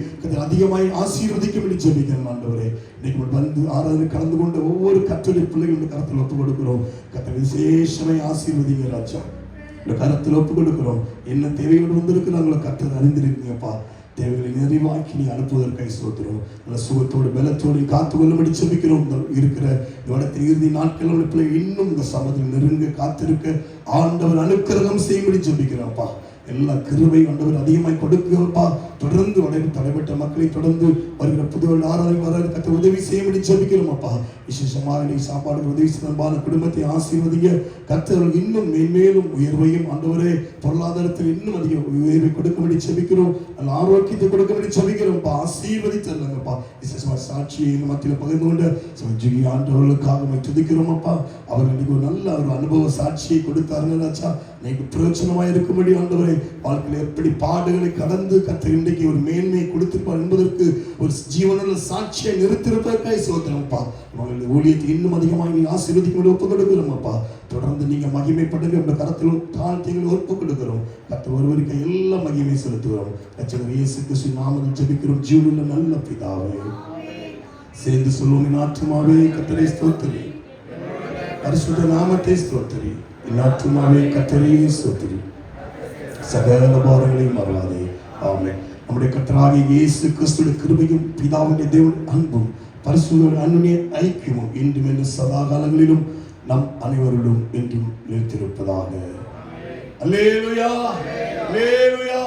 அதிகமாய் ஆசீர்வதிக்கும்படி ஜெபிக்கிறேன் ஆண்டவரே. இன்னைக்கு வந்து ஆராதனை கலந்து கொண்ட ஒவ்வொரு கர்த்தருடைய பிள்ளைகளுடைய கருத்தில் ஒப்பு கொடுக்கிறோம். கர்த்தர் விசேஷமாய் ஆசீர்வதிங்க ராஜா. இந்த கருத்தில் ஒப்பு கொடுக்கிறோம். என்ன தேவைகள் வந்திருக்கிறாங்களோ கர்த்தர் அறிந்திருக்கீங்கப்பா. தேவைகளை நிறைவாக்கி நீ அனுப்புவதற்காக ஸ்தோத்திரம். நல்ல சுகத்தோடு பலத்தோடு காத்து கொள்ளும்படி செபிக்கிறோம். இருக்கிற இடத்தில் இறுதி நாட்கள் பிள்ளை இன்னும் இந்த சமத்தில் நெருங்க காத்திருக்க ஆண்டவர் அனுக்கிரகம் செய்யும்படி செபிக்கிறோம்ப்பா. எல்லா கிருபை ஆண்டவர் அதிகமாய் கொடுக்கப்பா. தொடர்ந்து தடைப்பட்ட மக்களை தொடர்ந்து வருகிற புது ஆராதனை வர கத்த உதவி செய்யும்படி ஜெபிக்கிறோம் அப்பா. விசேஷமாக நீ சாப்பாடு உதவி செய்ய குடும்பத்தை ஆசீர்வதிங்க. கர்த்தர் இன்னும் மேன்மேலும் உயர்வையும் ஆண்டவரே பொருளாதாரத்தில் இன்னும் அதிக உயர்வை கொடுக்கும்படி ஜெபிக்கிறோம். நல்ல ஆரோக்கியத்தை கொடுக்கும்படி ஜெபிக்கிறோம்ப்பா. ஆசீர்வதித்தல்லங்கப்பா. விசேஷமாக சாட்சியை எங்கள் மத்தியில் பகிர்ந்து கொண்ட ஜிகி ஆண்டவர்களுக்காக துதிக்கிறோம் அப்பா. அவர்கள் இன்னைக்கு ஒரு நல்ல ஒரு அனுபவ சாட்சியை கொடுத்தாருங்க ராஜா. இன்னைக்கு பிரயோஜனமாக இருக்கும்படி ஆண்டவரை வாழ்க்கையில் எப்படி பாடுகளை கடந்து கர்த்தர் இன்றைக்கு ஒரு மேன்மையை கொடுத்திருப்பார் என்பதற்கு ஒரு ஜீவனுள்ள சாட்சியை நிறுத்திருப்பதற்காக சோதனப்பா. அவங்களுடைய ஊழியத்தை இன்னும் அதிகமாக நீ ஆசீர்வதிக்க ஒப்பு கொடுக்கிறோம் அப்பா. தொடர்ந்து நீங்க மகிமைப்படுங்க. இந்த கரத்திலும் தாழ்த்திகளை ஒப்பு கொடுக்கிறோம். கர்த்தர் ஒருவருக்கு எல்லாம் மகிமை செலுத்துகிறோம். கர்த்தர் இயேசு கிறிஸ்து நாமத்தில் ஜெபிக்கிறோம் ஜீவனுள்ள நல்ல பிதாவே. சேர்ந்து சொல்லுவோம். என் ஆத்துமாவே கர்த்தரை ஸ்தோத்திரி, பரிசுத்த நாமத்தை ஸ்தோத்திரி. என் ஆத்துமாவே கர்த்தரை ஸ்தோத்திரி, சகல பாரங்களையும் மறவாதே. ஆமென். நம்முடைய கர்த்தராகிய இயேசு கிறிஸ்துவின் கிருபையும் பிதாவுடைய தேவன் அன்பும் பரிசுத்த அன்பின் ஐக்கியமும் இன்றும் என்று சதா காலங்களிலும் நம் அனைவரிலும் என்றும் நிலைத்திருப்பதாக. அல்லேலூயா அல்லேலூயா.